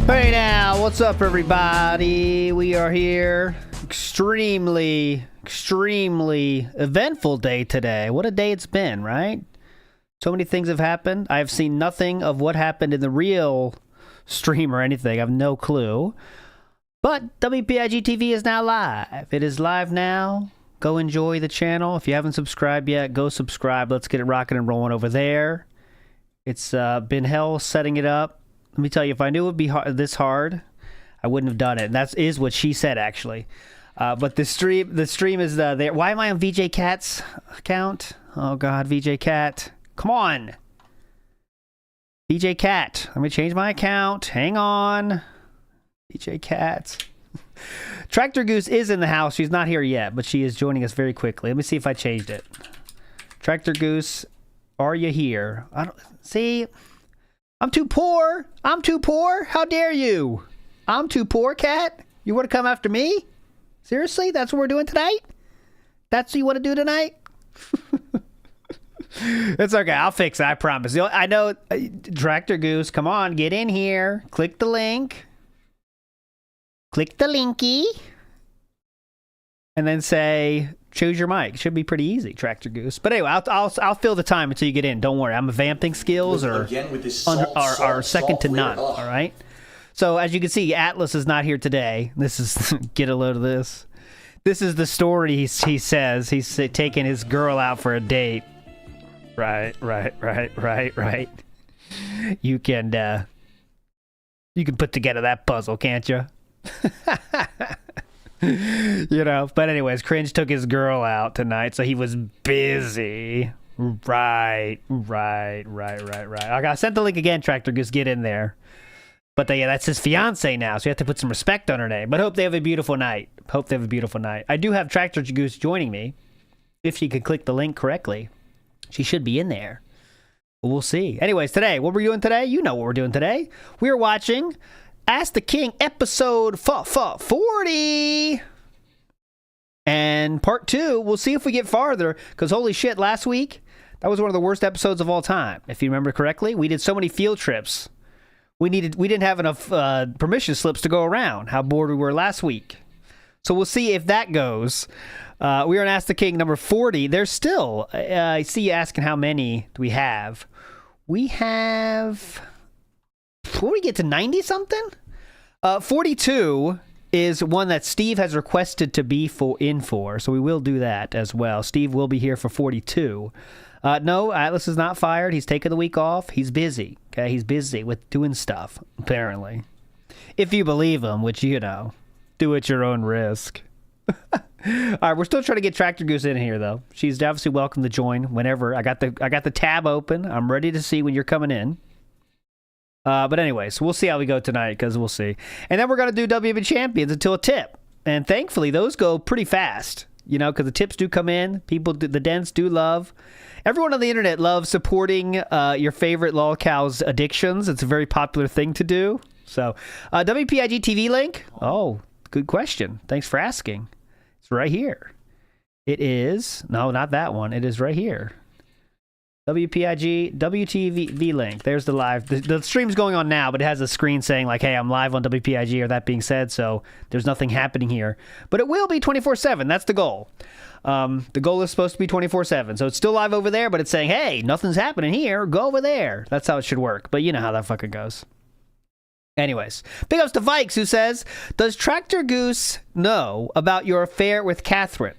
Hey now, what's up everybody? We are here. Extremely eventful day today. What a day it's been, right? So many things have happened. I've seen nothing of what happened in the real stream or anything. I have no clue. But WPIG TV is now live. It is live now. Go enjoy the channel. If you haven't subscribed yet, go subscribe. Let's get it rocking and rolling over there. It's been hell setting it up. Let me tell you, if I knew it would be this hard, I wouldn't have done it. And that is what she said, actually. But the stream is there. Why am I on VJ Cat's account? Oh, God, VJ Cat. Come on. VJ Cat. Let me change my account. Hang on. VJ Cat. Tractor Goose is in the house. She's not here yet, but she is joining us very quickly. Let me see if I changed it. Tractor Goose, are you here? I don't see. I'm too poor. I'm too poor. How dare you? I'm too poor, Cat. You want to come after me? Seriously? That's what we're doing tonight? That's what you want to do tonight? It's okay. I'll fix it. I promise. I know. Tractor Goose, come on. Get in here. Click the link. Click the linky. And then say, choose your mic. Should be pretty easy, Tractor Goose. But anyway, I'll fill the time until you get in. Don't worry. I'm vamping skills are second to none. All right. So as you can see, Atlas is not here today. This is get a load of this. This is the story he says. He's taking his girl out for a date. Right. You can put together that puzzle, can't you? You know, but anyways, Cringe took his girl out tonight, so he was busy. Right. I sent the link again, Tractor Goose, get in there. But yeah, that's his fiance now, so you have to put some respect on her name. But hope they have a beautiful night. I do have Tractor Goose joining me. If she could click the link correctly, she should be in there. But we'll see. Anyways, today, what we're doing today, you know what we're doing today. We're watching Ask the King episode 40. And part 2, we'll see if we get farther, because holy shit, last week, that was one of the worst episodes of all time. If you remember correctly, we did so many field trips. We didn't have enough permission slips to go around, how bored we were last week. So we'll see if that goes. We are on Ask the King number 40. There's still, I see you asking how many do we have. We have... Will we get to 90-something? 42 is one that Steve has requested to be in for, so we will do that as well. Steve will be here for 42. No, Atlas is not fired. He's taking the week off. He's busy. Okay, he's busy with doing stuff, apparently. If you believe him, which, you know, do at your own risk. All right, we're still trying to get Tractor Goose in here, though. She's obviously welcome to join whenever. I got the tab open. I'm ready to see when you're coming in. But anyways, we'll see how we go tonight, because we'll see. And then we're going to do WWE Champions until a tip. And thankfully, those go pretty fast, you know, because the tips do come in. The dents do love. Everyone on the internet loves supporting your favorite lolcow's addictions. It's a very popular thing to do. So, WPIG TV link? Oh, good question. Thanks for asking. It's right here. It is. No, not that one. It is right here. WPIG, WTV link. There's the live. The stream's going on now, but it has a screen saying, like, hey, I'm live on WPIG, or that being said, so there's nothing happening here. But it will be 24/7. That's the goal. The goal is supposed to be 24/7. So it's still live over there, but it's saying, hey, nothing's happening here. Go over there. That's how it should work. But you know how that fucking goes. Anyways, big ups to Vikes, who says, does Tractor Goose know about your affair with Catherine?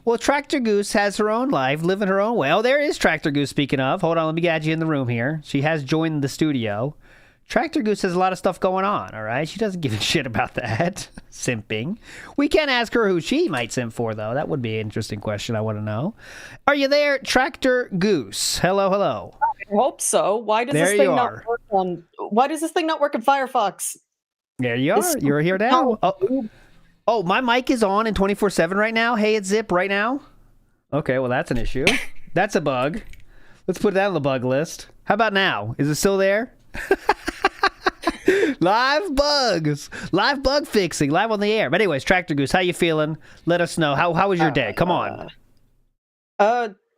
Well, Tractor Goose has her own life, living her own way. Oh, there is Tractor Goose, speaking of. Hold on, let me get you in the room here. She has joined the studio. Tractor Goose has a lot of stuff going on, all right? She doesn't give a shit about that. Simping. We can ask her who she might simp for, though. That would be an interesting question. I want to know. Are you there, Tractor Goose? Hello. I hope so. Why does this thing not work in Firefox? There you are. You're here now. Oh, my mic is on in 24/7 right now? Hey, it's Zip right now? Okay, well, that's an issue. That's a bug. Let's put that on the bug list. How about now? Is it still there? Live bugs. Live bug fixing. Live on the air. But anyways, Tractor Goose, how you feeling? Let us know. How was your day? Come on.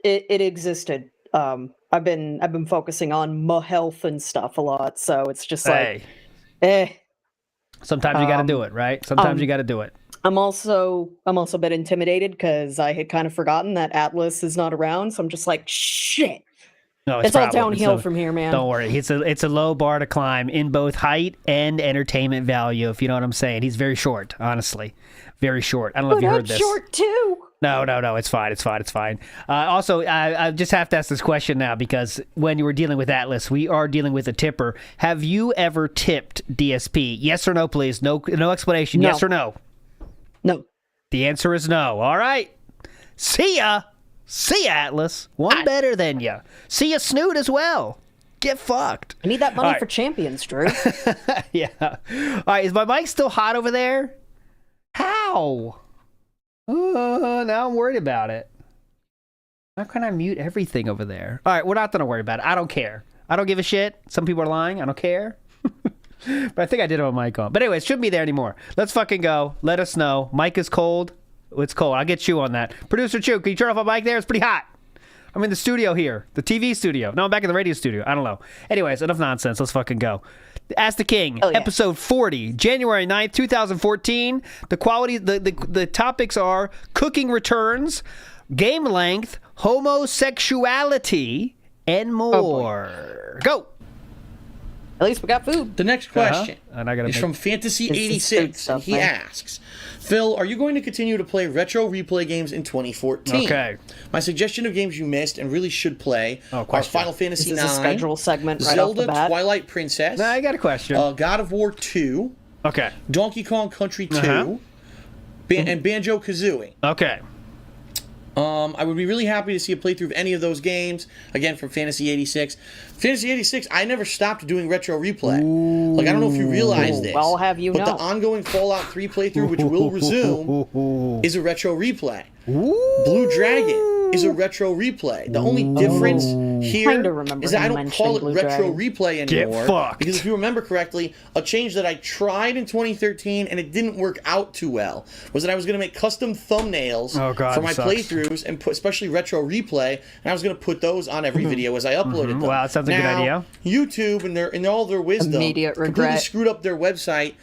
It existed. I've been focusing on my health and stuff a lot, so it's just like, Sometimes you got to do it, right? Sometimes you got to do it. I'm also a bit intimidated because I had kind of forgotten that Atlas is not around. So I'm just like, shit. No, it's all downhill from here, man. Don't worry. It's a low bar to climb in both height and entertainment value, if you know what I'm saying. He's very short, honestly. Very short. I don't know if you heard this. Short too. No. It's fine. Also, I just have to ask this question now because when you were dealing with Atlas, we are dealing with a tipper. Have you ever tipped DSP? Yes or no, please. No explanation. No. Yes or no? No. The answer is no. All right. See ya. See ya, Atlas. One better than ya. See ya, Snoot, as well. Get fucked. I need that money for Champions, Drew. Yeah. All right. Is my mic still hot over there? How? Now I'm worried about it. How can I mute everything over there? All right. We're not going to worry about it. I don't care. I don't give a shit. Some people are lying. I don't care. But I think I did have a mic on. But anyway, it shouldn't be there anymore. Let's fucking go. Let us know. Mic is cold. It's cold. I'll get Chew on that. Producer Chew, can you turn off my mic there? It's pretty hot. I'm in the studio here. The TV studio. No, I'm back in the radio studio. I don't know. Anyways, enough nonsense. Let's fucking go. Ask the King, episode 40, January 9th, 2014. The topics are cooking returns, game length, homosexuality, and more. Go. At least we got food. The next question is from Fantasy86. He asks, Phil, are you going to continue to play retro replay games in 2014? Okay. My suggestion of games you missed and really should play are Final Fantasy IX, a schedule segment right Zelda off the bat. Twilight Princess, I got a question. God of War 2, Donkey Kong Country 2, and Banjo-Kazooie. Okay. I would be really happy to see a playthrough of any of those games. Again, from Fantasy86. Fantasy86, I never stopped doing retro replay. Like, I don't know if you realize this. Well, have you But the ongoing Fallout 3 playthrough, which will resume, is a retro replay. Blue Dragon is a retro replay. The only difference here is that I don't call it retro replay anymore. Because if you remember correctly, a change that I tried in 2013 and it didn't work out too well was that I was going to make custom thumbnails for my playthroughs and put, especially retro replay, and I was going to put those on every video as I uploaded them. Wow, that sounds like a good idea. YouTube, in all their wisdom, completely screwed up their website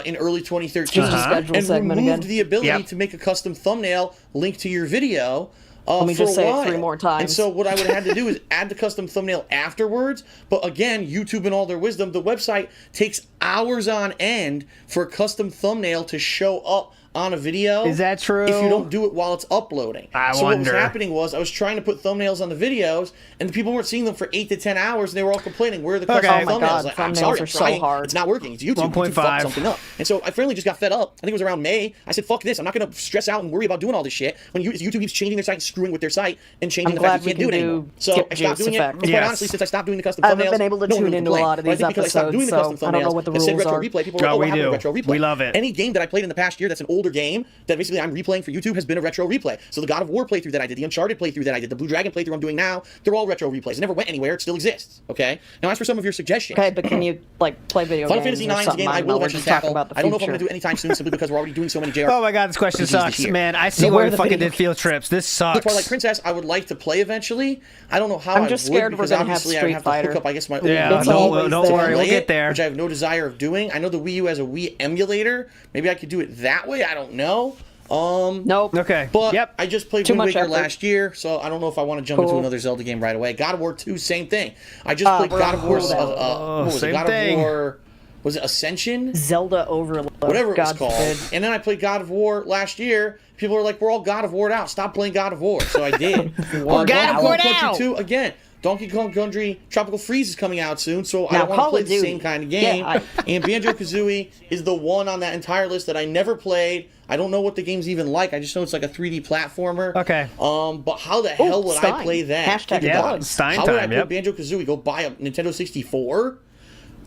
in early 2013 and removed the ability to make a custom thumbnail linked to your video. Let me just say it 3 more times. And so what I would have had to do is add the custom thumbnail afterwards. But again, YouTube in all their wisdom, the website takes hours on end for a custom thumbnail to show up on a video. Is that true? If you don't do it while it's uploading. So what was happening was I was trying to put thumbnails on the videos, and the people weren't seeing them for 8 to 10 hours, and they were all complaining, where are the custom thumbnails? Oh my God, like, I'm sorry, I'm trying. It's not working. It's YouTube. 1.5. YouTube fucked something up. And so I finally just got fed up. I think it was around May. I said, fuck this. I'm not going to stress out and worry about doing all this shit when YouTube keeps changing their site, screwing with their site, and changing the fact that you can't do it anymore. So I stopped doing it. Quite honestly, since I stopped doing the custom thumbnails, I haven't been able to tune into a lot of these episodes, so I don't know what the rules are. People were like, oh, what happened to retro replay? We love it. Any game that I played in the past year that's an older game that basically I'm replaying for YouTube has been a retro replay. So the God of War playthrough that I did, the Uncharted playthrough that I did, the Blue Dragon playthrough I'm doing now, they're all retro replays. It never went anywhere. It still exists. Okay? Now as for some of your suggestions. Okay, but can you play video Final games? Fantasy IX is a game I will eventually tackle. I don't know if I'm going to do it anytime soon simply because we're already doing so many JRPGs. Oh my God, this question sucks, man. I see why we fucking did field trips. This sucks. The Twilight Princess I would like to play eventually. I don't know how I'm just scared we're going to have Street Fighter. I have to hook up, I guess, my don't worry, we'll get there. Which I have no desire of doing. I know the Wii U has a Wii emulator. Maybe I could do it that way. I don't know. Nope. Okay. But I just played Wind Waker last year, so I don't know if I want to jump into another Zelda game right away. God of War 2, same thing. I just played God of War. What was it? God of War. Was it Ascension? Zelda Overload. Whatever it was called. And then I played God of War last year. People were like, we're all God of War'd out. Stop playing God of War. So I did. God of War out. 2, again. Donkey Kong Country Tropical Freeze is coming out soon, so I don't want to play the same kind of game. And Banjo-Kazooie is the one on that entire list that I never played. I don't know what the game's even like. I just know it's like a 3D platformer. Okay. But how the hell would I play that? #, Stein how would I play Banjo-Kazooie? Go buy a Nintendo 64?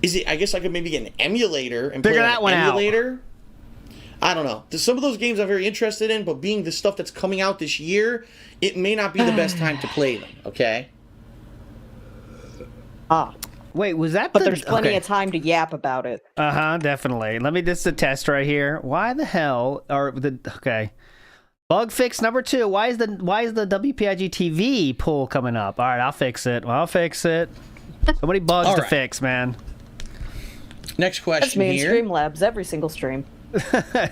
Is it? I guess I could maybe get an emulator and play that one emulator. I don't know. Some of those games I'm very interested in, but being the stuff that's coming out this year, it may not be the best time to play them. Okay. Wait, was that? But there's plenty of time to yap about it. Definitely. Let me just a test right here. Why the hell are the bug fix number 2? Why is the WPIG TV poll coming up? All right, I'll fix it. So many bugs to fix, man. Next question That's me here. in Streamlabs, every single stream.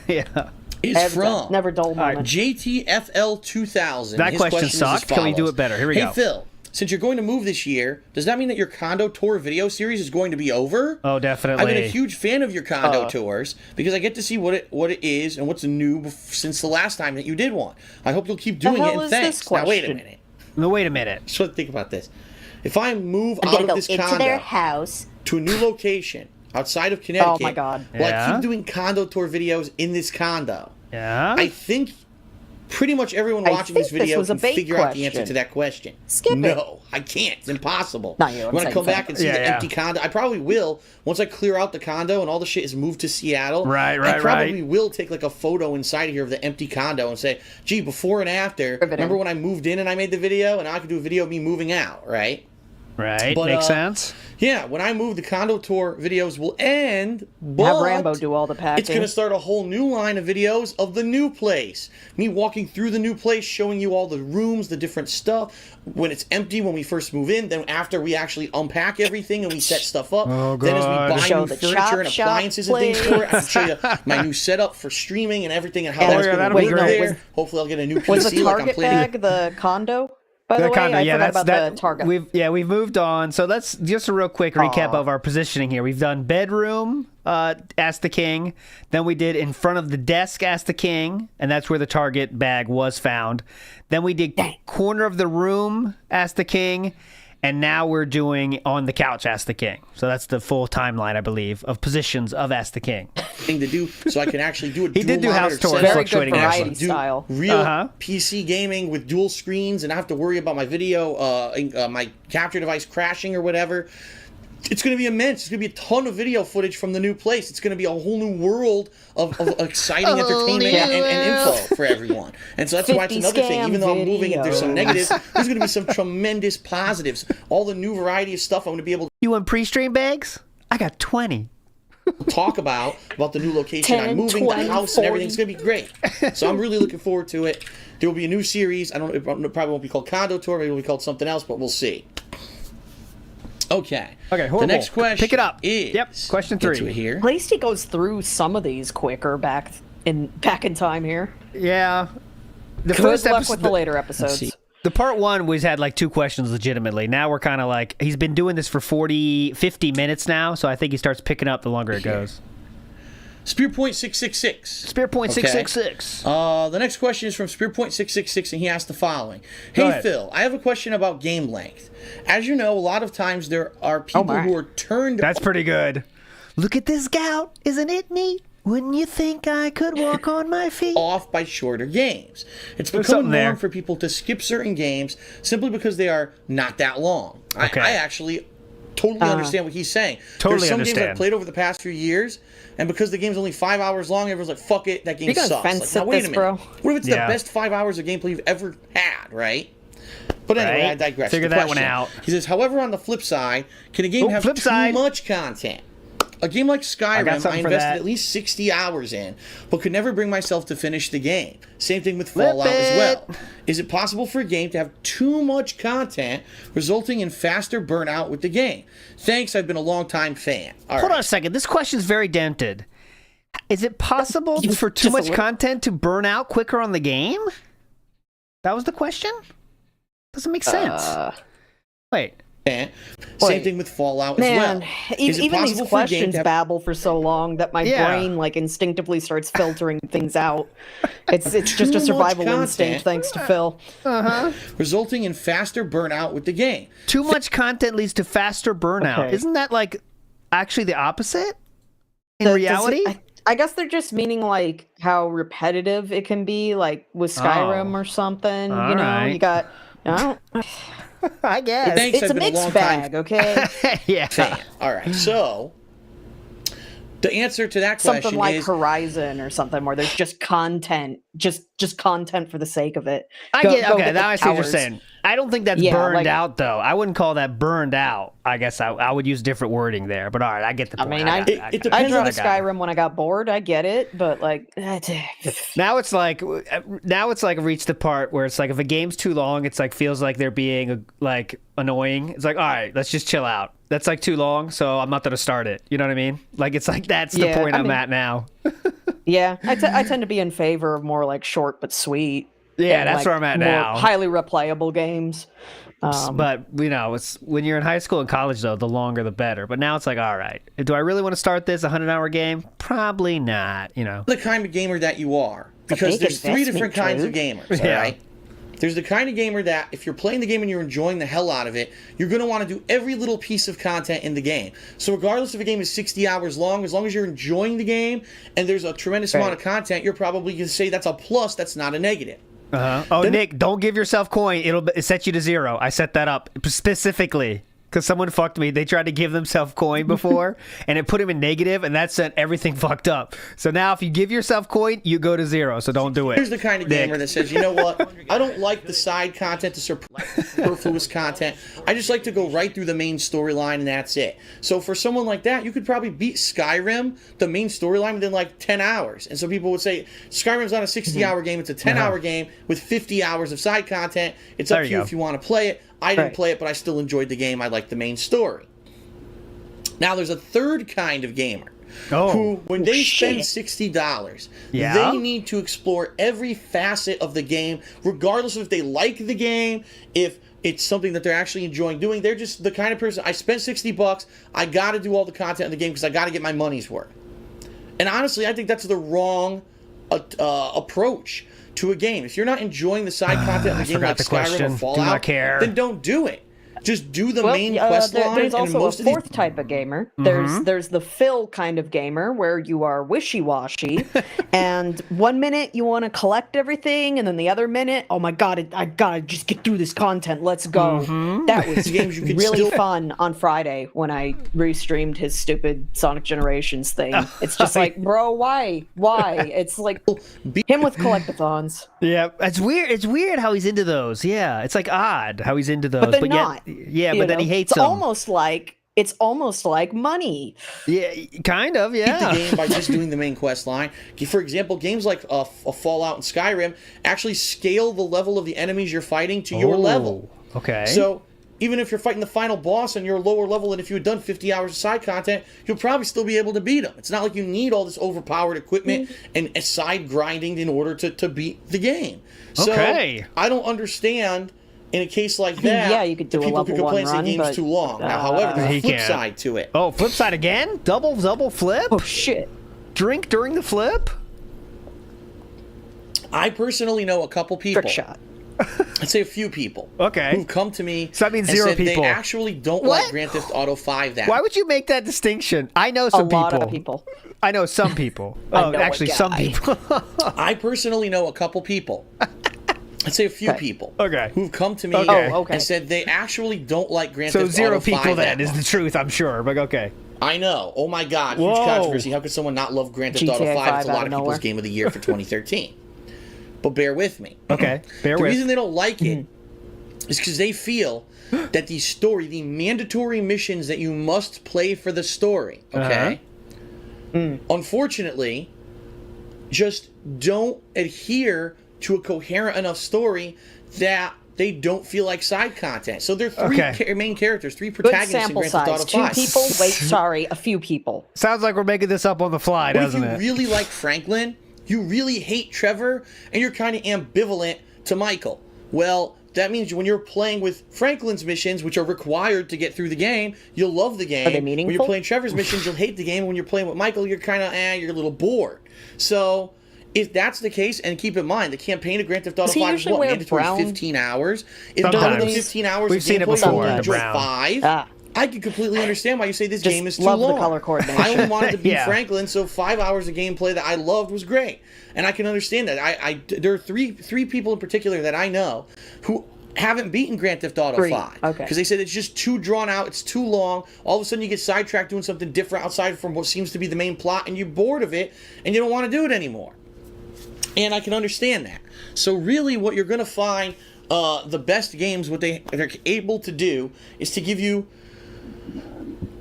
Yeah. Is from never dull moment. JTFL 2000. That His question is sucked. as Can we do follows. it better? Here we go. Hey, Phil. Since you're going to move this year, does that mean that your condo tour video series is going to be over? Oh, definitely. I've been a huge fan of your condo tours because I get to see what it is and what's new since the last time that you did one. I hope you'll keep doing it, and thanks. Now, wait a minute. No, wait a minute. Just think about this. If I move I'm out of this into condo their house to a new location outside of Connecticut, oh my God. will I keep doing condo tour videos in this condo? Yeah. I think pretty much everyone watching this video can figure out the answer to that question. Skip it. No, I can't. It's impossible. Not you, I'm when I come back and see the yeah. empty condo, I probably will. Once I clear out the condo and all the shit is moved to Seattle, Right, I probably will take like a photo inside of here of the empty condo and say, gee, before and after, remember when I moved in and I made the video? And now I can do a video of me moving out, right? Right, But, makes sense. Yeah, when I move, the condo tour videos will end, but have Rambo do all the packing. it's going to start a whole new line of videos of the new place. Me walking through the new place, showing you all the rooms, the different stuff. When it's empty, when we first move in, then after we actually unpack everything and we set stuff up. Oh, then as God. we buy new furniture and appliances and things for it, I can show you my new setup for streaming and everything and how that's going to work there. Hopefully I'll get a new PC Was the like I'm Target planning. bag the condo? By the way, condo, I forgot about the Target. We've moved on. So that's just a real quick recap of our positioning here. We've done bedroom, Ask the King. Then we did in front of the desk, Ask the King, and that's where the Target bag was found. Then we did corner of the room, Ask the King, and now we're doing on the couch, Ask the King. So that's the full timeline, I believe, of positions of Ask the King. Thing to do, so I can actually do a He did do house tours, Very fluctuating good actually. variety style. Real PC gaming with dual screens and I have to worry about my video, my capture device crashing or whatever. It's going to be immense. It's going to be a ton of video footage from the new place. It's going to be a whole new world of exciting entertainment and info for everyone. And so that's why it's another thing. Even though I'm moving and there's some negatives, there's going to be some tremendous positives. All the new variety of stuff I'm going to be able to You want pre-stream bags? I got 20. talk about the new location. 10, I'm moving, 20, the house, 40. and everything's going to be great. So I'm really looking forward to it. There will be a new series. It probably won't be called Condo Tour. Maybe it'll be called something else, but we'll see. Okay. Horrible. The next question Pick it up. is... Yep, question 3. Get to it here. At least he goes through some of these quicker back in time here. Yeah. The Good first luck episode, with the later episodes. the part 1 was had like 2 questions legitimately. Now we're kind of like, he's been doing this for 50 minutes now, so I think he starts picking up the longer it goes. Spearpoint 666. Spearpoint 666. The next question is from Spearpoint 666, and he asked the following. Hey, Phil, I have a question about game length. As you know, a lot of times there are people who are turned... That's pretty good. Look at this gout. Isn't it neat? Wouldn't you think I could walk on my feet? Off by shorter games. It's become a norm for people to skip certain games simply because they are not that long. Okay. I actually totally understand what he's saying. Totally There's some understand. games I've played over the past few years, and because the game's only 5 hours long, everyone's like, fuck it, that game You gonna sucks. fence Like, now, wait a minute. bro? What if it's the best 5 hours of gameplay you've ever had, right? But anyway, I digress. Figure The that one question. out. He says, however, on the flip side, can a game have too much content? A game like Skyrim, I invested at least 60 hours in, but could never bring myself to finish the game. Same thing with Fallout as well. Is it possible for a game to have too much content, resulting in faster burnout with the game? Thanks, I've been a long-time fan. Hold on a second. This question's very dented. Is it possible for too much content to burn out quicker on the game? That was the question? Doesn't make sense. Wait. Same thing with Fallout as well. Even these questions babble for so long that my brain like instinctively starts filtering things out. It's just a survival instinct, thanks to Phil. Resulting in faster burnout with the game. Too much content leads to faster burnout. Okay. Isn't that like actually the opposite in reality? I guess they're just meaning like how repetitive it can be, like with Skyrim or something. All you know, right. you got. I guess. It's a mixed bag, okay? Yeah. All right, so the answer to that question something like is Horizon or something where there's just content, just content for the sake of it. I get. Okay, now I see what you're saying. I don't think that's burned out, though. I wouldn't call that burned out. I guess I would use different wording there. But all right, I get the point. I mean, I dropped Skyrim when I got bored. I get it, but like now it's like reached the part where it's like if a game's too long, it's like feels like they're being like annoying. It's like, all right, let's just chill out. That's like too long, so I'm not gonna start it. You know what I mean? Like it's like that's the point I'm at now. Yeah, I tend to be in favor of more like short but sweet. Yeah, that's where I'm at now. Highly replayable games. But it's when you're in high school and college though, the longer the better. But now it's like, all right, do I really want to start this 100-hour game? Probably not. The kind of gamer that you are, because there's 3 different kinds of gamers. All right. There's the kind of gamer that if you're playing the game and you're enjoying the hell out of it, you're going to want to do every little piece of content in the game. So regardless if a game is 60 hours long, as long as you're enjoying the game and there's a tremendous amount of content, you're probably going to say that's a plus, that's not a negative. Oh, Nick, don't give yourself coin. It'll set you to 0. I set that up specifically because someone fucked me. They tried to give themselves coin before, and it put him in negative, and that sent everything fucked up. So now if you give yourself coin, you go to 0, so don't do it. Here's the kind of gamer that says, you know what? I don't like the side content, the superfluous content. I just like to go right through the main storyline, and that's it. So for someone like that, you could probably beat Skyrim, the main storyline, within like 10 hours. And so people would say, Skyrim's not a 60-hour game. It's a 10-hour game with 50 hours of side content. It's up to you if you want to play it. I didn't play it, but I still enjoyed the game. I liked the main story. Now, there's a third kind of gamer who, when they spend $60, they need to explore every facet of the game, regardless of if they like the game, if it's something that they're actually enjoying doing. They're just the kind of person, I spent $60, I got to do all the content in the game because I got to get my money's worth. And honestly, I think that's the wrong approach to a game. If you're not enjoying the side content of the game like Skyrim or Fallout, then don't do it. Just do the main quest line. There's also a fourth type of gamer. There's the fill kind of gamer where you are wishy-washy, and one minute you want to collect everything, and then the other minute, oh my god, I gotta just get through this content. Let's go. That was really fun on Friday when I restreamed his stupid Sonic Generations thing. It's just like, bro, why? It's like him with collectathons. Yeah, it's weird. It's weird how he's into those. Yeah, it's like odd how he's into those. But they're not. Yeah, but then he hates them. It's almost like money. Yeah, kind of, yeah. Beat the game by just doing the main quest line. For example, games like a Fallout and Skyrim actually scale the level of the enemies you're fighting to your level. Okay. So even if you're fighting the final boss and you're lower level, and if you had done 50 hours of side content, you'll probably still be able to beat them. It's not like you need all this overpowered equipment and side grinding in order to beat the game. So I don't understand. In a case like that, you could do people could complain the game's too long. Now, however, there's a flip side to it. Oh, flip side again? Double flip? Oh, shit. Drink during the flip? I personally know a couple people. Trick shot. I'd say a few people. Okay. Who've come to me so that means 0 people. They actually don't like Grand Theft Auto 5 that Why would you make that distinction? I know some people. A lot of people. I know some people. Actually, some people. I personally know a couple people. I'd say a few people who've come to me and said they actually don't like Grand Theft Auto 5. So 0 people then is the truth, I'm sure. But okay. I know. Oh my God. Huge controversy. How could someone not love Grand Theft Auto 5? It's a lot of people's game of the year for 2013. But bear with me. Okay. The reason they don't like it is because they feel that the mandatory missions that you must play for the story, unfortunately, just don't adhere to a coherent enough story that they don't feel like side content. So there are 3 main characters, 3 protagonists in Grand Theft Auto 5. 2 people? Wait, sorry, a few people. Sounds like we're making this up on the fly, doesn't it? If you really like Franklin, you really hate Trevor, and you're kind of ambivalent to Michael. Well, that means when you're playing with Franklin's missions, which are required to get through the game, you'll love the game. Are they meaningful? When you're playing Trevor's missions, you'll hate the game. When you're playing with Michael, you're kind of, you're a little bored. So if that's the case, and keep in mind, the campaign of Grand Theft Auto 5 is what, mandatory 15 hours? If done with 15 hours We've seen it before, you enjoy 5, I can completely understand why you say this game is too long. Love the color coordination. I only wanted to beat Franklin, so 5 hours of gameplay that I loved was great. And I can understand that. There are three people in particular that I know who haven't beaten Grand Theft Auto 5. Because they said it's just too drawn out, it's too long. All of a sudden you get sidetracked doing something different outside from what seems to be the main plot, and you're bored of it, and you don't want to do it anymore. And I can understand that. So really what you're going to find the best games, what they're able to do is to give you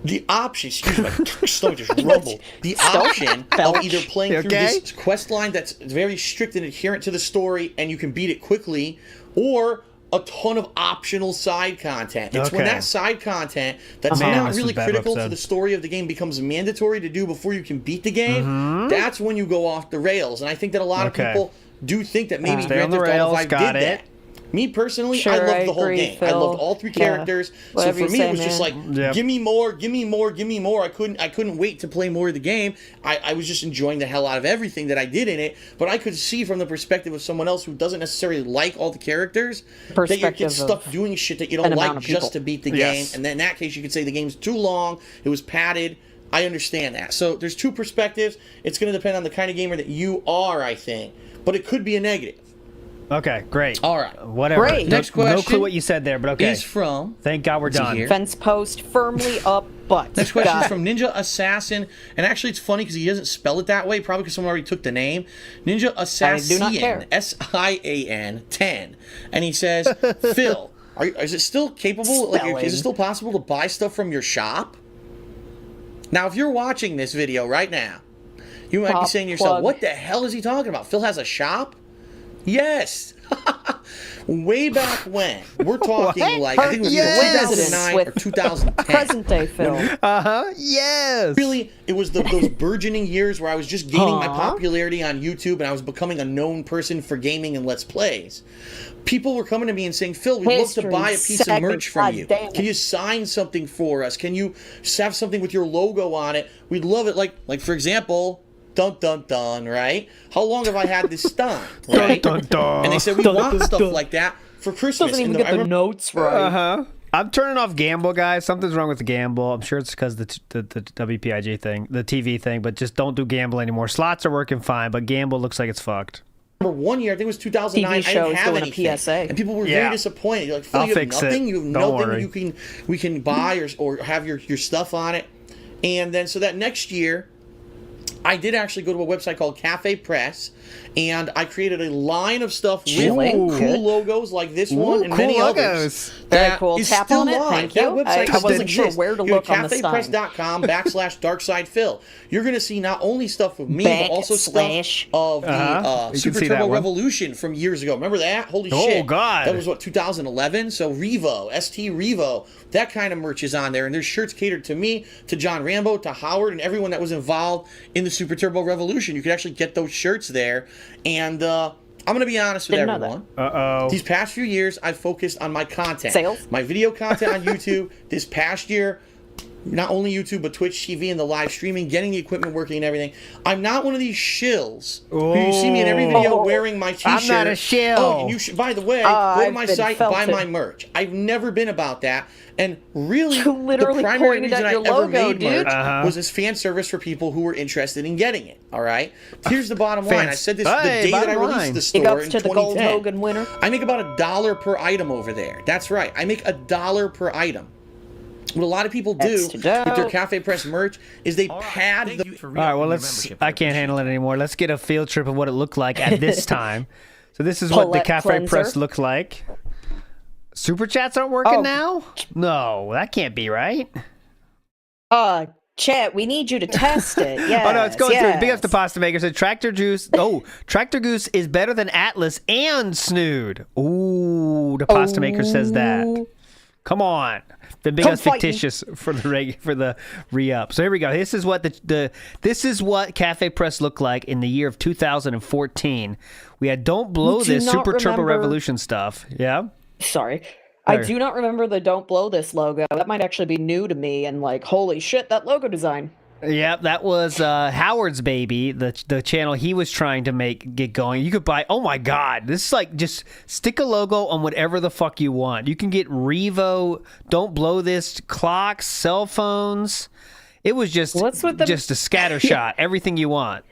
the option. Excuse me, my stomach just rumbled. The option of either playing through this quest line that's very strict and adherent to the story, and you can beat it quickly, or a ton of optional side content. It's when that side content that's not really critical to the story of the game becomes mandatory to do before you can beat the game. That's when you go off the rails. And I think that a lot of people do think that maybe Grand Theft Auto 5 did that. Me personally, I loved the whole game. I loved all 3 characters. So for me, it was just like, give me more, give me more, give me more. I couldn't wait to play more of the game. I was just enjoying the hell out of everything that I did in it. But I could see from the perspective of someone else who doesn't necessarily like all the characters that you get stuck doing shit that you don't like just to beat the game. And then in that case, you could say the game's too long. It was padded. I understand that. So there's 2 perspectives. It's going to depend on the kind of gamer that you are, I think. But it could be a negative. Okay, great. All right. Whatever. Great. Next question. No clue what you said there, but okay. Is from... Thank God we're done. Fence post firmly up butt. Next question is from Ninja Assassin. And actually, it's funny because he doesn't spell it that way, probably because someone already took the name. Ninja Assassin, S-I-A-N 10. And he says, Phil, is it still capable? Like, is it still possible to buy stuff from your shop? Now, if you're watching this video right now, you might be saying to yourself, what the hell is he talking about? Phil has a shop? Yes. Way back when. We're talking like, I think it was either 2009 or 2010. Present day Phil. Yes. Really, it was those burgeoning years where I was just gaining my popularity on YouTube and I was becoming a known person for gaming and Let's Plays. People were coming to me and saying, Phil, we'd love to buy a piece of merch from you. Can you sign something for us? Can you have something with your logo on it? We'd love it. Like for example... Dun, dun, dun, right? How long have I had this done, right? Dun, dun, dun. And they said, we want stuff like that for Christmas. Doesn't even get the notes right. I'm turning off Gamble, guys. Something's wrong with the Gamble. I'm sure it's because the WPIG thing, the TV thing, but just don't do Gamble anymore. Slots are working fine, but Gamble looks like it's fucked. One year, I think it was 2009, I didn't have anything. A PSA. And people were very disappointed. You're like, Phil, you have nothing? You have nothing we can buy or have your stuff on it? And then, so that next year, I did actually go to a website called Cafe Press, and I created a line of stuff with cool logos like this one and many others. Very cool. Tap on it. Thank you. That website I wasn't sure where to look on the sign. CafePress.com/DarkSidePhil. You're going to see not only stuff with me, but also stuff of the Super Turbo Revolution from years ago. Remember that? Holy shit. Oh, God. That was, 2011? So Revo, ST Revo, that kind of merch is on there. And there's shirts catered to me, to John Rambo, to Howard, and everyone that was involved in the Super Turbo Revolution. You could actually get those shirts there. And I'm going to be honest with everyone. These past few years, I've focused on my content. Sales? My video content on YouTube. This past year, not only YouTube, but Twitch TV and the live streaming, getting the equipment working and everything. I'm not one of these shills who you see me in every video wearing my t-shirt. I'm not a shill. Oh, and you should, by the way, go to my site, buy my merch. I've never been about that. And really, the primary reason I ever made merch was as fan service for people who were interested in getting it. All right? Here's the bottom line. I said this the day that I released the store in 2010. The gold Hogan winner. I make about $1 per item over there. That's right. I make $1 per item. What a lot of people do with their Cafe Press merch is they pad the... All right, well, I can't handle it anymore. Let's get a field trip of what it looked like at this time. So this is what the Cafe Press looked like. Super chats aren't working now? No, that can't be right. Chat, we need you to test it. Yes, oh, no, it's going through. Big up to Pasta Maker. So Tractor Juice. Oh, Tractor Goose is better than Atlas and Snood. Ooh, the Pasta Maker says that. Come on. Been big as fictitious for the re-up. So here we go. This is what this is what Cafe Press looked like in the year of 2014. We had Don't Blow This Super Turbo Revolution stuff. Yeah. Sorry. I do not remember the Don't Blow This logo. That might actually be new to me and like, holy shit, that logo design. Yeah, that was Howard's baby, the channel he was trying to get going. You could buy, oh my God, this is like just stick a logo on whatever the fuck you want. You can get Revo, Don't Blow This, clocks, cell phones. It was just a scatter shot, everything you want.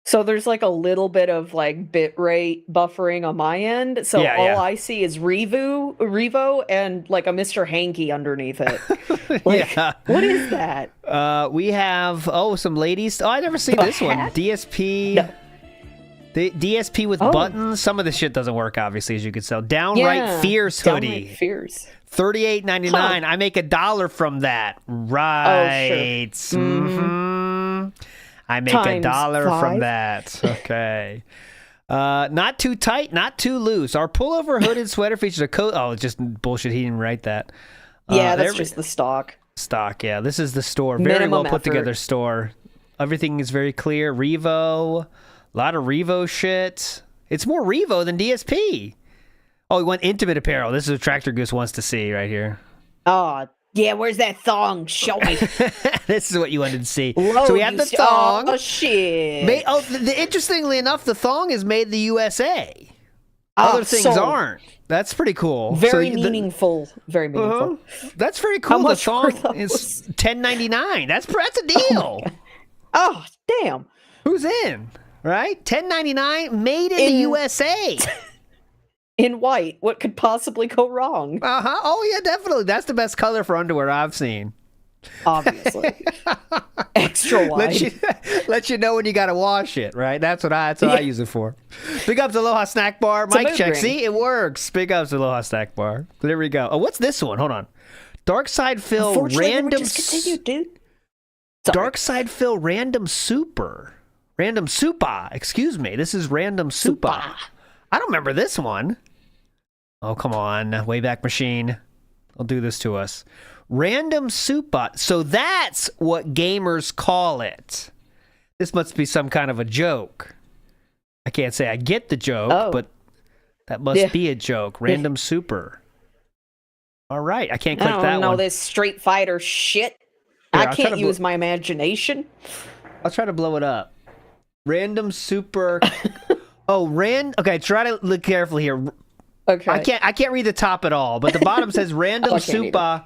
So there's like a little bit of like bitrate buffering on my end. So all I see is Revo and like a Mr. Hanky underneath it. Like, what is that? We have some ladies. Oh, I never seen this one. DSP. The DSP with buttons. Some of the shit doesn't work, obviously, as you can tell. Downright Fierce hoodie. Downright Fierce. $38.99. Huh. I make $1 from that. Right. Oh, sure. Mm-hmm. I make $1 from that. Okay. Not too tight, not too loose. Our pullover hooded sweater features a coat. Oh, just bullshit. He didn't write that. Yeah, that's just the stock. Stock, yeah. This is the store. Very well put together store. Everything is very clear. Revo. A lot of Revo shit. It's more Revo than DSP. Oh, we want intimate apparel. This is what Tractor Goose wants to see right here. Oh, yeah. Where's that thong? Show me. This is what you wanted to see. So we have the thong. Oh, shit. Interestingly enough, the thong is made in the USA. Other things aren't. That's pretty cool. Very meaningful. Very meaningful. That's very cool. The thong is $10.99. That's a deal. Oh, damn. Who's in? Right? $10.99, made in the USA. In white. What could possibly go wrong? Uh-huh. Oh, yeah, definitely. That's the best color for underwear I've seen. Obviously. Extra wide. Let you know when you got to wash it, right? That's what I use it for. Big ups to Aloha Snack Bar. Mike check. See, it works. Big ups to Aloha Snack Bar. There we go. Oh, what's this one? Hold on. Dark Side Phil Random... Continue, dude. Dark Side Phil Random Super. Random Supa. Excuse me. This is Random Supa. I don't remember this one. Oh, come on. Wayback Machine. Don't do this to us. Random Supa. So that's what gamers call it. This must be some kind of a joke. I can't say I get the joke, but that must be a joke. Random Super. All right. I can't click that one. I don't know this Street Fighter shit. Here, I can't use my imagination. I'll try to blow it up. Random Super. Okay, try to look carefully here. Okay. I can't read the top at all, but the bottom says Random Super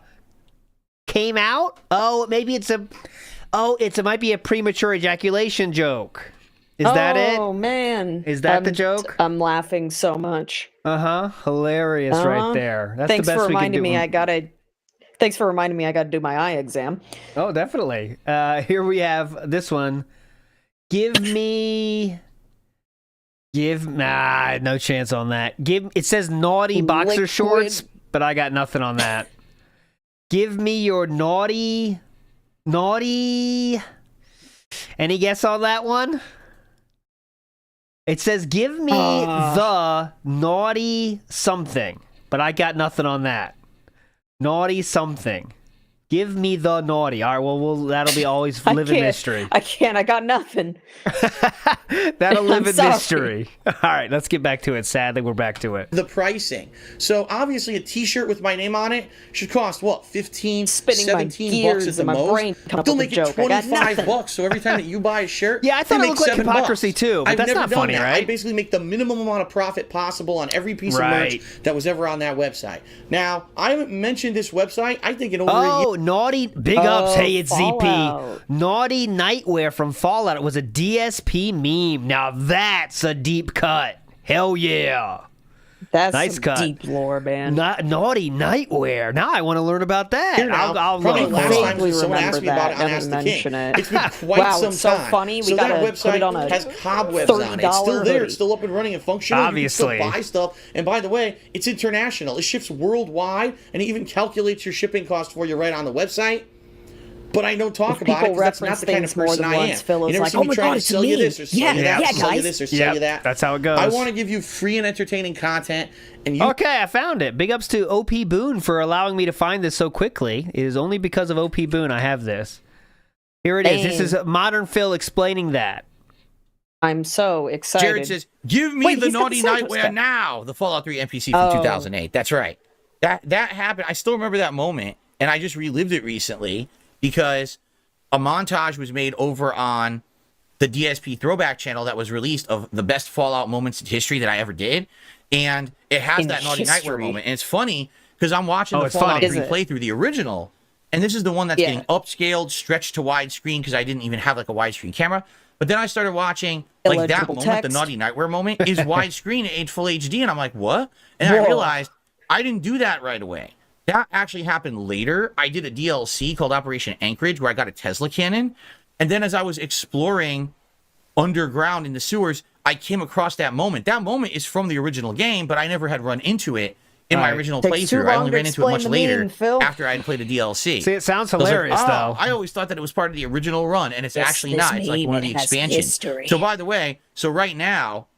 came out. Oh, maybe it might be a premature ejaculation joke. Is that it? Oh man. Is that the joke? I'm laughing so much. Hilarious right there. That's Thanks the best for reminding we can me. Thanks for reminding me I gotta do my eye exam. Oh, definitely. Here we have this one. No chance on that. It says naughty boxer shorts, but I got nothing on that. Give me your naughty. Any guess on that one? It says give me the naughty something, but I got nothing on that. Naughty something. Give me the naughty. All right, well, that'll be always live in mystery. I can't. I got nothing. That'll live in mystery. All right, let's get back to it. Sadly, we're back to it. The pricing. So, obviously, a t-shirt with my name on it should cost, what, 15, Spinning 17 bucks at the most? They'll make it 25 bucks, so every time that you buy a shirt, yeah, I thought it looked like hypocrisy, too, but that's not funny, right? I basically make the minimum amount of profit possible on every piece of merch that was ever on that website. Now, I haven't mentioned this website, I think, in over a year. Oh, naughty. Big ups. Hey, it's ZP. Naughty Nightwear from Fallout. It was a DSP meme. Now that's a deep cut. Hell yeah. That's nice some cut. Deep lore, man. Naughty Nightwear. Now I want to learn about that. I'll probably look last for time someone asked me about it on Ask the King. It's been quite some time. So funny. We that website has cobwebs on it. It's still there. It's still up and running and functional. Obviously. You can still buy stuff. And by the way, it's international. It ships worldwide, and it even calculates your shipping cost for you right on the website. But I don't talk about it because that's not the kind of person I am. You never see me trying to sell you this or sell you that, sell you this or sell you that. That's how it goes. I want to give you free and entertaining content. Okay, I found it. Big ups to OP Boone for allowing me to find this so quickly. It is only because of OP Boone I have this. Here it is. This is Modern Phil explaining that. I'm so excited. Jared says, give me the naughty nightwear now. The Fallout 3 NPC from 2008. That's right. That happened. I still remember that moment, and I just relived it recently. Because a montage was made over on the DSP throwback channel that was released of the best Fallout moments in history that I ever did. And it has that naughty nightwear moment. And it's funny because I'm watching the Fallout 3 playthrough, the original. And this is the one that's getting upscaled, stretched to widescreen because I didn't even have like a widescreen camera. But then I started watching like that moment, the naughty nightwear moment, is widescreen at full HD. And I'm like, what? And I realized I didn't do that right away. That actually happened later. I did a DLC called Operation Anchorage where I got a Tesla cannon. And then as I was exploring underground in the sewers, I came across that moment. That moment is from the original game, but I never had run into it in my original playthrough. I only ran into it much later after I had played the DLC. See, it sounds hilarious, though. I always thought that it was part of the original run, and it's actually not. It's like one of the expansions. So, by the way, right now,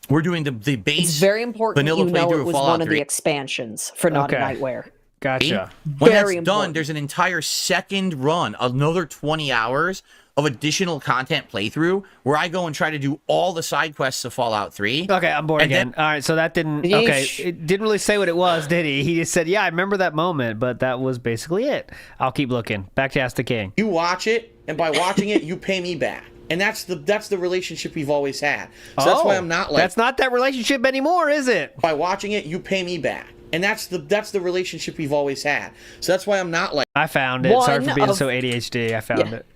we're doing the base. It's very important vanilla you know playthrough it was of Fallout one of 3. the expansions for Naughty Nightwear. Gotcha. When that's done, there's an entire second run, another 20 hours of additional content playthrough where I go and try to do all the side quests of Fallout 3. Okay, I'm bored again. All right, so that didn't... Okay, it didn't really say what it was, did he? He just said, yeah, I remember that moment, but that was basically it. I'll keep looking. Back to Ask the King. You watch it, and by watching it, you pay me back. And that's the relationship we've always had. So that's why I'm not like... That's not that relationship anymore, is it? By watching it, you pay me back. And that's the relationship we've always had. So that's why I'm not like... I found it. Sorry for being so ADHD. I found it.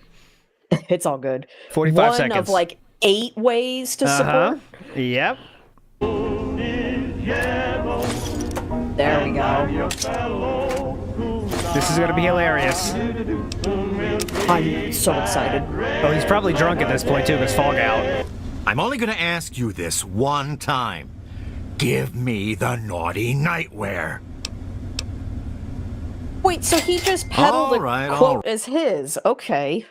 It's all good. 45 seconds. One of like 8 ways to support. Yep. There we go. This is going to be hilarious. I'm so excited. Oh, he's probably drunk at this point, too, because fog out. I'm only going to ask you this one time. Give me the naughty nightwear. Wait, so he just peddled a quote as his. Okay.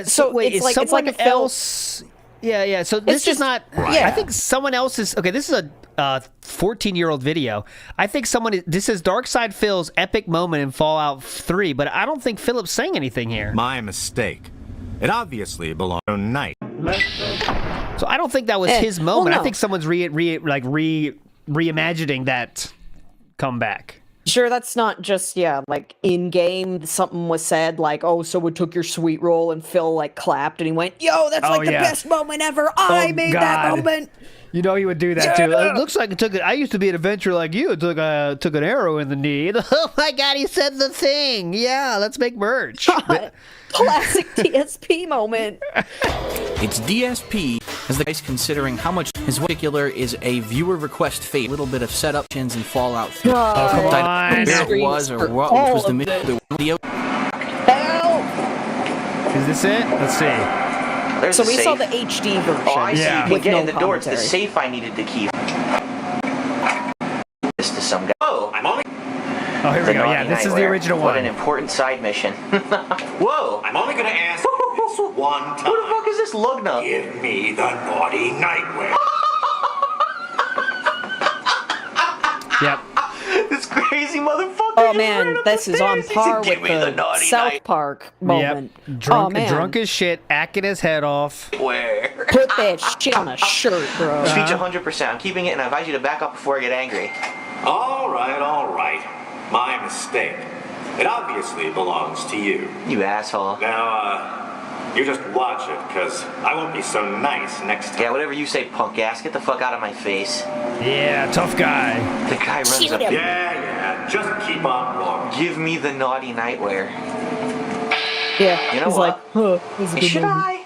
So wait, it's like a else? Yeah. So this is not. I think someone else is. Okay, this is a 14-year-old video. I think this is Darkside Phil's epic moment in Fallout 3, but I don't think Philip's saying anything here. My mistake. It obviously belonged to Night. So I don't think that was his moment. Well, no. I think someone's reimagining that comeback. Sure, that's not just, like, in-game, something was said, like, oh, someone took your sweet roll, and Phil, like, clapped, and he went, yo, that's, the best moment ever! I made that moment! You know he would do that, too. It looks like it took it. I used to be an adventurer like you. It took an arrow in the knee. Oh, my God, he said the thing! Yeah, let's make merch. Classic DSP moment. It's DSP as the guy's considering how much his particular is a viewer request fate. A little bit of setup-ins in Fallout 3. Oh, come on. Where it was or what was the video. Help! Is this it? Let's see. There's so we saw the HD version. Oh, I see. You can get in the door. It's the commentary. safe I needed to keep. This to some guy. Oh, I'm only... Oh, here we go. Yeah, this is the original one. What an important side mission. Whoa! I'm only gonna ask you this one time. Who the fuck is this Lugna? Give me the naughty nightwear. Yep. This crazy motherfucker. Oh man, this is on par with the South Park moment. Yep. Drunk as shit, acting his head off. Where? Put that shit on a shirt, bro. Speech 100%. I'm keeping it, and I advise you to back up before I get angry. All right. My mistake. It obviously belongs to you. You asshole. Now, you just watch it, because I won't be so nice next time. Yeah, whatever you say, punk ass. Get the fuck out of my face. Yeah, tough guy. The guy runs up. Yeah, just keep on walking. Give me the naughty nightwear. Yeah, you know he's what? Like, should I?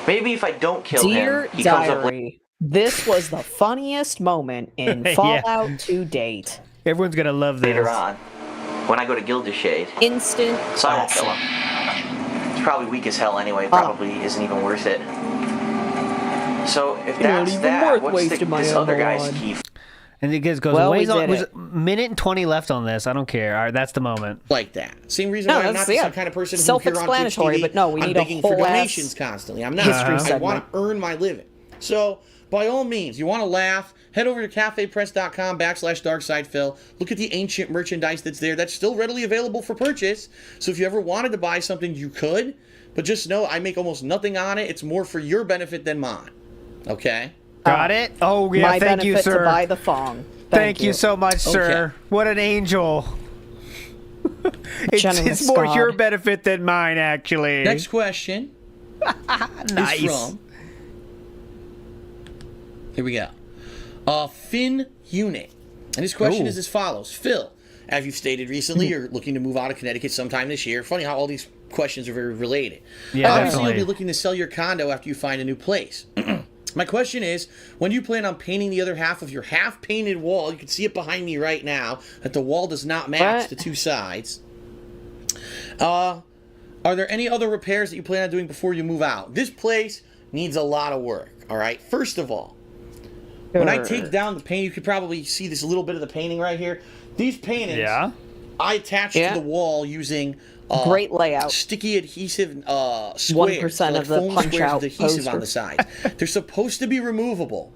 Maybe if I don't kill Dear him, he comes up Diary, this was the funniest moment in Fallout to date. Everyone's gonna love this. Later on, when I go to Gildashade. Instant. So I won't kill him. He's probably weak as hell anyway. Probably isn't even worth it. So if that's that, what's this other guy's key? And it goes, there's a minute and 20 left on this. I don't care. All right, that's the moment. Like that. Same reason why I'm not some kind of person who here on Twitch TV, but no, we need I'm begging for donations constantly. I'm not. I want to earn my living. So, by all means, you want to laugh, head over to cafepress.com/DarksidePhil. Look at the ancient merchandise that's there. That's still readily available for purchase. So if you ever wanted to buy something, you could. But just know I make almost nothing on it. It's more for your benefit than mine. Okay? Got it? Oh, yeah, thank you, sir. To buy the thong. Thank you so much, sir. What an angel. It's more your benefit than mine, actually. Next question. Nice. Is from... Here we go. Finn Unit. And his question is as follows. Phil, as you've stated recently, you're looking to move out of Connecticut sometime this year. Funny how all these questions are very related. Yeah, obviously, you'll be looking to sell your condo after you find a new place. My question is, when do you plan on painting the other half of your half-painted wall? You can see it behind me right now, that the wall does not match the two sides. Are there any other repairs that you plan on doing before you move out? This place needs a lot of work, all right? First of all, when I take down the paint, you could probably see this little bit of the painting right here. These paintings, I attached to the wall using great layout, sticky adhesive squares, 1% of the foam punch squares out with adhesive poster. on the sides. They're supposed to be removable.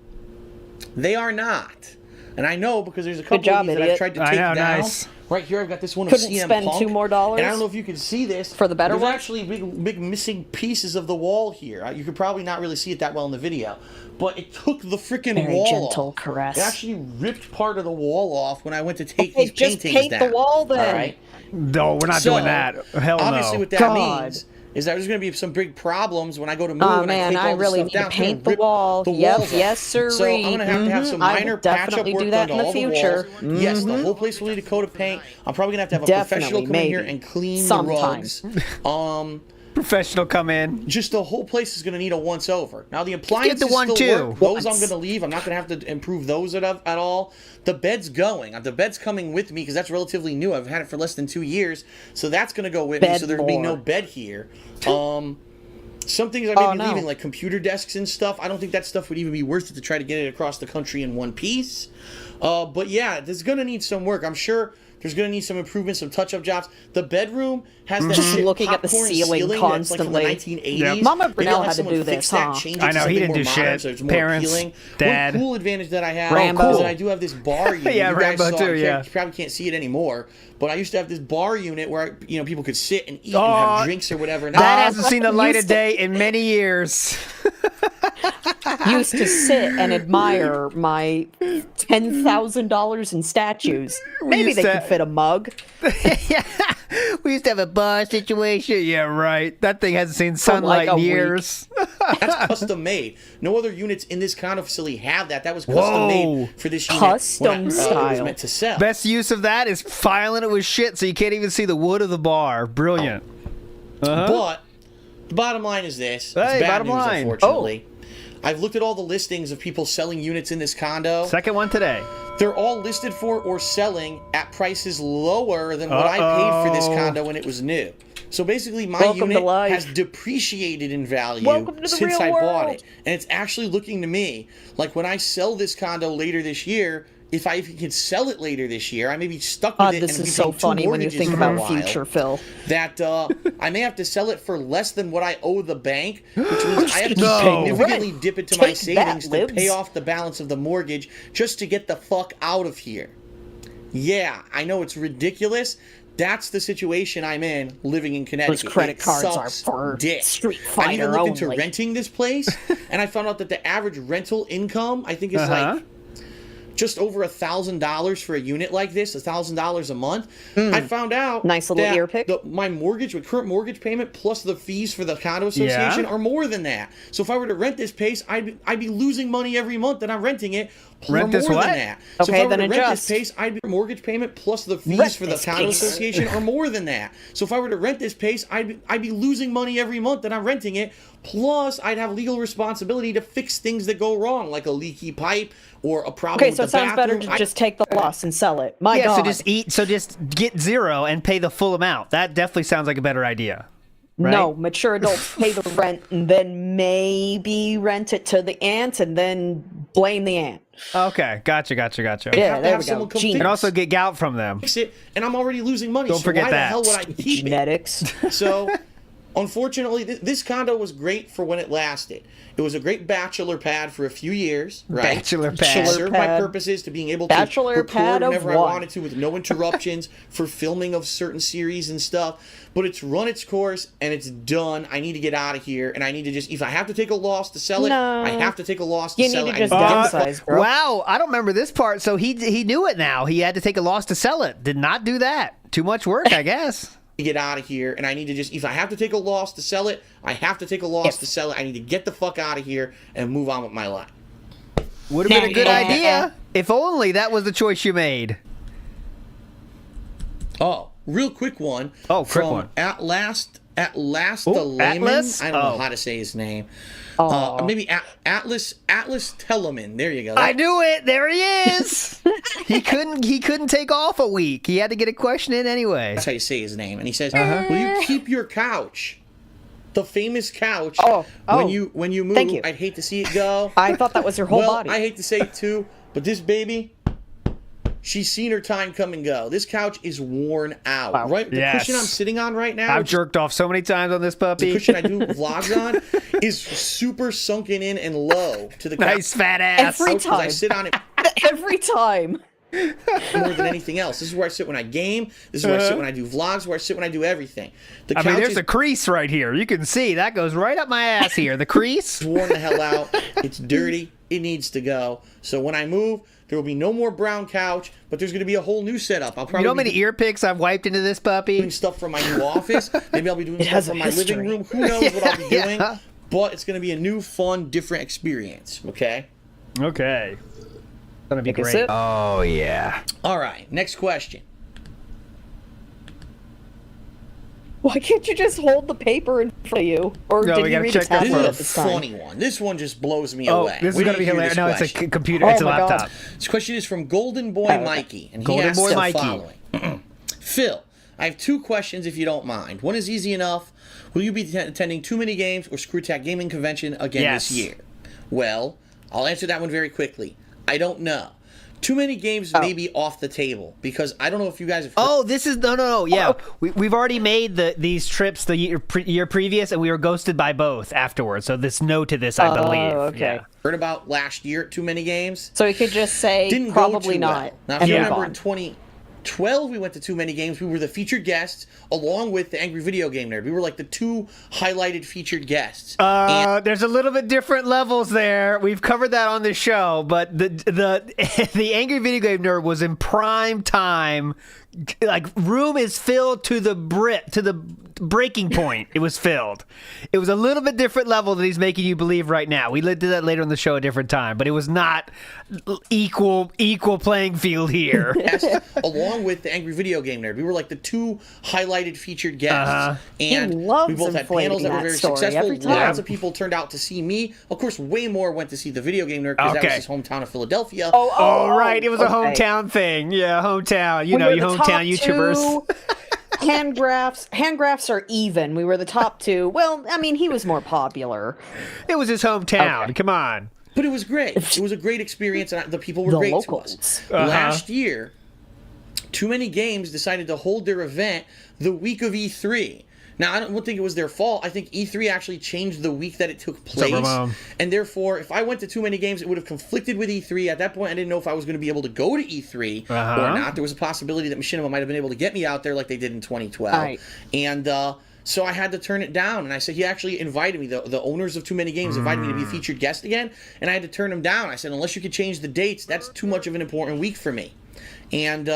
They are not. And I know because there's a couple of these that I've tried to take down. Nice. Right here, I've got this one Couldn't of CM spend Punk. $2 more. And I don't know if you can see this. For the better There's one? actually big missing pieces of the wall here. You could probably not really see it that well in the video. But it took the freaking wall gentle off. caress. It actually ripped part of the wall off when I went to take Okay, these just paintings paint down. the wall then. All right? No, we're not doing that. Hell no. Obviously, what that means is that there's going to be some big problems when I go to move and I take all I this really stuff need down. to paint the wall. Yes, sir. So I'm going to have some minor patch-up work do done that to in the all future. the walls. Yes, the whole place will need a coat of paint. I'm probably going to have a professional come in here and clean the rugs. Professional come in. Just the whole place is going to need a once-over. Now, the appliances the one still work. too. Those I'm going to leave. I'm not going to have to improve those at all. The bed's going. The bed's coming with me because that's relatively new. I've had it for less than 2 years. So that's going to go with me. So there'll be no bed here. Some things I may be leaving, like computer desks and stuff. I don't think that stuff would even be worth it to try to get it across the country in one piece. But yeah, there's going to need some work. I'm sure there's going to need some improvements, some touch-up jobs. The bedroom has that shit looking at the ceiling constantly. That's like from the 1980s. Yep. Mama Brunel had to someone do fix this, that, huh? change it I to know, he something didn't more do modern, shit. so it's more Parents, appealing. dad. One cool advantage that I have Rambo. is that I do have this bar unit. Yeah, you guys Rambo saw, too, you probably can't see it anymore, but I used to have this bar unit where people could sit and eat and have drinks or whatever. And That hasn't seen the light of day in many years. Used to sit and admire my $10,000 in statues. Maybe they could fit a mug. We used to have a bar situation. Yeah, right. That thing hasn't seen sunlight in years. That's custom made. No other units in this condo facility have that. That was custom made for this unit. Custom style. It was meant to sell. Best use of that is filing it with shit so you can't even see the wood of the bar. Brilliant. But the bottom line is this. It's Hey, bad bottom news, line. unfortunately. I've looked at all the listings of people selling units in this condo. Second one today. They're all listed for or selling at prices lower than what I paid for this condo when it was new. So basically, my unit has depreciated in value since I bought it. And it's actually looking to me like when I sell this condo later this year, if I even can sell it later this year, I may be stuck with it. This and is so funny when you think about future, Phil. That I may have to sell it for less than what I owe the bank, which means I have to significantly dip into my savings to pay off the balance of the mortgage just to get the fuck out of here. Yeah, I know it's ridiculous. That's the situation I'm in living in Connecticut. Those credit cards are for Street Fighter I even looked into only. renting this place, and I found out that the average rental income, I think, is like just over $1,000 for a unit like this, $1,000 a month. I found out nice little ear pick. My current mortgage payment plus the fees for the condo association are more than that. So if I were to rent this place, I'd be losing money every month that I'm renting it. Rent this what? Than that. Okay, so if I were then to rent adjust. this place, I'd be mortgage payment plus the fees for the condo association are more than that. So if I were to rent this place, I'd be losing money every month that I'm renting it. Plus, I'd have legal responsibility to fix things that go wrong, like a leaky pipe or a problem with the bathroom. Okay, so it sounds better to just take the loss and sell it. My God. So just get zero and pay the full amount. That definitely sounds like a better idea. Right? No, mature adults pay the rent and then maybe rent it to the aunt and then blame the aunt. Okay, gotcha. Yeah, there we go. And also get gout from them. Fix it, and I'm already losing money. Don't forget why that. the hell would I keep Genetics. it? So, unfortunately, this condo was great for when it lasted. It was a great bachelor pad for a few years, right? Bachelor pad. It served my purposes to being able to record whenever I wanted to with no interruptions for filming of certain series and stuff. But it's run its course and it's done. I need to get out of here, and I need to just, if I have to take a loss to sell it, I have to take a loss to sell it. You need to just downsize, bro. Wow, I don't remember this part. So he knew it now. He had to take a loss to sell it. Did not do that. Too much work, I guess. Get out of here, and I need to just, if I have to take a loss to sell it, I have to take a loss to sell it. I need to get the fuck out of here and move on with my life. Would have been a good idea if only that was the choice you made. Oh, real quick one. Oh, quick one. At last the layman. Atlas? I don't know how to say his name. Maybe Atlas Telemann. There you go. I knew it. There he is. He couldn't take off a week. He had to get a question in anyway. That's how you say his name. And he says, "Will you keep your couch?" The famous couch. When you move, thank you. I'd hate to see it go. I thought that was your whole body. I hate to say it too, but this baby, she's seen her time come and go. This couch is worn out. Wow. Right, the cushion I'm sitting on right now. I've jerked off so many times on this puppy. The cushion I do vlogs on is super sunken in and low to the nice fat ass. Every time I sit on it. Every time. More than anything else. This is where I sit when I game. This is where I sit when I do vlogs. Where I sit when I do everything. I mean, there's a crease right here. You can see that goes right up my ass here. The crease. It's worn the hell out. It's dirty. It needs to go. So when I move, there will be no more brown couch, but there's going to be a whole new setup. I'll probably how many ear picks I've wiped into this puppy? Doing stuff from my new office. Maybe I'll be doing stuff from my living room. Who knows what I'll be doing? But it's going to be a new, fun, different experience. Okay. Okay. Gonna be great. Oh, yeah. All right, next question. Why can't you just hold the paper in front of you? Or did you read a tablet at This this is a time? funny one. This one just blows me away. This is gonna be hilarious. No, it's a computer. It's a laptop. God. This question is from Golden Boy Mikey, and he asks the following. Phil, I have 2 questions if you don't mind. One is easy enough. Will you be attending Too Many Games or Screwtack Gaming Convention again this year? Well, I'll answer that one very quickly. I don't know. Too Many Games may be off the table because I don't know if you guys have heard. This is no. Yeah, we've already made these trips the year previous, and we were ghosted by both afterwards. So there's no to this, I believe. Okay. Yeah. Heard about last year at Too Many Games? So we could just say Didn't probably go too not. Well. Now, if you remember in 2012, we went to Too Many Games. We were the featured guests along with the Angry Video Game Nerd. We were like the 2 highlighted featured guests. There's a little bit different levels there. We've covered that on the show, but the Angry Video Game Nerd was in prime time. Like, room is filled to the breaking point. It was filled. It was a little bit different level than he's making you believe right now. We did that later in the show, a different time, but it was not equal playing field here. Yes, along with the Angry Video Game Nerd, we were like the 2 highlighted featured guests, and we both had panels that were very successful. Lots of people turned out to see me. Of course, way more went to see the Video Game Nerd because that was his hometown of Philadelphia. Right, it was a hometown thing. Yeah, hometown. You know, you hometown YouTubers. Handgraphs are even. We were the top 2. Well, I mean, he was more popular. It was his hometown. Come on. But it was great. It was a great experience, and the people were great to us. Last year, Too Many Games decided to hold their event the week of E3. Now, I don't think it was their fault. I think E3 actually changed the week that it took place. And therefore, if I went to Too Many Games, it would have conflicted with E3. At that point, I didn't know if I was going to be able to go to E3 or not. There was a possibility that Machinima might have been able to get me out there like they did in 2012. Right. And so I had to turn it down. And I said, he actually invited me. The owners of Too Many Games invited me to be a featured guest again. And I had to turn him down. I said, unless you could change the dates, that's too much of an important week for me. And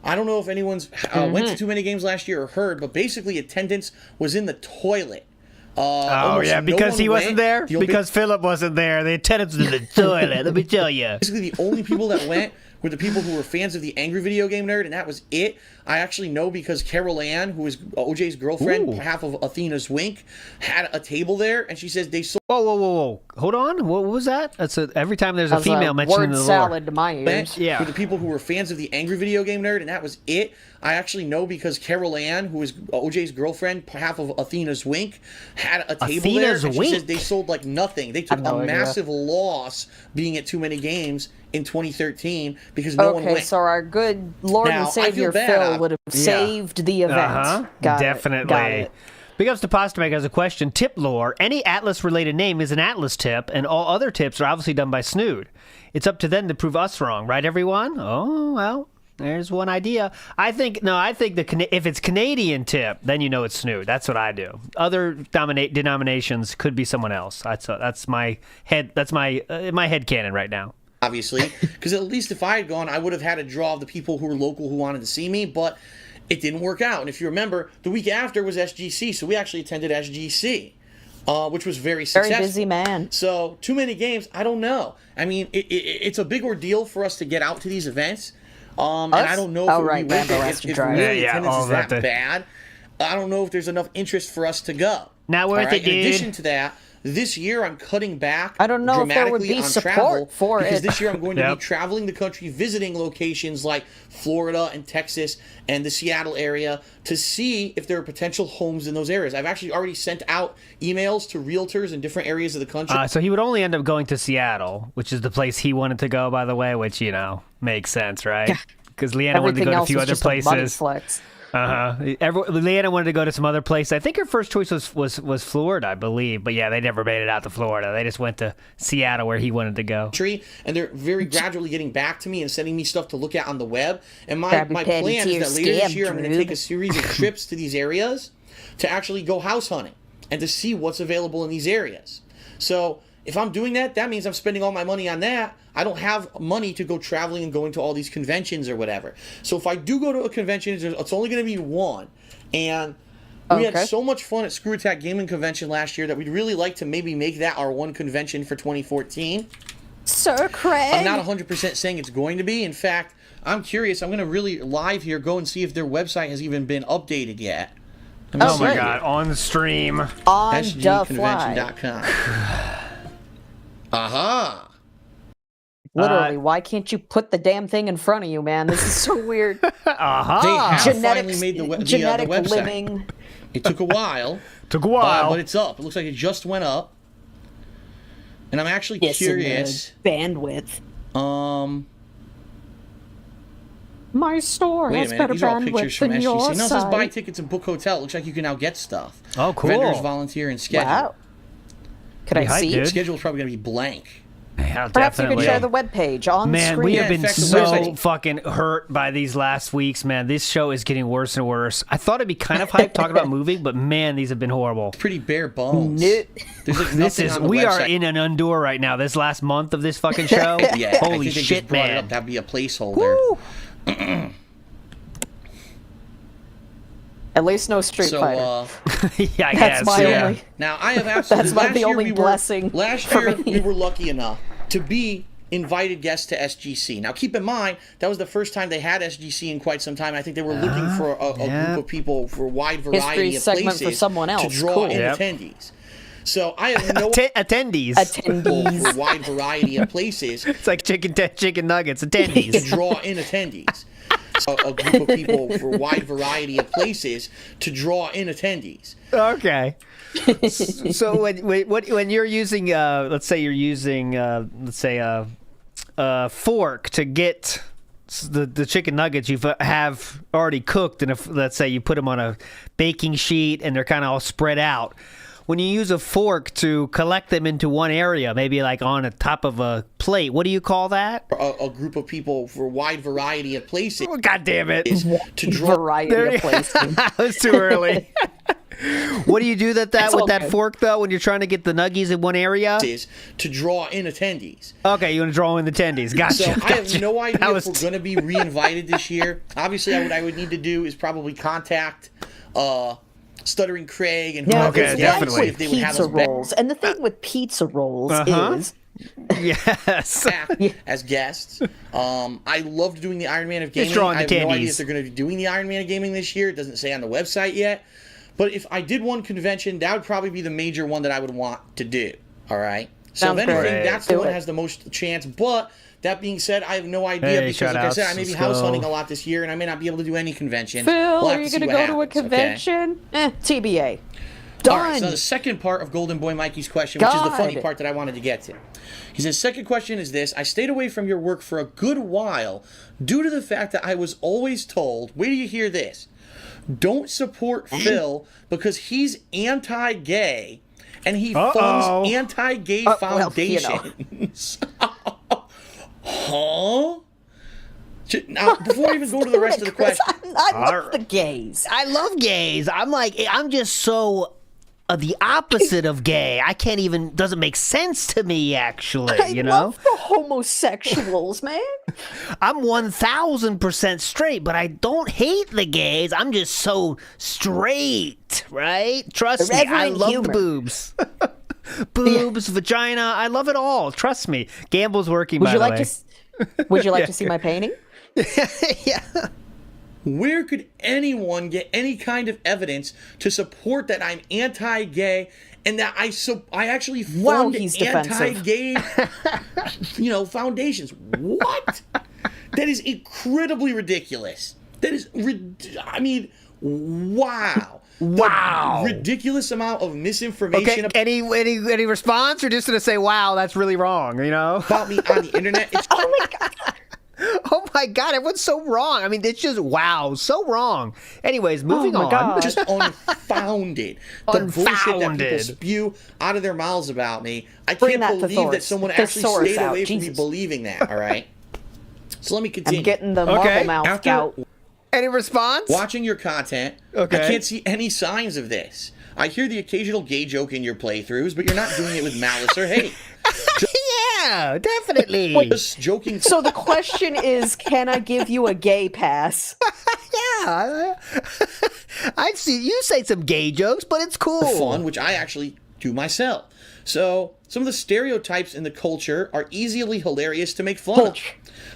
I don't know if anyone's went to Too Many Games last year or heard, but basically attendance was in the toilet. Because he wasn't there? Because Philip wasn't there. The attendance was in the toilet, let me tell you. Basically, the only people that went were the people who were fans of the Angry Video Game Nerd, and that was it. I actually know because Carol Ann, who is OJ's girlfriend, half of Athena's Wink, had a table there, and she says they sold... Whoa. Hold on. What was that? That's every time there's a female mentioned in the lore. Word salad to my ears. Yeah. Were the people who were fans of the Angry Video Game Nerd, and that was it. I actually know because Carol Ann, who is OJ's girlfriend, half of Athena's Wink, had a table there, and she says they sold like nothing. They took a massive loss being at Too Many Games in 2013 because no one went. Okay, so our good Lord and Savior Phil would have saved the event. Definitely. Got it. Big ups to Postameg has a question. Tip lore. Any Atlas-related name is an Atlas tip, and all other tips are obviously done by Snood. It's up to them to prove us wrong, right, everyone? Oh, well, there's one idea. I think if it's Canadian tip, then you know it's Snood. That's what I do. Other denominations could be someone else. That's my head. That's my headcanon right now. Obviously, because at least if I had gone, I would have had a draw of the people who were local who wanted to see me, but it didn't work out. And if you remember, the week after was SGC, so we actually attended SGC, which was very successful. Very busy man. So, Too Many Games, I don't know. I mean, it's a big ordeal for us to get out to these events, and I don't know if really attendance is that bad. I don't know if there's enough interest for us to go. Not worth it, dude. In addition to that, this year I'm cutting back I don't know if there would dramatically be on support travel for because it. this year I'm going to be traveling the country, visiting locations like Florida and Texas and the Seattle area to see if there are potential homes in those areas. I've actually already sent out emails to realtors in different areas of the country. So he would only end up going to Seattle, which is the place he wanted to go, by the way, which, you know, makes sense, right? Because Leanna wanted to go to a few other places. Leanna wanted to go to some other place. I think her first choice was Florida, I believe. But yeah, they never made it out to Florida. They just went to Seattle where he wanted to go. And they're very gradually getting back to me and sending me stuff to look at on the web. And my plan is that later this year I'm going to take a series of trips to these areas to actually go house hunting and to see what's available in these areas. So if I'm doing that, that means I'm spending all my money on that. I don't have money to go traveling and going to all these conventions or whatever. So if I do go to a convention, it's only going to be one. And we had so much fun at Screw Attack Gaming Convention last year that we'd really like to maybe make that our one convention for 2014. Sir Craig. I'm not 100% saying it's going to be. In fact, I'm curious. I'm going to really live here go and see if their website has even been updated yet. Oh my God, on the stream. On the fly. SGconvention.com. Aha. Literally, why can't you put the damn thing in front of you, man? This is so weird. They have finally made the website. Living. It took a while. But it's up. It looks like it just went up. And I'm actually curious. Bandwidth. My store has better These are all pictures bandwidth from than SGC. your Now it says buy site. tickets and book hotel. It looks like you can now get stuff. Oh, cool. Vendors volunteer and schedule. Wow. Could I see? The schedule is probably going to be blank. Yeah, Perhaps you could share the webpage on Man, screen. we have been so fucking hurt by these last weeks, man. This show is getting worse and worse. I thought it'd be kind of hype talking about moving, but man, these have been horrible. It's pretty bare bones. There's like we are in an endure right now. This last month of this fucking show. Yeah, holy I think shit, they just man. It up. That'd be a placeholder. At least no Street Fighter. Yeah, I That's guess. my only. Now I have absolutely. That's the only blessing. Last year we were lucky enough to be invited guests to SGC. Now keep in mind that was the first time they had SGC in quite some time. I think they were looking for a group of people for a wide variety of places for someone else. to draw in attendees. So I have no attendees for a wide variety of places. It's like chicken nuggets. Attendees to draw in attendees. A group of people for a wide variety of places to draw in attendees. Okay. So when you're using, let's say you're using, a fork to get the chicken nuggets you have already cooked, and if let's say you put them on a baking sheet and they're kind of all spread out. When you use a fork to collect them into one area, maybe like on the top of a plate, what do you call that? A group of people for a wide variety of places. Oh, God damn it. To draw variety of places. That was too early. What do you do with that fork, though, when you're trying to get the nuggies in one area? Is to draw in attendees. Okay, you want to draw in the attendees. Gotcha. So I have no idea if we're going to be re-invited this year. Obviously, what I would need to do is probably contact Stuttering Craig and whoever definitely. If they would have pizza rolls. And the thing with pizza rolls is yes, as guests. I loved doing the Iron Man of Gaming. I have no idea if they're going to be doing the Iron Man of Gaming this year. It doesn't say on the website yet. But if I did one convention, that would probably be the major one that I would want to do. All right. So if anything, that's the one that has the most chance. But that being said, I have no idea because, like I said, I may be house hunting a lot this year, and I may not be able to do any convention. Phil, are you going to go to a convention? Okay? TBA. Done. All right, so the second part of Golden Boy Mikey's question, which is the funny part that I wanted to get to. He says, second question is this. I stayed away from your work for a good while due to the fact that I was always told, wait till you hear this, don't support Phil because he's anti-gay and he funds anti-gay foundations. Huh? Now, before I even go to the rest of the question, I love the gays. I love gays. I'm just so the opposite of gay. I can't even. Doesn't make sense to me. Actually, I love the homosexuals, man. I'm 1,000% straight, but I don't hate the gays. I'm just so straight, right? Trust me. I love the boobs. Boobs, vagina. I love it all. Trust me. Gamble's working. Would you like to see my painting? Yeah. Where could anyone get any kind of evidence to support that I'm anti-gay and that I actually fund anti-gay, foundations? What? That is incredibly ridiculous. That is, wow. Wow. The ridiculous amount of misinformation. Okay, any response, or just gonna say, wow, that's really wrong, About me on the internet. It's, Oh my god. Oh my god, everyone's so wrong. I mean, it's just, wow, so wrong. Anyways, moving on. God. just unfounded. The bullshit that people spew out of their mouths about me. I can't believe that someone actually stayed away from me believing that, all right? So let me continue. I'm getting the marble mouth out. Any response? Watching your content, I can't see any signs of this. I hear the occasional gay joke in your playthroughs, but you're not doing it with malice or hate. Yeah, definitely. Just joking. So the question is, can I give you a gay pass? Yeah. I've seen you say some gay jokes, but it's cool. Fun, which I actually do myself. So some of the stereotypes in the culture are easily hilarious to make fun of.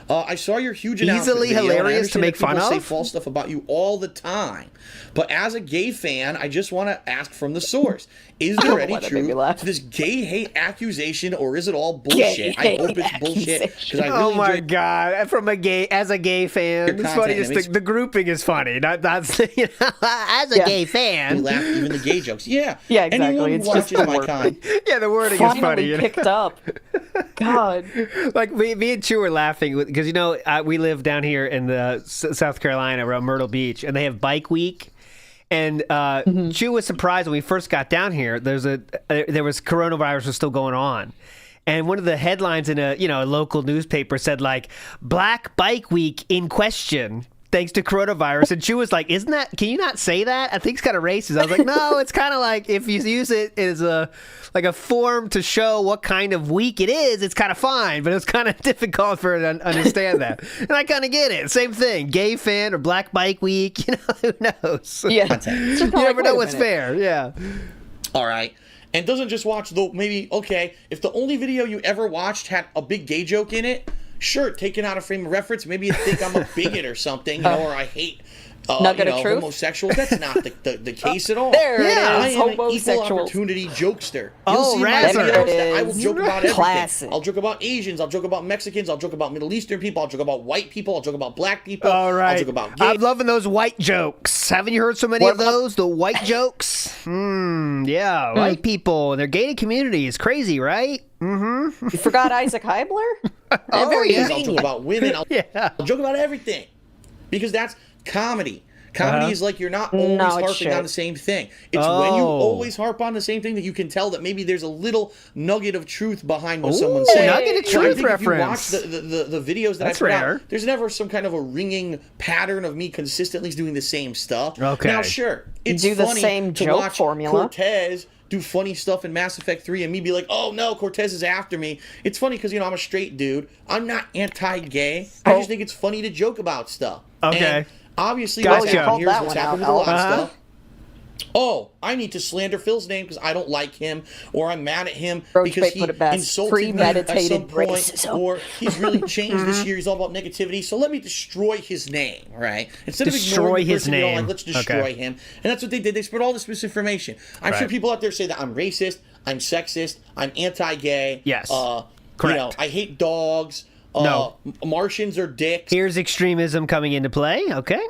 I saw your huge announcement Easily video, hilarious to make fun people of? say false stuff about you all the time. But as a gay fan, I just want to ask from the source. Is there any truth to this gay hate accusation, or is it all bullshit? I hope it's bullshit. I really oh my god! As a gay fan, it's funny. Just the grouping is funny. That's as a gay fan. We laugh even the gay jokes. Yeah, yeah, exactly. Anyone who watches my content. Yeah, the wording is funny. Picked up. God, like me and Chu were laughing because we live down here in the South Carolina around Myrtle Beach, and they have Bike Week. And Chu was surprised when we first got down here. There was coronavirus was still going on, and one of the headlines in a local newspaper said like Black Bike Week in question thanks to coronavirus. And Chu was like, "Isn't that? Can you not say that? I think it's kind of racist." I was like, "No, it's kind of like if you use it as a form to show what kind of week it is, it's kind of fine, but it's kind of difficult for her to understand that." And I kind of get it. Same thing, gay fan or Black Bike Week. Who knows? Yeah, you never know what's fair. Yeah. All right. And doesn't just watch if the only video you ever watched had a big gay joke in it, sure, taken out of frame of reference, maybe you think I'm a bigot or something, or I hate homosexuals. That's not the case at all. There it is. I am an equal opportunity jokester. You'll see my Razor. videos that I will joke about everything. Classic. I'll joke about Asians. I'll joke about Mexicans. I'll joke about Middle Eastern people. I'll joke about white people. I'll joke about black people. All right. I'll joke about gays. I'm loving those white jokes. Haven't you heard so many of those? The white jokes? Yeah, white people and their gated community is crazy, right? Mm-hmm. You forgot Isaac Heibler? I'll joke about women. I'll joke about everything. Because that's comedy. Comedy is like you're not always harping on the same thing. It's when you always harp on the same thing that you can tell that maybe there's a little nugget of truth behind what someone's saying. Nugget of truth reference. If you watch the videos that I put out, there's never some kind of a ringing pattern of me consistently doing the same stuff. Okay. Now, sure, it's you do the funny same to joke watch formula. Cortez do funny stuff in Mass Effect 3 and me be like, oh no, Cortez is after me. It's funny because, I'm a straight dude. I'm not anti-gay. I just think it's funny to joke about stuff. Okay. And obviously, Gotcha. what's happened here is what's That happened with a lot of stuff. Oh, I need to slander Phil's name because I don't like him, or I'm mad at him because he insulted me at some point, or he's really changed this year. He's all about negativity, so let me destroy his name, right? Instead of ignoring the person you don't like, let's destroy him. And that's what they did. They spread all this misinformation. I'm sure people out there say that I'm racist, I'm sexist, I'm anti-gay. Yes, correct. I hate dogs. No. Martians are dicks. Here's extremism coming into play. Okay.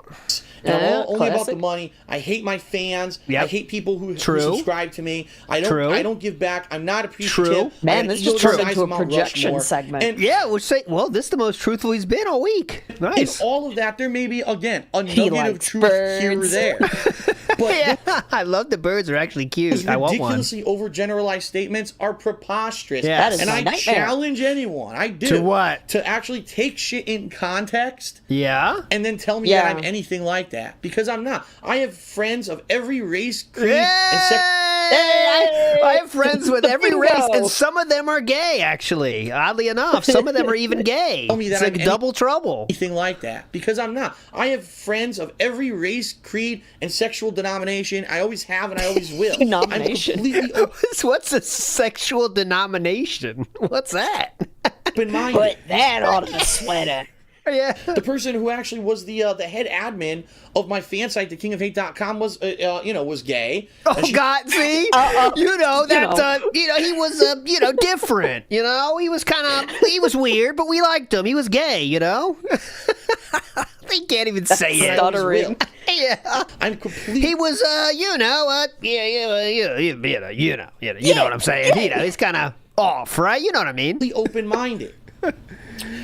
And I'm only about the money. I hate my fans. Yep. I hate people who subscribe to me. I don't give back. I'm not appreciative. True. Man, this just turned into a projection segment. And this is the most truthful he's been all week. Nice. In all of that, there may be, again, a nugget of truth here or there. But I love the birds are actually cute. Those ridiculously overgeneralized statements are preposterous. Yeah. That is and my I nightmare. challenge anyone. I do. To what? To actually take shit in context. Yeah. And then tell me that I'm anything like that. Because I'm not. I have friends of every race, creed, and sex. I have friends with every race, and some of them are gay, actually. Oddly enough, some of them are even gay. Tell me that it's like double trouble. Anything like that. Because I'm not. I have friends of every race, creed, and sexual denomination. I always have and I always will. Denomination. I'm completely What's a sexual denomination? What's that? open-minded. Put that on the sweater. Yeah. The person who actually was the head admin of my fan site, thekingofhate.com, was was gay. Oh God, see, he was different. He was weird, but we liked him. He was gay. They can't even say it. Stuttering. Yeah, I'm completely. He was, you know what I'm saying. He's kind of off, right? You know what I mean? Open-minded.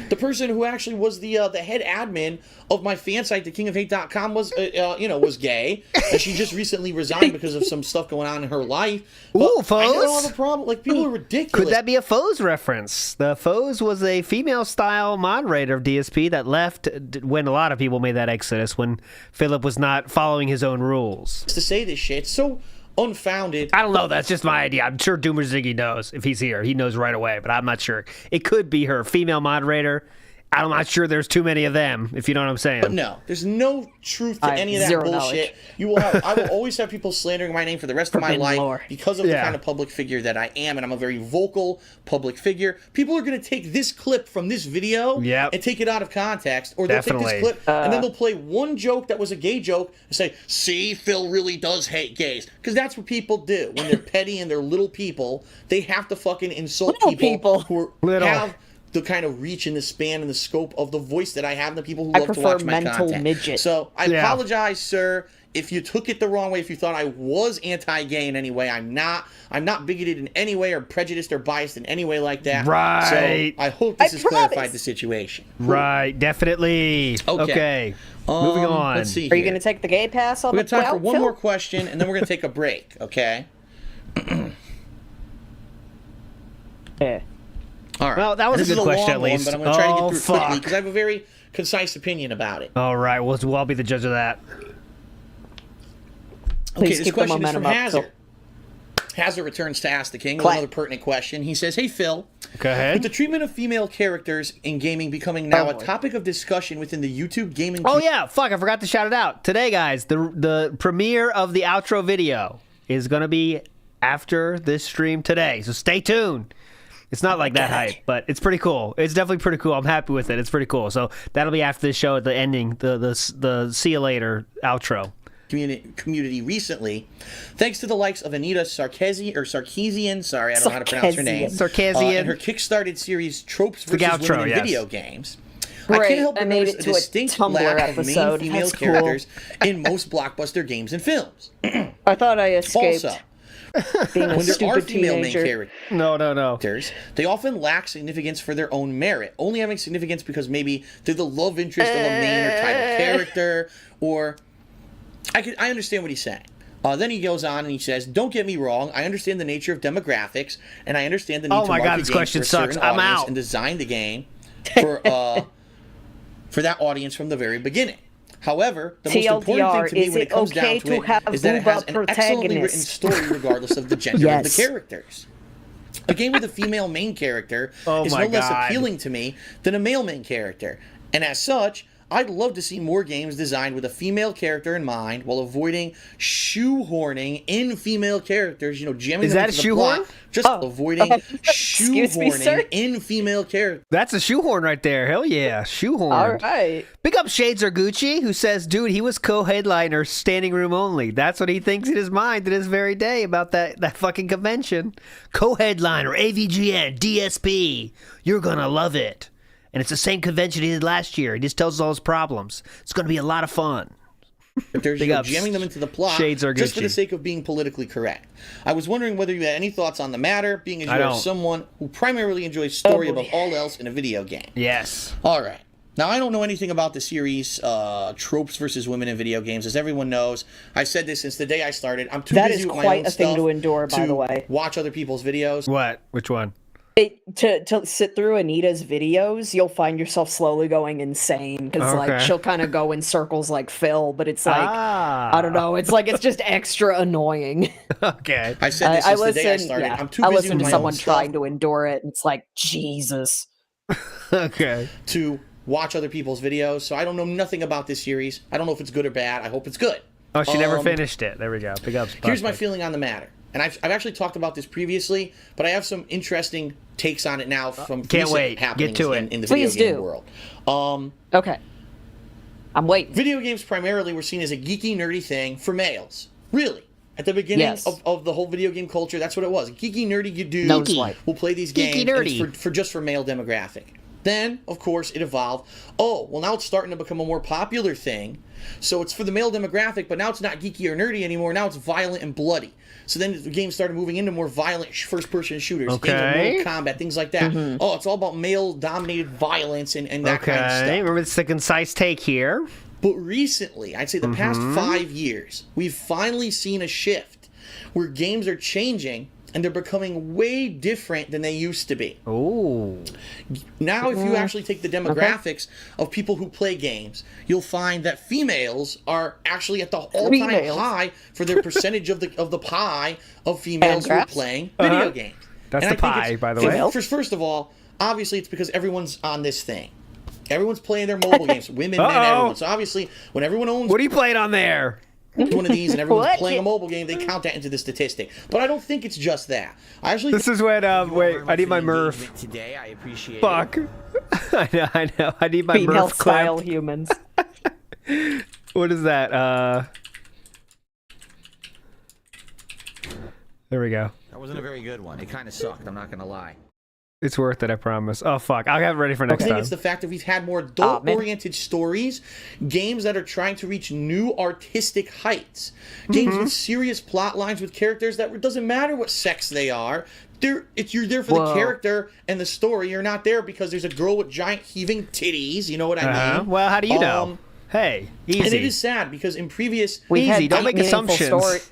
The person who actually was the head admin of my fan site, thekingofhate.com, was gay, and she just recently resigned because of some stuff going on in her life. Ooh, Foes? I don't have a problem. Like, people are ridiculous. Could that be a Foes reference? The Foes was a female-style moderator of DSP that left when a lot of people made that exodus, when Philip was not following his own rules. To say this shit, it's so unfounded. I don't know. That's just my idea. I'm sure Doomer Ziggy knows if he's here. He knows right away, but I'm not sure. It could be her, female moderator. I'm not sure there's too many of them, if you know what I'm saying. But no, there's no truth to any of that bullshit. Knowledge. I will always have people slandering my name for the rest of my life because of the kind of public figure that I am, and I'm a very vocal public figure. People are going to take this clip from this video and take it out of context, or they'll take this clip and then they'll play one joke that was a gay joke and say, "See, Phil really does hate gays," because that's what people do when they're petty and they're little people. They have to fucking insult people who have the kind of reach and the span and the scope of the voice that I have, and the people who love to watch my content. Midget. So I apologize, sir, if you took it the wrong way, if you thought I was anti-gay in any way. I'm not bigoted in any way or prejudiced or biased in any way like that. Right. So I hope this has clarified the situation. Right, definitely. Okay. Moving on. Let's see. Are you going to take the gay pass on we the have time for one more question, and then we're going to take a break, okay? Yeah. All right. Well, that was a good question, at least. But I'm going to try to get through it quickly because I have a very concise opinion about it. All right. Well, I'll be the judge of that. Okay, this question is from Hazard. Hazard returns to Ask the King with another pertinent question. He says, "Hey, Phil. Go ahead. With the treatment of female characters in gaming becoming now a topic of discussion within the YouTube gaming community." Oh, yeah. Fuck, I forgot to shout it out. Today, guys, the premiere of the outro video is going to be after this stream today. So stay tuned. It's not like that hype, but it's pretty cool. It's definitely pretty cool. I'm happy with it. It's pretty cool. So that'll be after the show at the ending, the see you later outro. Community recently, thanks to the likes of Anita Sarkeesian, sorry, I don't know how to pronounce her name, Sarkeesian, and her kickstarted series Tropes versus Women in Video Games. Great. I can't help but notice a a distinct Tumblr lack of episode. main female That's characters in most blockbuster games and films. I thought I escaped. Also, being a when there are stupid female teenager. No. They often lack significance for their own merit, only having significance because maybe they're the love interest of a main or title character, or I understand what he's saying. Then he goes on and he says, "Don't get me wrong. I understand the nature of demographics, and I understand the need to market games for a certain audience and design the game for that audience from the very beginning. However, the most important thing to me when it comes down to it is that it has an excellently written story regardless of the gender of the characters. A game with a female main character is no less appealing to me than a male main character, and as such, I'd love to see more games designed with a female character in mind while avoiding shoehorning in female characters, jamming them into the plot. Just avoiding shoehorning in female characters." That's a shoehorn right there. Hell yeah. Shoehorn. All right. Big up Shades or Gucci, who says, "Dude, he was co-headliner, standing room only." That's what he thinks in his mind to this very day about that fucking convention. Co-headliner, AVGN, DSP. You're gonna love it. And it's the same convention he did last year. He just tells us all his problems. It's going to be a lot of fun. They're jamming them into the plot just for the sake of being politically correct. I was wondering whether you had any thoughts on the matter, being as you are someone who primarily enjoys story above all else in a video game. Yes. All right. Now, I don't know anything about the series Tropes versus Women in Video Games. As everyone knows, I've said this since the day I started. I'm too busy with my own stuff. That is quite a thing to endure, by the way. Watch other people's videos. What? Which one? To sit through Anita's videos, you'll find yourself slowly going insane because she'll kind of go in circles like Phil, but it's like I don't know, it's just extra annoying. Okay, I said this since the day I started. I'm too busy with with someone trying to endure it, and it's like Jesus. Okay, to watch other people's videos, so I don't know nothing about this series. I don't know if it's good or bad. I hope it's good. Oh, she never finished it. There we go. Big ups. Here's my feeling on the matter. and I've actually talked about this previously, but I have some interesting takes on it now from recent happenings in the video game world. Okay. I'm waiting. Video games primarily were seen as a geeky, nerdy thing for males. Really. At the beginning of the whole video game culture, that's what it was. Geeky, nerdy dudes will play these games for male demographic. Then, of course, it evolved. Oh, well, now it's starting to become a more popular thing. So it's for the male demographic, but now it's not geeky or nerdy anymore. Now it's violent and bloody. So then the game started moving into more violent first-person shooters, games like Mortal Kombat, things like that. Oh, it's all about male-dominated violence and that kind of stuff. Remember, it's the concise take here. But recently, I'd say the past 5 years, we've finally seen a shift where games are changing and they're becoming way different than they used to be. Ooh. Now, if you actually take the demographics of people who play games, you'll find that females are actually at the all-time high for their percentage of the pie of females who are playing video games. That's the pie, by the way. First of all, obviously, it's because everyone's on this thing. Everyone's playing their mobile games, women, men, everyone. So obviously, when everyone owns... What are you playing on there? One of these and everyone's playing a mobile game, they count that into the statistic. But I don't think it's just that. This is when wait, I need my Murph. Today, I appreciate Fuck. I know. I need my Murph style clip. humans. What is that? There we go. That wasn't a very good one. It kind of sucked, I'm not gonna lie. It's worth it, I promise. Oh, fuck. I'll have it ready for next time. I think it's the fact that we've had more adult-oriented stories, games that are trying to reach new artistic heights, games with serious plot lines with characters that it doesn't matter what sex they are. You're there for the character and the story. You're not there because there's a girl with giant heaving titties. You know what I mean? Well, how do you know? Hey, easy. And it is sad because in previous... Don't make assumptions.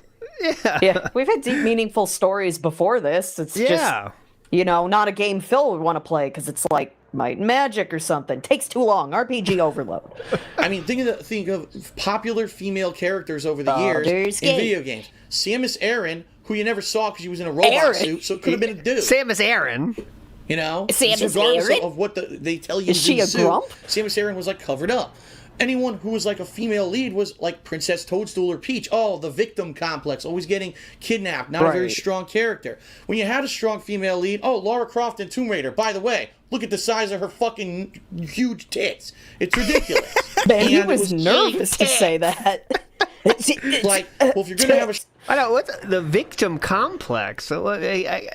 Yeah, we've had deep, meaningful stories before this. It's just... You know, not a game Phil would want to play because it's like Might and Magic or something. Takes too long. RPG overload. I mean, think of popular female characters over the years in video games. Samus Aran, who you never saw because she was in a robot suit, so it could have been a dude. Samus Aran. You know? Samus regardless Aran? of what they tell you is she a grump? Samus Aran was like covered up. Anyone who was like a female lead was like Princess Toadstool or Peach. Oh, the victim complex, always getting kidnapped, not a very strong character. When you had a strong female lead, oh, Lara Croft in Tomb Raider. By the way, look at the size of her fucking huge tits. It's ridiculous. Man, he was nervous to say that. Like, well, if you're going to have a... I know, what's the victim complex? So, okay.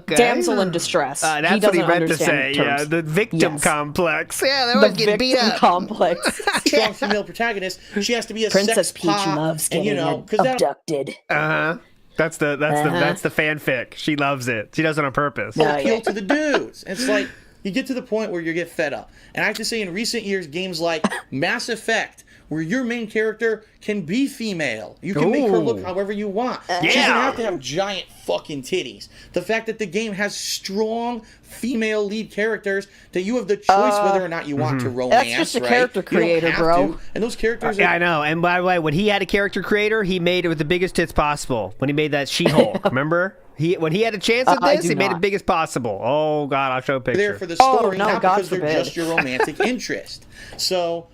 Damsel in distress. That's what he meant to say. Yeah, the victim complex. Yeah, that was getting beat up. Complex. Strong female protagonist. She has to be a Princess sex Peach loves getting abducted. That's the fanfic. She loves it. She does it on purpose. Appeal to the dudes. It's like you get to the point where you get fed up. And I have to say, in recent years, games like Mass Effect, where your main character can be female. You can make her look however you want. She doesn't have to have giant fucking titties. The fact that the game has strong female lead characters that you have the choice whether or not you want to romance. That's just a character creator, bro. And those characters I know. And by the way, when he had a character creator, he made it with the biggest tits possible. When he made that She-Hulk, remember? When he had a chance at this, he made it big as possible. Oh, God, I'll show a picture. They're for the story, not because they're just your romantic interest. So...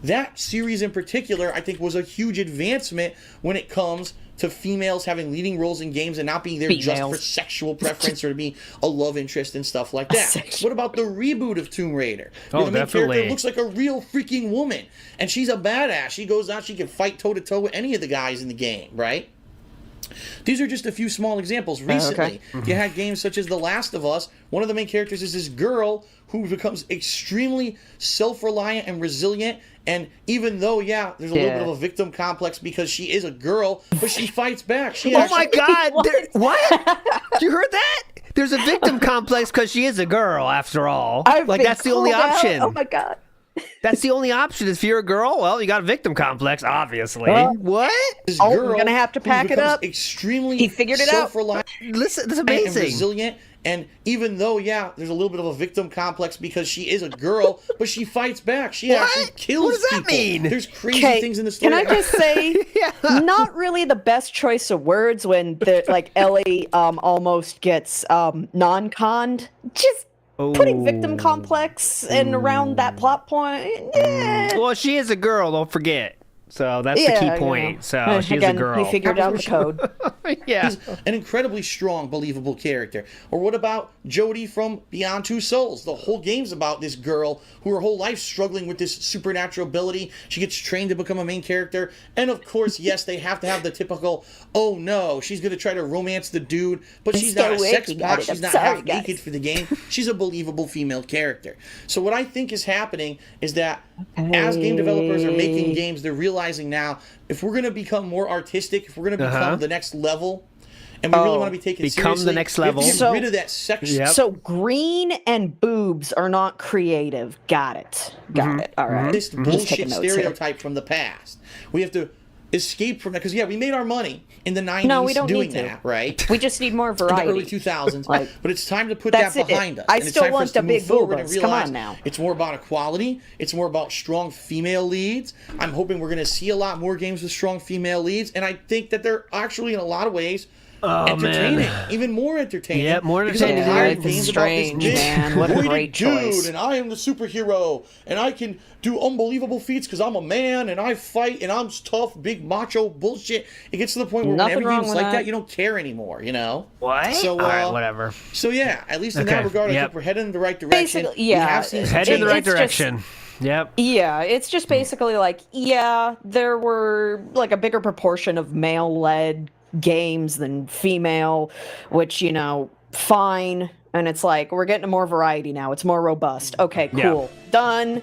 that series in particular, I think, was a huge advancement when it comes to females having leading roles in games and not being there just for sexual preference or to be a love interest and stuff like that. What about the reboot of Tomb Raider? Where the main character looks like a real freaking woman, and she's a badass. She goes out, she can fight toe-to-toe with any of the guys in the game, right? These are just a few small examples. Recently, you had games such as The Last of Us. One of the main characters is this girl who becomes extremely self-reliant and resilient. And even though, there's a little bit of a victim complex because she is a girl, but she fights back. Oh my God! What? You heard that? There's a victim complex because she is a girl, after all. That's the only option. Oh my God. That's the only option. If you're a girl, well, you got a victim complex, obviously. What? This girl we're gonna have to pack it up. Extremely he figured it out. Listen, that's amazing. And resilient. And even though, there's a little bit of a victim complex because she is a girl, but she fights back. She actually kills people. What does that mean? There's crazy things in the story. Can I just say, not really the best choice of words when Ellie almost gets non-conned. Just putting victim complex and around that plot point. Well, she is a girl, don't forget. So that's the key point. So she's a girl. He figured out the code. Yeah. He's an incredibly strong, believable character. Or what about Jody from Beyond Two Souls? The whole game's about this girl who her whole life's struggling with this supernatural ability. She gets trained to become a main character. And of course, yes, they have to have the typical, oh no, she's going to try to romance the dude, but she's not a sex bot. She's not half naked for the game. She's a believable female character. So what I think is happening is that as game developers are making games, they're realizing now, if we're going to become more artistic, if we're going to become the next level, and we really want to be taken seriously, the next level. We have to get rid of that sex. Yep. So green and boobs are not creative. Got it. Got it. All right. This bullshit stereotype from the past. We have to escape from that, because we made our money in the 90s doing that, right? We just need more variety. In the early 2000s, but it's time to put that behind us. I and it's still time for want us to the move big forward and boobas. realize Come on now. it's more about equality. It's more about strong female leads. I'm hoping we're going to see a lot more games with strong female leads, and I think that they're actually, in a lot of ways, entertaining, even more entertaining. Yeah, more entertaining. Life is strange, man. What a great choice. And I am the superhero, and I can do unbelievable feats because I'm a man, and I fight, and I'm tough, big macho bullshit. It gets to the point where when everything's like that, you don't care anymore, you know? What? So, all right, whatever. So, yeah, at least in that regard, I think we're heading in the right direction. Basically, yeah. Heading in the right direction. Yep. Yeah, it's just basically like, there were like a bigger proportion of male-led games than female, which, fine. And it's like, we're getting more variety now. It's more robust. Okay, cool. Done.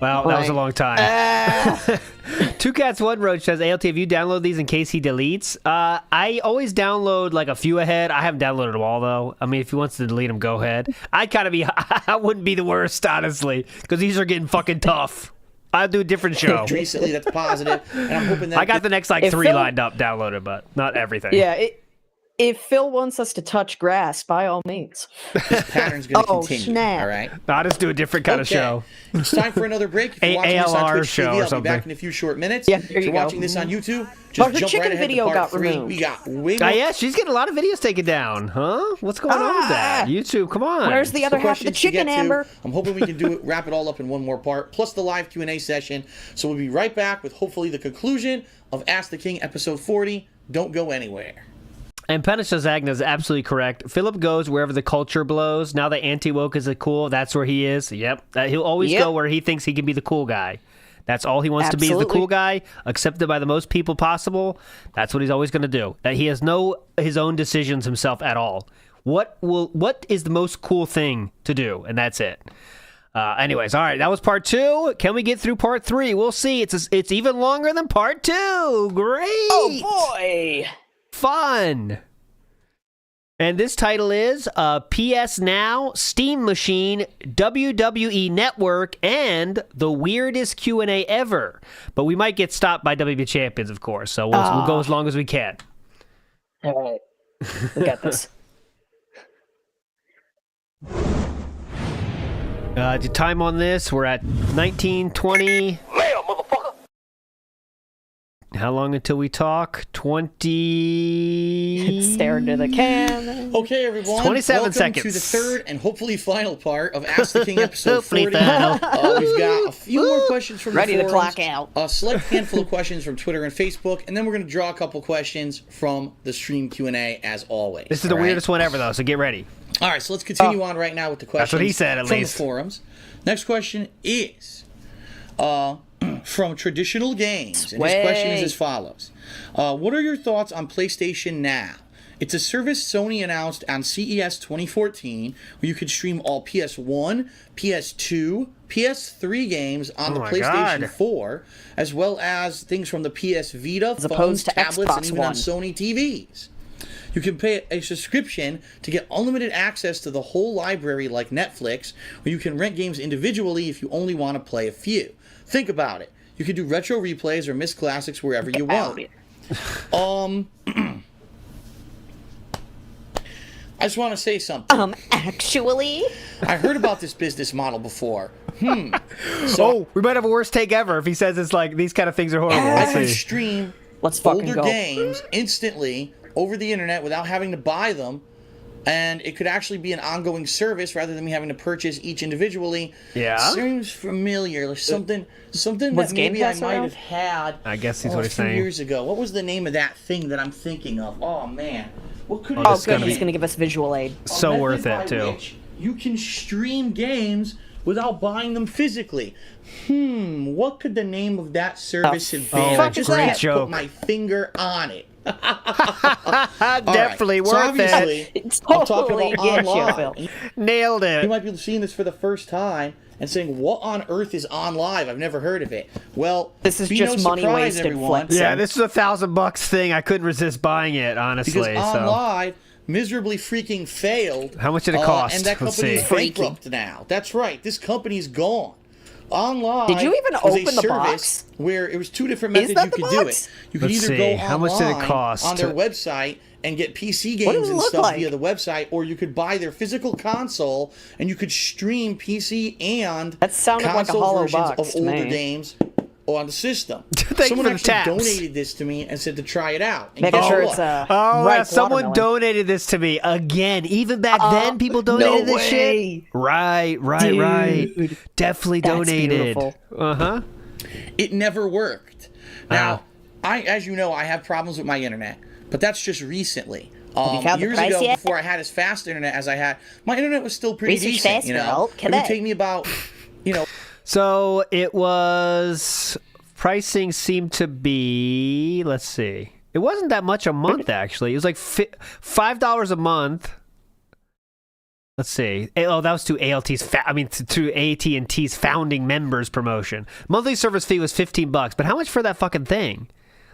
Well, that was a long time. Two Cats One Roach says, ALT, have you download these in case he deletes? I always download like a few ahead. I haven't downloaded them all, though. I mean, if he wants to delete them, go ahead. I wouldn't be the worst, honestly, because these are getting fucking tough. I'll do a different show. Recently, that's positive, and I'm hoping that I got the next like three lined up, downloaded, but not everything. Yeah, if Phil wants us to touch grass, by all means. This pattern's going to continue. Snap. All right. I'll just do a different kind of show. It's time for another break. If you're watching this on Twitch show TV, I'll be back in a few short minutes. Yeah, there if you you're go. watching this on YouTube, just But her jump chicken right ahead video to part got 3. removed. We got way more. Yeah, she's getting a lot of videos taken down, huh? What's going on with that? YouTube, come on. Where's the other half of the chicken, Amber? I'm hoping we can wrap it all up in one more part, plus the live Q&A session. So we'll be right back with hopefully the conclusion of Ask the King episode 40. Don't go anywhere. And Penisha Zagna is absolutely correct. Philip goes wherever the culture blows. Now that anti-woke is a cool, that's where he is. Yep. He'll always go where he thinks he can be the cool guy. That's all he wants to be, is the cool guy, accepted by the most people possible. That's what he's always going to do. That he has his own decisions himself at all. What is the most cool thing to do? And that's it. Anyways, all right, that was part 2. Can we get through part 3? We'll see. It's even longer than part 2. Great. Oh boy. Fun. And this title is PS Now, Steam Machine, WWE Network, and the weirdest Q&A ever. But we might get stopped by WWE Champions, of course, so we'll go as long as we can. All right. We got this. The time on this, we're at 1920. How long until we talk? 20... Stare into the camera. Okay, everyone. 27 seconds. Welcome to the third and hopefully final part of Ask the King episode 40. We've got a few more questions from the forums. Ready to clock out. A select handful of questions from Twitter and Facebook, and then we're going to draw a couple questions from the stream Q&A as always. This is the weirdest one ever, though, so get ready. All right, so let's continue on right now with the questions. That's what he said, at from least. The forums. Next question is... from Traditional Games. And his question is as follows. What are your thoughts on PlayStation Now? It's a service Sony announced on CES 2014 where you could stream all PS1, PS2, PS3 games on the PlayStation 4, as well as things from the PS Vita, phones, tablets, and even on Sony TVs. You can pay a subscription to get unlimited access to the whole library like Netflix, where you can rent games individually if you only want to play a few. Think about it. You can do retro replays or miss classics wherever you want. I just want to say something. Actually? I heard about this business model before. So, we might have a worst take ever if he says it's like these kind of things are horrible. I can stream Let's fucking older go. games instantly over the internet without having to buy them and it could actually be an ongoing service rather than me having to purchase each individually. Yeah. Seems familiar. Like something that maybe I might have had. I guess he's what he's a few saying. years ago. What was the name of that thing that I'm thinking of? Oh man, what could it Oh, be? good. He's gonna give us visual aid. So worth it too. Which you can stream games without buying them physically. What could the name of that service have been? Oh, I just great can't joke. put my finger on it. Definitely All right. worth So it. obviously, I'm talking Totally about get you, online. Phil. Nailed You it. might be seeing this for the first time and saying, "What on earth is on live? I've never heard of it." Well, This is be just no money surprise, wasted, everyone, Flex. Yeah, this is $1,000 thing. I couldn't resist buying it, honestly. because on So live miserably freaking failed. How much did it cost? And that Let's company is see. bankrupt now. That's right. This company's gone. Online. Did you even was open a the service box? where it was two different Is methods that you the could do box? it. You could Let's either see. go How much did it online cost on their to- website and get PC What games does it and look stuff like? via the website, or you could buy their physical console and you could stream PC and That sounded like a console hollow versions box of to older me. games on the system. Thank Someone you for the actually taps. donated this to me and said to try it out. And Making guess sure what? it's a Oh, ripe someone watermelon. donated this to me again. Even back then, people donated no this way. shit. Right. Dude, Definitely that's donated. beautiful. It never worked. Now, as you know, I have problems with my internet, but that's just recently. you found the Years price ago, yet? before I had as fast internet as I had, my internet was still pretty Research decent. fast, You know, well, it would Quebec. take me about, So it was. Pricing seemed to be. Let's see. It wasn't that much a month, actually. It was like $5 a month. Let's see. Oh, that was to ALT's. To AT&T's founding members promotion. Monthly service fee was $15, but how much for that fucking thing?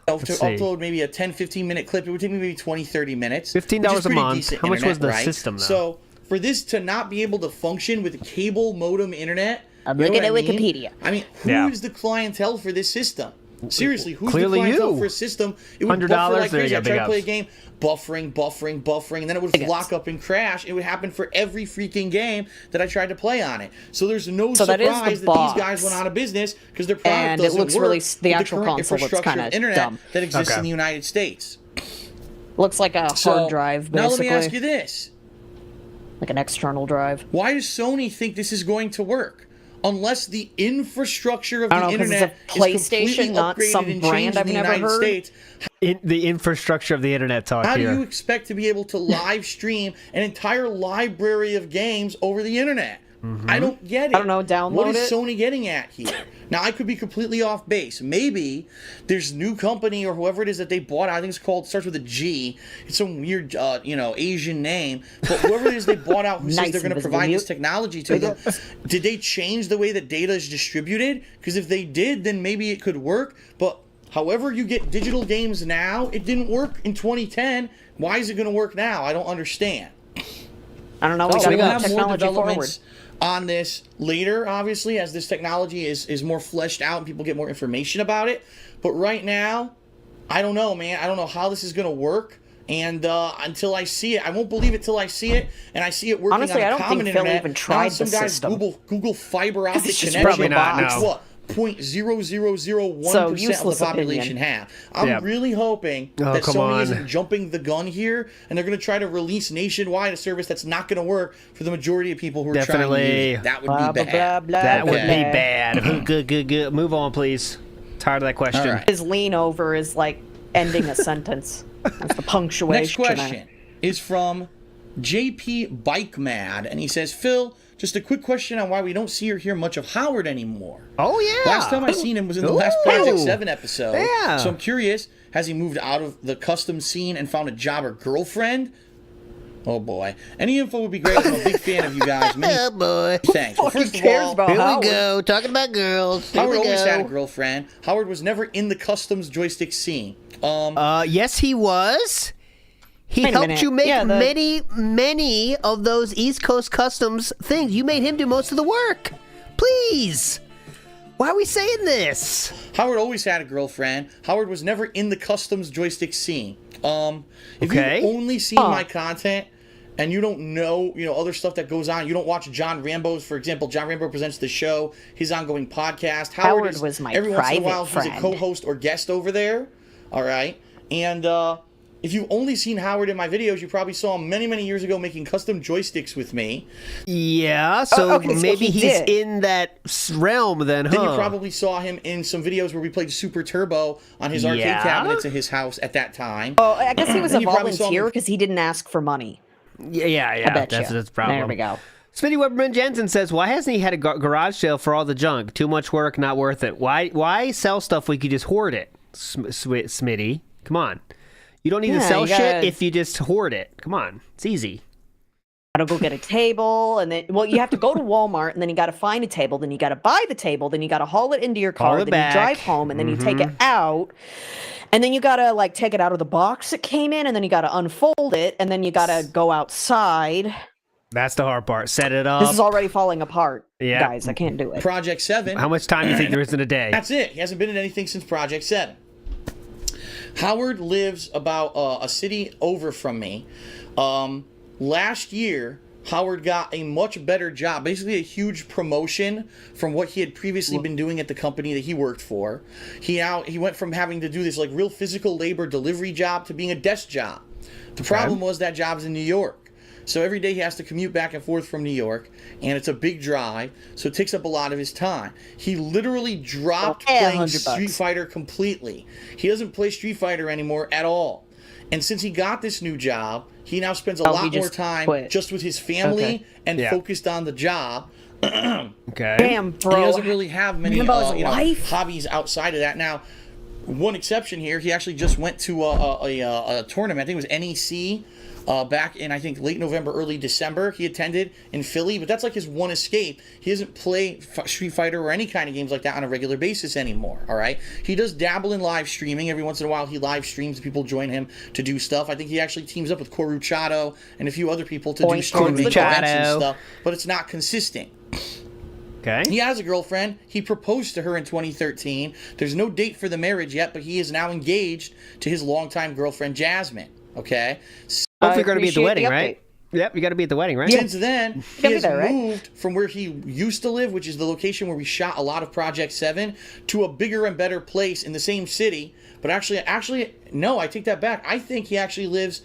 to Let's see. upload maybe a 10, 15-minute clip. It would take me maybe 20, 30 minutes. $15 which is a pretty month. decent How much was internet, the right? system, though? So for this to not be able to function with cable modem internet, I'm you know looking what at I mean? Wikipedia. I mean, who Yeah. is the clientele for this system? Seriously, who's Clearly the clientele you. for a system? It would $100, buffer like there you crazy. go, I tried big to play a ups. game, buffering, and then it would Big lock ups. up and crash. It would happen for every freaking game that I tried to play on it. So there's no So that is the surprise that box. these guys went out of business because their product And it doesn't looks work really- with the actual current console looks infrastructure of kinda internet dumb. that exists Okay. in the United States. Looks like a So hard drive, now basically. let me ask you this. Like an external drive. Why does Sony think this is going to work? Unless the infrastructure of I the don't know, 'cause internet it's a PlayStation, is completely not upgraded some and brand changed I've in the never United heard. States, The infrastructure of the internet talk how do here. you expect to be able to live stream an entire library of games over the internet? I don't get it. I don't know, download What is it? Sony getting at here? Now, I could be completely off base. Maybe there's new company or whoever it is that they bought. I think it's called, starts with a G. It's some weird, Asian name. But whoever it is they bought out who says Nice they're going to invisible provide this mute. technology to them, did they change the way that data is distributed? Because if they did, then maybe it could work. But however you get digital games now, it didn't work in 2010. Why is it going to work now? I don't understand. I don't know. We So gotta we'll move have more technology forward. developments on this later, obviously, as this technology is more fleshed out and people get more information about it. But right now, I don't know, man. I don't know how this is going to work. And until I see it, I won't believe it till I see it. And I see it working Honestly, I on a don't common think Phil internet. even Not tried some the guy's system. Google fiber optic It's just connection. probably not, Which no. what? 0.0001% So, of the useless population opinion. have. I'm Yeah. really hoping Oh, that come Sony on. isn't jumping the gun here, and they're going to try to release nationwide a service that's not going to work for the majority of people who are trying to Definitely. use it. That would Blah, be blah, bad. blah, That blah, would blah. be bad. Good. Move on, please. Tired of that question. All right. His lean over is like ending a sentence. That's the punctuation. Next question is from JP Bike Mad, and he says, Phil, just a quick question on why we don't see or hear much of Howard anymore. Oh, yeah. Last time I seen him was in the last Project 7 episode. Yeah. So I'm curious, has he moved out of the custom scene and found a job or girlfriend? Oh boy. Any info would be great. I'm a big fan of you guys. Many boy. thanks. Well, first of cares all, about Howard? go. Talking about girls. Howard always had a girlfriend. Howard was never in the customs joystick scene. Yes, he was. He Wait a helped minute. you make Yeah, many of those East Coast Customs things. You made him do most of the work. Please. Why are we saying this? Howard always had a girlfriend. Howard was never in the customs joystick scene. If Okay. you've only seen my content and you don't know, other stuff that goes on, you don't watch John Rambo's, for example, John Rambo presents the show, his ongoing podcast. Howard is, was my every once in a private while, he's a friend. co-host or guest over there. All right. And if you've only seen Howard in my videos, you probably saw him many, many years ago making custom joysticks with me. Yeah, so maybe he's in that realm then, huh? Then you probably saw him in some videos where we played Super Turbo on his arcade cabinets in his house at that time. Oh, I guess he was a volunteer because he didn't ask for money. Yeah. That's the problem. There we go. Smitty Weberman Jensen says, why hasn't he had a garage sale for all the junk? Too much work, not worth it. Why sell stuff when you could just hoard it? Smitty, come on. You don't need to sell shit if you just hoard it. Come on. It's easy. Gotta go get a table, and then, you have to go to Walmart, and then you gotta find a table, then you gotta buy the table, then you gotta haul it into your car, then you drive home, and then you take it out, and then you gotta, like, take it out of the box it came in, and then you gotta unfold it, and then you gotta go outside. That's the hard part. Set it up. This is already falling apart, yeah. Guys. I can't do it. Project 7. How much time do you think there is in a day? That's it. He hasn't been in anything since Project 7. Howard lives about a city over from me. Last year, Howard got a much better job, basically a huge promotion from what he had previously been doing at the company that he worked for. He went from having to do this like real physical labor delivery job to being a desk job. The problem was that job's in New York. So every day he has to commute back and forth from New York, and it's a big drive, so it takes up a lot of his time. He literally dropped playing Street Fighter completely. He doesn't play Street Fighter anymore at all. And since he got this new job, he now spends a lot more time just with his family and focused on the job. Damn, bro. And he doesn't really have many hobbies outside of that. Now, one exception here, he actually just went to a tournament. I think it was NEC. Back in, I think, late November, early December, he attended in Philly, but that's like his one escape. He doesn't play Street Fighter or any kind of games like that on a regular basis anymore, all right? He does dabble in live streaming. Every once in a while, he live streams. People join him to do stuff. I think he actually teams up with Koruchado and a few other people to do streaming events and stuff, but it's not consistent. Okay. He has a girlfriend. He proposed to her in 2013. There's no date for the marriage yet, but he is now engaged to his longtime girlfriend, Jasmine, okay? Hopefully you're going to be at the wedding, right? Yep, you got to be at the wedding, right? Since then, he has moved from where he used to live, which is the location where we shot a lot of Project 7, to a bigger and better place in the same city. But actually, no, I take that back. I think he actually lives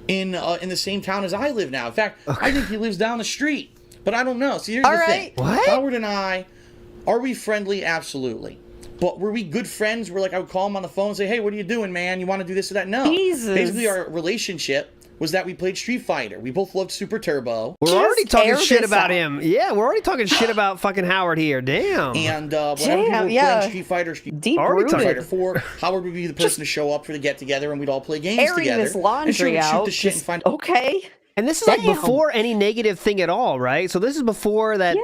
in the same town as I live now. In fact, I think he lives down the street. But I don't know. See, here's the thing. What? Howard and I, are we friendly? Absolutely. But were we good friends? Where like I would call him on the phone and say, hey, what are you doing, man? You want to do this or that? No. Jesus. Basically, our relationship was that we played Street Fighter. We both loved Super Turbo. We're already talking shit about him. Yeah, we're already talking shit about fucking Howard here. Damn. And whenever people were playing Street Fighter 4, Howard would be the person to show up for the get-together, and we'd all play games together. This laundry and out. Shoot the shit and find And this is like before any negative thing at all, right? So this is before that,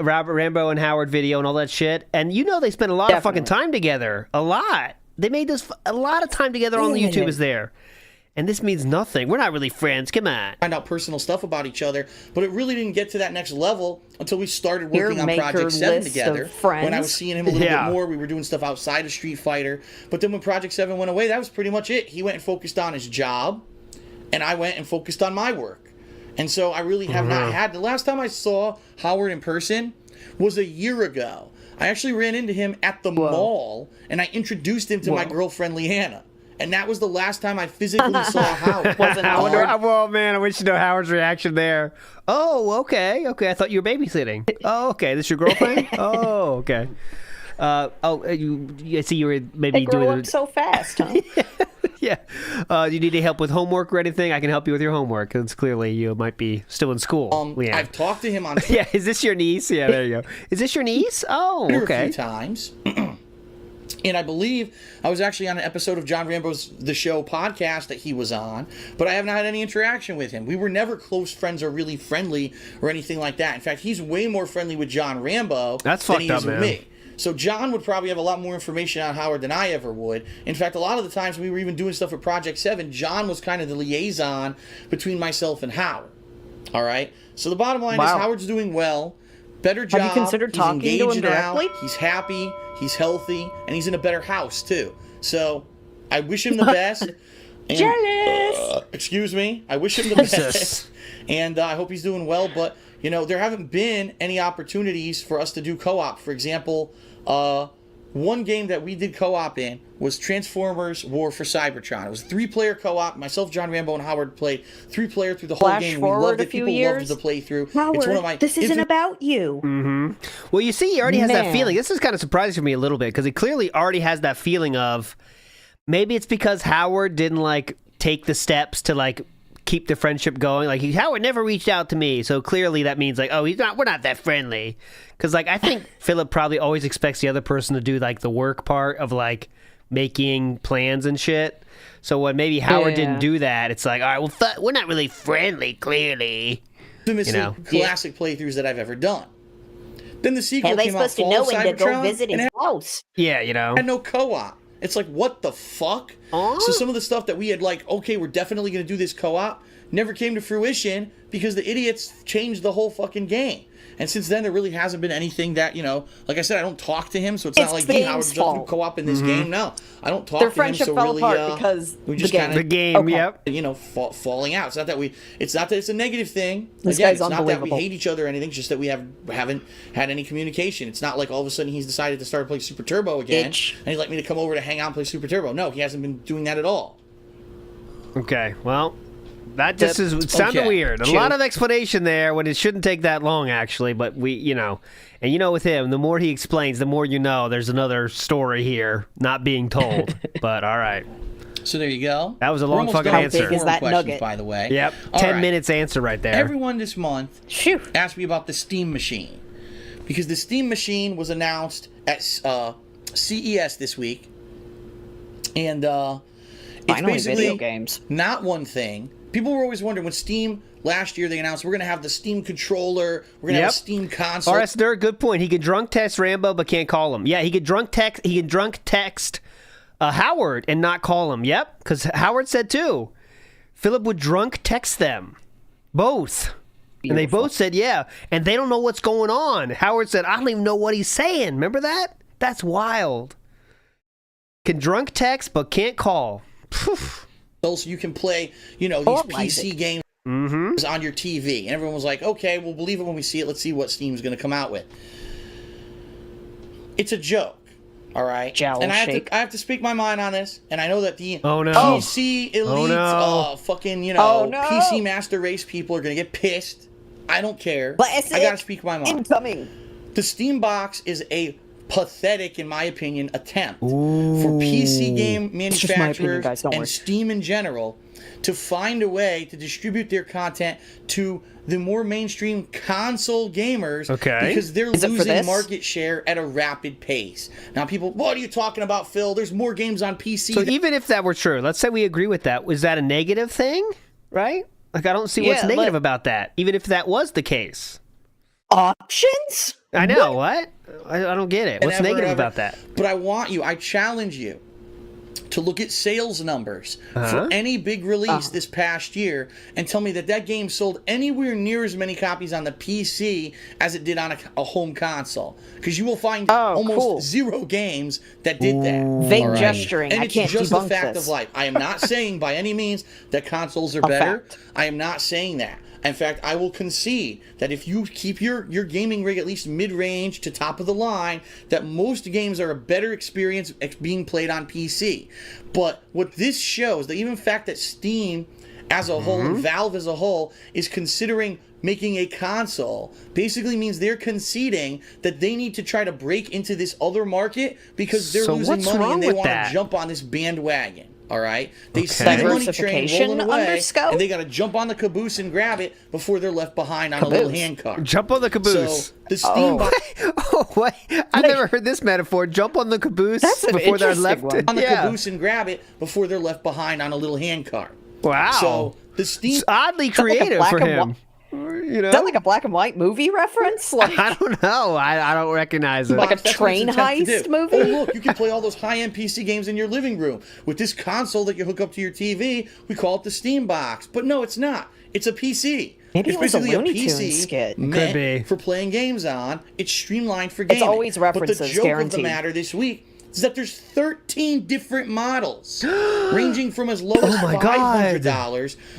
Robert Rambo and Howard video and all that shit. And they spent a lot of fucking time together. A lot. They made this a lot of time together on the YouTube is there. And this means nothing. We're not really friends. Come on. Find out personal stuff about each other. But it really didn't get to that next level until we started working on Project 7 together. When I was seeing him a little bit more, we were doing stuff outside of Street Fighter. But then when Project 7 went away, that was pretty much it. He went and focused on his job. And I went and focused on my work. And so I really have not had... The last time I saw Howard in person was a year ago. I actually ran into him at the mall, and I introduced him to my girlfriend, Leanna. And that was the last time I physically saw Howard. Well, man, I wish you know Howard's reaction there. Oh, okay. I thought you were babysitting. Oh, okay. This your girlfriend? Oh, okay. I see you were maybe doing it so fast, huh? Yeah. You need any help with homework or anything? I can help you with your homework. Because clearly you might be still in school. Leanne. I've talked to him on... Yeah, is this your niece? Yeah, there you go. Is this your niece? Oh, okay. A few times. And I believe I was actually on an episode of John Rambo's The Show podcast that he was on, but I haven't had any interaction with him. We were never close friends or really friendly or anything like that. In fact, he's way more friendly with John Rambo than he is with me. So John would probably have a lot more information on Howard than I ever would. In fact, a lot of the times we were even doing stuff with Project 7, John was kind of the liaison between myself and Howard. All right? So the bottom line is Howard's doing well. Better job. Have you considered talking to him directly? He's happy, he's healthy, and he's in a better house, too. So I wish him the best. And, jealous! Excuse me. I wish him the best. And I hope he's doing well. But, there haven't been any opportunities for us to do co-op. For example, one game that we did co-op in was Transformers War for Cybertron. It was a 3-player co-op. Myself, John Rambo, and Howard played 3-player through the whole game. We loved it. People loved the playthrough. Howard, it's one of my this isn't about you. Mm-hmm. Well, you see, he already has that feeling. This is kind of surprising for me a little bit because he clearly already has that feeling of maybe it's because Howard didn't like take the steps to like keep the friendship going. Like Howard never reached out to me, so clearly that means like, oh, we're not that friendly. Because like I think Philip probably always expects the other person to do like the work part of like making plans and shit. So when maybe Howard didn't do that, it's like, all right, well, we're not really friendly, clearly. Classic playthroughs that I've ever done. Then the sequel came out. How are they supposed to know when to go visit his house? Yeah, had no co-op. It's like, what the fuck? So some of the stuff that we had like, okay, we're definitely going to do this co-op, never came to fruition because the idiots changed the whole fucking game. And since then, there really hasn't been anything that, like I said, I don't talk to him, so it's not like, hey, Howard's just going to co-op in this game. No, I don't talk to him, so really, their friendship fell apart because we just the game, yep. Falling out. It's not that it's a negative thing. This Again, guy's it's not that we unbelievable. hate each other or anything, it's just that we haven't had any communication. It's not like all of a sudden he's decided to start playing Super Turbo again, and he'd like me to come over to hang out and play Super Turbo. No, he hasn't been doing that at all. Okay, well, that just sounded weird. A lot of explanation there when it shouldn't take that long, actually. But and with him, the more he explains, the more you know there's another story here not being told. But all right. So there you go. That was a long fucking answer. How big is that nugget? By the way. Yep. 10 minutes answer right there. Everyone this month asked me about the Steam Machine. Because the Steam Machine was announced at CES this week. And it's basically video games. Not one thing. People were always wondering when Steam last year they announced we're going to have the Steam controller, we're going to have a Steam console. RS Nerd, good point. He could drunk text Rambo but can't call him. Yeah, he could drunk text Howard and not call him. Yep, because Howard said too. Philip would drunk text them. Both. Beautiful. And they both said yeah. And they don't know what's going on. Howard said, I don't even know what he's saying. Remember that? That's wild. Can drunk text but can't call. So you can play, these PC games on your TV. And everyone was like, okay, we'll believe it when we see it. Let's see what Steam's going to come out with. It's a joke, all right? And I have to speak my mind on this. And I know that the PC elite, PC master race people are going to get pissed. I don't care. But I got to speak my mind. Incoming. The Steam box is a pathetic, in my opinion, attempt for PC game manufacturers and Steam in general to find a way to distribute their content to the more mainstream console gamers because they're losing market share at a rapid pace. Now people, what are you talking about, Phil? There's more games on PC. So even if that were true, let's say we agree with that, was that a negative thing, right? Like I don't see what's negative about that, even if that was the case. Options? I know, what? I don't get it. What's negative about that? But I challenge you to look at sales numbers for any big release this past year and tell me that game sold anywhere near as many copies on the PC as it did on a home console. Because you will find almost zero games that did that. Vague gesturing. And it's just a fact of life. I am not saying by any means that consoles are better. I am not saying that. In fact, I will concede that if you keep your gaming rig at least mid-range to top of the line, that most games are a better experience being played on PC. But what this shows, the even fact that Steam as a whole and Valve as a whole is considering making a console, basically means they're conceding that they need to try to break into this other market because they're losing money and they want to jump on this bandwagon. All right, they see the money train rolling away, and they got to jump on the caboose and grab it before they're left behind on a little handcart. Jump on the caboose. So the Steam box. Wait. I've never heard this metaphor. Jump on the caboose before they're left on the caboose and grab it before they're left behind on a little handcart. Wow. So the Steam it's oddly creative for him. Is that like a black and white movie reference? Like, I don't know. I don't recognize it. Like a train heist movie? Oh, look, you can play all those high-end PC games in your living room. With this console that you hook up to your TV, we call it the Steam box. But no, it's not. It's a PC. Maybe it's it was a basically Looney Tunes skit. Meant for playing games on. It's streamlined for gaming. It's always references, But the joke guaranteed. of the matter this week is that there's 13 different models, ranging from as low as $500 to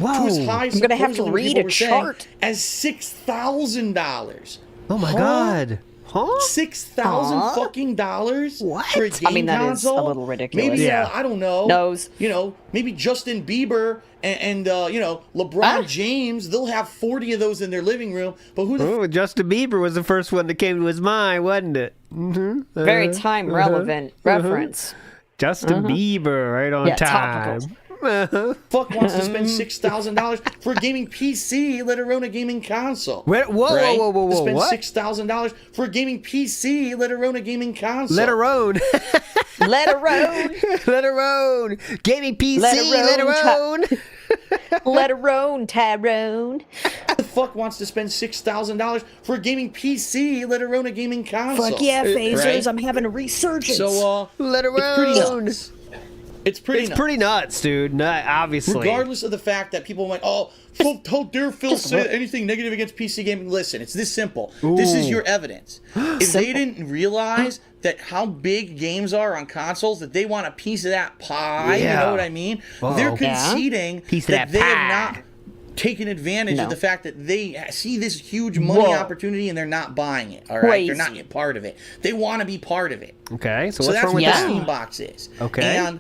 as high as I'm gonna have to read a chart as $6,000. Oh my God. Huh? $6,000 fucking dollars What? for a game that console? is a little ridiculous. Maybe I don't know. Knows. Maybe Justin Bieber and LeBron James, they'll have 40 of those in their living room. But who the Justin Bieber was the first one that came to his mind, wasn't it? Mm-hmm. Very time relevant reference. Justin Bieber, right on time. Topical. fuck wants to spend $6,000 for a gaming PC, let alone a gaming console? Whoa, right? whoa, To spend what? $6,000 for a gaming PC, let alone a gaming console. Let her own. Let her own. Let her own. Gaming PC, Let her own. let her own. Let her own, Tyrone. The fuck wants to spend $6,000 for a gaming PC, let alone a gaming console? Fuck yeah, phasers. Right? I'm having a resurgence. So, Let her it's pretty own. nuts. It's pretty nuts. Dude. Obviously. Regardless of the fact that people are like, oh, how dare Phil say anything negative against PC gaming? Listen, it's this simple. This is your evidence. If they didn't realize that how big games are on consoles, that they want a piece of that pie, you know what I mean? They're conceding that they have not taken advantage of the fact that they see this huge money opportunity and they're not buying it. All right, Crazy. they're not yet part of it. They want to be part of it. Okay, so So what's that's wrong what with the that? Steam box is. Okay. And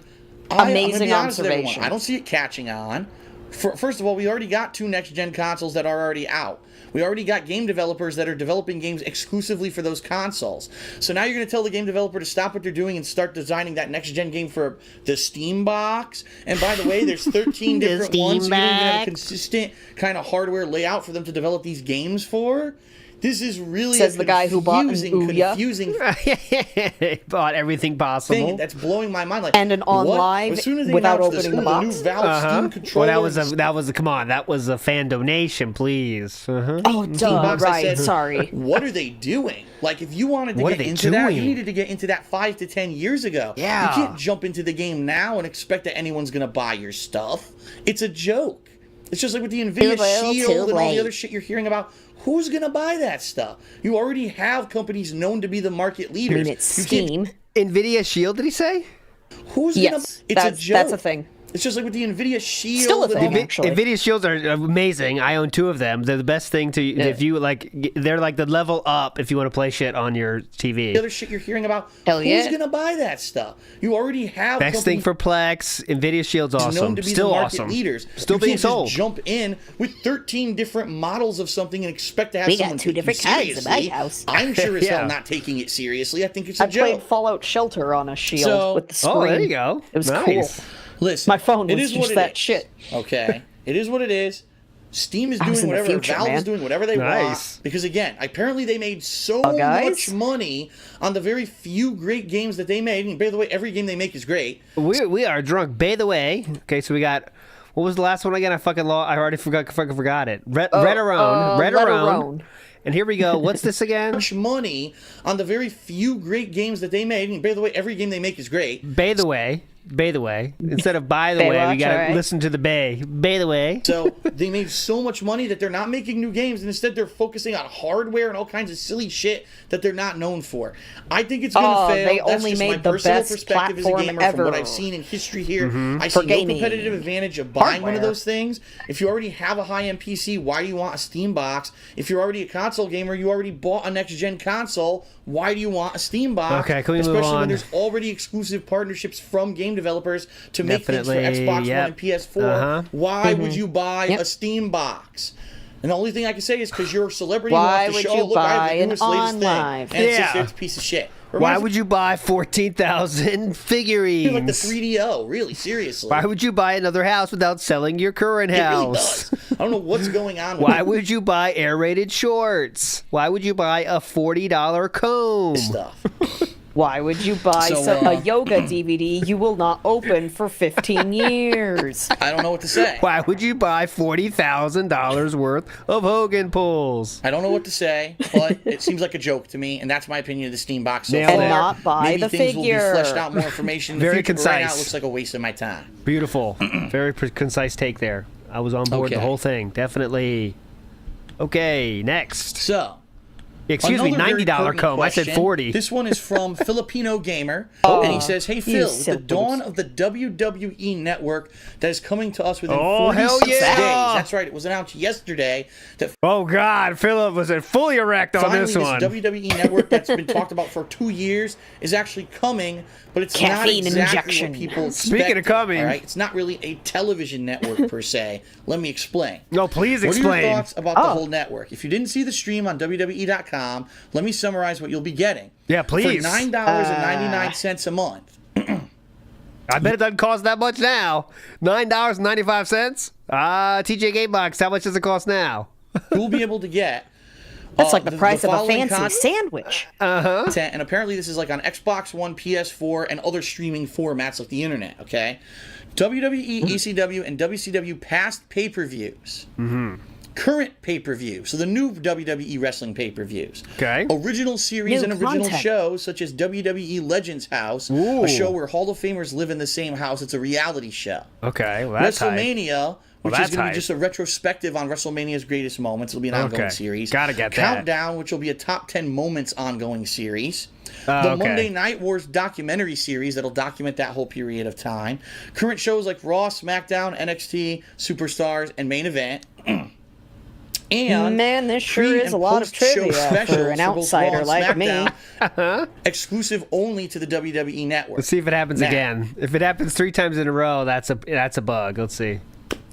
Amazing I'm gonna be honest with everyone, observation. I don't see it catching on. First of all, we already got 2 next-gen consoles that are already out. We already got game developers that are developing games exclusively for those consoles. So now you're going to tell the game developer to stop what they're doing and start designing that next-gen game for the Steam box. And by the way, there's 13 different ones. So you don't even have a consistent kind of hardware layout for them to develop these games for. This is really Says the guy who bought an Ouya. confusing Bought everything possible. thing that's blowing my mind. Like, And an what? OnLive As soon as they without announced opening the new box. Valve Steam controller, Well, that was come on, that was a fan donation, please. Oh, duh, box, I right, said, sorry. What are they doing? Like, if you wanted to What are get they into that, you doing? needed to get into that 5 to 10 years ago. Yeah. You can't jump into the game now and expect that anyone's going to buy your stuff. It's a joke. It's just like with the NVIDIA Shield and all the other shit you're hearing about. Who's going to buy that stuff? You already have companies known to be the market leaders. I mean, it's You can't- Steam. NVIDIA Shield, did he say? Who's going to... Yes, It's a joke. that's a thing. It's just like with the NVIDIA Shield. Still a and all thing, that. actually. NVIDIA Shields are amazing. I own 2 of them. They're the best thing to if you like. They're like the level up if you want to play shit on your TV. The other shit you're hearing about. Hell yeah. Who's going to buy that stuff? You already have Best thing for Plex. NVIDIA Shield's known awesome. to be Still the market awesome. leaders. Still you being can't sold. Just jump in with 13 different models of something and expect to have We got someone 2 take you different kinds of seriously. my house. I'm sure as Yeah. hell not taking it seriously. I think it's a I played joke. Fallout Shelter on a Shield So- with the screen. Oh, there you go. It was Nice. cool. Listen, My phone it was is just what it that is, shit. Okay, it is what it is. Steam is I was doing in the whatever. future, Valve is man. doing whatever they Nice. want. Because again, apparently they made so guys? much money on the very few great games that they made. And by the way, every game they make is great. We are drunk. By the way, okay, so we got. What was the last one again? I already fucking forgot it. Red Around. And here we go. What's this again? Much money on the very few great games that they made. And by the way, every game they make is great. By the way. Instead of by the way, we Baywatch, gotta alright. listen to the bay. By the way. So they made so much money that they're not making new games, and instead they're focusing on hardware and all kinds of silly shit that they're not known for. I think it's gonna fail. They That's only just my made the personal best perspective as a platform gamer ever. from what I've seen in history here. I For see no gaming. competitive advantage of buying one of Hardware. those things. If you already have a high-end PC, why do you want a Steam box? If you're already a console gamer, you already bought a next-gen console. Why do you want a Steam box? Okay, can we move Especially on? when there's already exclusive partnerships from game developers to make things for Definitely, Xbox yep. One and PS4. Uh-huh. Why would you buy Yep. a Steam box? And the only thing I can say is because you're a celebrity. Why you want would to show, you look, I have buy the an newest, latest thing. OnLive? And it's just Yeah. it's a piece of shit. Why would you buy 14,000 figurines? like the 3DO? Really, seriously. Why would you buy another house without selling your current it really house? does. I don't know what's going on with Why would you buy air-rated shorts? Why would you buy a $40 comb? this stuff. Why would you buy So, a yoga DVD you will not open for 15 years? I don't know what to say. Why would you buy $40,000 worth of Hogan pulls? I don't know what to say, but it seems like a joke to me, and that's my opinion of the Steam box so Nailed far. it. And not buy Maybe the things will be figure. fleshed out more information in the Very future, but right now it concise. looks like a waste of my time. Beautiful. Very concise take there. I was on board Okay. the whole thing. Definitely. Okay, next. So, Excuse me, $90 comb. I said 40. This one is from Filipino Gamer, and he says, "Hey Phil, with the dawn of the WWE Network that is coming to us within 46 days." That's right. It was announced yesterday that. Oh God, Philip was fully erect on this one. This WWE Network that's been talked about for 2 years is actually coming, but it's not exactly what people expect. Speaking of coming, all right, it's not really a television network per se. Let me explain. No, please explain. What are your thoughts about the whole network? If you didn't see the stream on WWE.com, let me summarize what you'll be getting. Yeah, please. For $9.99 a month. I bet it doesn't cost that much now. $9.95. TJ Gamebox, how much does it cost now? You'll be able to get. That's like the price of a fancy sandwich. And apparently this is like on Xbox One, PS4, and other streaming formats like the internet, okay? WWE, ECW, and WCW past pay-per-views. Current pay-per-view, so the new WWE wrestling pay-per-views. Okay. Original series and original shows, such as WWE Legends House, a show where Hall of Famers live in the same house. It's a reality show. Okay, well, that's WrestleMania, which is going to be just a retrospective on WrestleMania's greatest moments. It'll be an ongoing series. Gotta get that. Countdown, which will be a top 10 moments ongoing series. The Monday Night Wars documentary series that'll document that whole period of time. Current shows like Raw, SmackDown, NXT, Superstars, and Main Event. And man, this sure is a lot of trivia for an outsider like me. Exclusive only to the WWE Network. Let's see if it happens again. If it happens 3 times in a row, that's a bug. Let's see.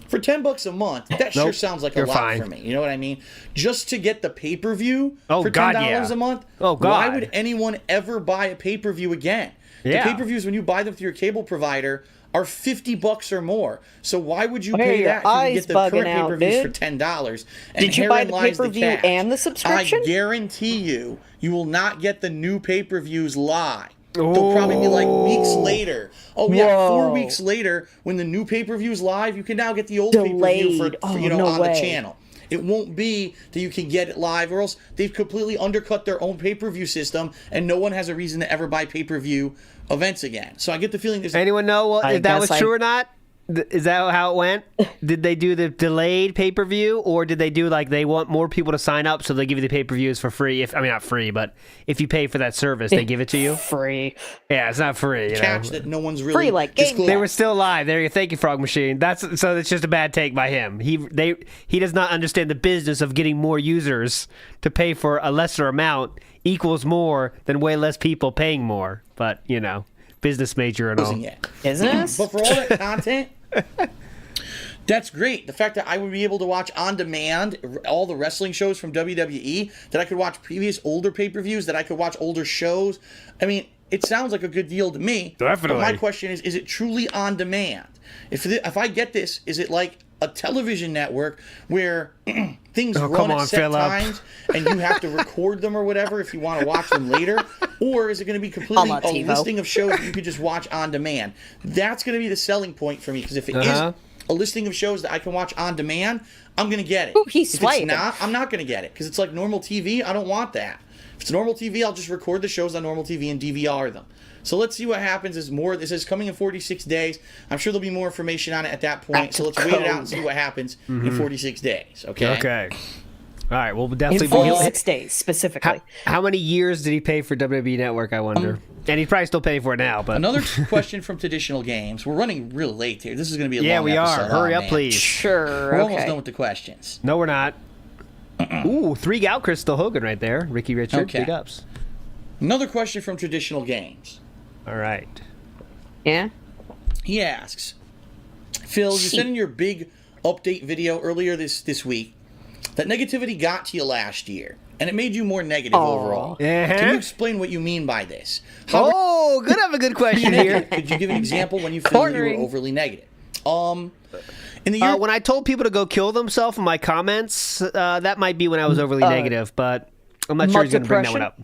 For $10 a month, that sure sounds like a lot for me. You know what I mean? Just to get the pay-per-view for $10 a month. Oh God! Why would anyone ever buy a pay-per-view again? The pay-per-views, when you buy them through your cable provider, are $50 or more. So why would you pay that if you get the current pay-per-views for $10? Did you buy the pay-per-view and the subscription? I guarantee you will not get the new pay-per-views live. They'll probably be like weeks later. 4 weeks later, when the new pay-per-view's live, you can now get the old pay-per-view for on the channel. It won't be that you can get it live, or else they've completely undercut their own pay-per-view system, and no one has a reason to ever buy pay-per-view events again. So I get the feeling there's... Anyone know if that was true or not? Is that how it went? Did they do the delayed pay-per-view, or did they do like they want more people to sign up so they give you the pay-per-views for free? Not free, but if you pay for that service, they give it to you? Free. Yeah, it's not free. Catch that no one's really... Free like game. They were still live. There you thank you, Frog Machine. So it's just a bad take by him. He does not understand the business of getting more users to pay for a lesser amount equals more than way less people paying more. But, business major and all. Business? But for all that content... That's great. The fact that I would be able to watch on demand all the wrestling shows from WWE, that I could watch previous older pay-per-views, that I could watch older shows. I mean, it sounds like a good deal to me. Definitely. But my question is it truly on demand? If I get this, is it like a television network where things run at set times and you have to record them or whatever if you want to watch them later? Or is it going to be completely a listing of shows that you could just watch on demand? That's going to be the selling point for me, because if it is a listing of shows that I can watch on demand, I'm going to get it. Ooh, he's if it's not, I'm not going to get it, because it's like normal TV. I don't want that. If it's normal TV, I'll just record the shows on normal TV and DVR them. So let's see what happens. This is coming in 46 days. I'm sure there'll be more information on it at that point. So let's wait it out and see what happens in 46 days. Okay. Okay. All right. Well, definitely. In 46 days specifically. How many years did he pay for WWE Network? I wonder. And he's probably still paying for it now. But another question from Traditional Games. We're running real late here. This is going to be a long episode. Yeah, we are. Hurry up, please. Sure. We're almost done with the questions. No, we're not. Ooh, 3 Gout Crystal Hogan right there. Ricky Richard, big ups. Another question from Traditional Games. All right. Yeah? He asks, Phil, you said in your big update video earlier this week that negativity got to you last year, and it made you more negative overall. Can you explain what you mean by this? Good. Have a good question here. Could you give an example when you feel you were overly negative? In the year when I told people to go kill themselves in my comments, that might be when I was overly negative, but I'm not sure he's going to bring that one up.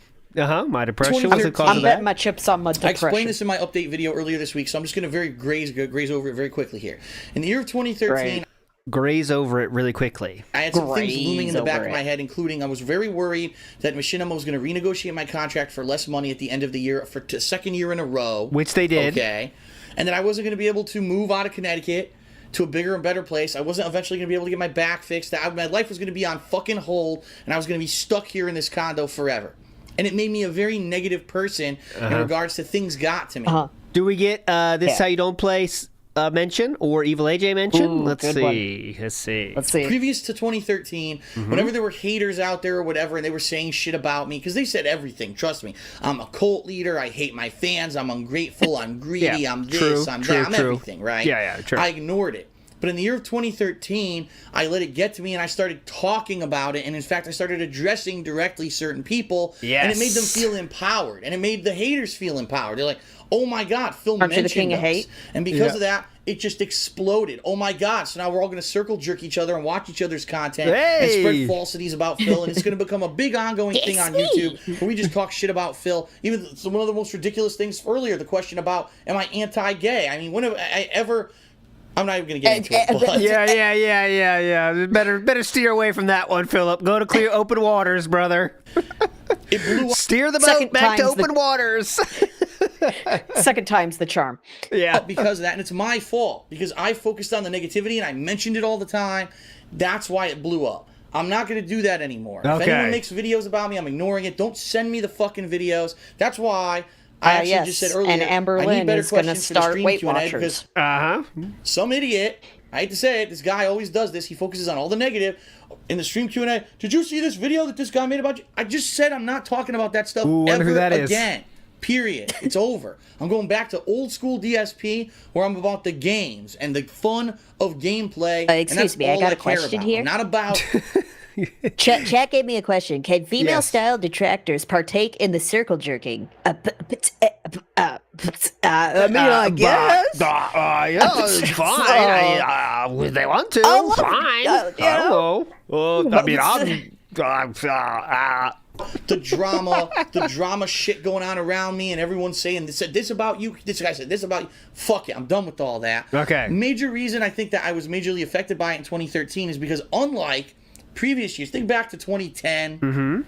My depression was the cause of that. I'm betting my chips on my depression. I explained this in my update video earlier this week, so I'm just going to graze over it very quickly here. In the year of 2013... Graze over it really quickly. I had some things looming in the back of my head, including I was very worried that Machinima was going to renegotiate my contract for less money at the end of the year for the second year in a row. Which they did. Okay. And that I wasn't going to be able to move out of Connecticut to a bigger and better place. I wasn't eventually going to be able to get my back fixed. My life was going to be on fucking hold, and I was going to be stuck here in this condo forever. And it made me a very negative person in regards to things got to me. Do we get this How You Don't Play mention or Evil AJ mention? Ooh, Let's good see. Let's see. Previous to 2013, whenever there were haters out there or whatever, and they were saying shit about me, because they said everything, trust me. I'm a cult leader, I hate my fans, I'm ungrateful, I'm greedy, I'm this, I'm that, I'm everything, right? Yeah, true. I ignored it. But in the year of 2013, I let it get to me and I started talking about it. And in fact, I started addressing directly certain people. Yes. And it made them feel empowered. And it made the haters feel empowered. They're like, oh my God, Phil Aren't you the mentioned king of us. hate? And because of that, it just exploded. Oh my God. So now we're all going to circle jerk each other and watch each other's content and spread falsities about Phil. And it's going to become a big ongoing thing on YouTube where we just talk shit about Phil. Even one of the most ridiculous things earlier, the question about, am I anti-gay? I mean, when have I ever... I'm not even going to get into it. But Yeah. Better steer away from that one, Philip. Go to clear open waters, brother. It blew up. Steer the boat back to open waters. Second time's the charm. Yeah. Because of that, and it's my fault. Because I focused on the negativity and I mentioned it all the time. That's why it blew up. I'm not going to do that anymore. If anyone makes videos about me, I'm ignoring it. Don't send me the fucking videos. That's why... I actually just said earlier, and Amber Lynn is going to start Weight Watchers. Some idiot, I hate to say it, this guy always does this. He focuses on all the negative. In the stream Q&A, did you see this video that this guy made about you? I just said I'm not talking about that stuff ever again. Period. It's over. I'm going back to old school DSP where I'm about the games and the fun of gameplay. Excuse me, I got a question here. I'm not about... Chat gave me a question. Can female-style detractors partake in the circle jerking? I mean, I guess. Yeah, it's fine. If they want to, fine. I don't know. I mean, the drama shit going on around me, and everyone's saying this said this about you. This guy said this about you. Fuck it, I'm done with all that. Okay. Major reason I think that I was majorly affected by it in 2013 is because unlike previous years, think back to 2010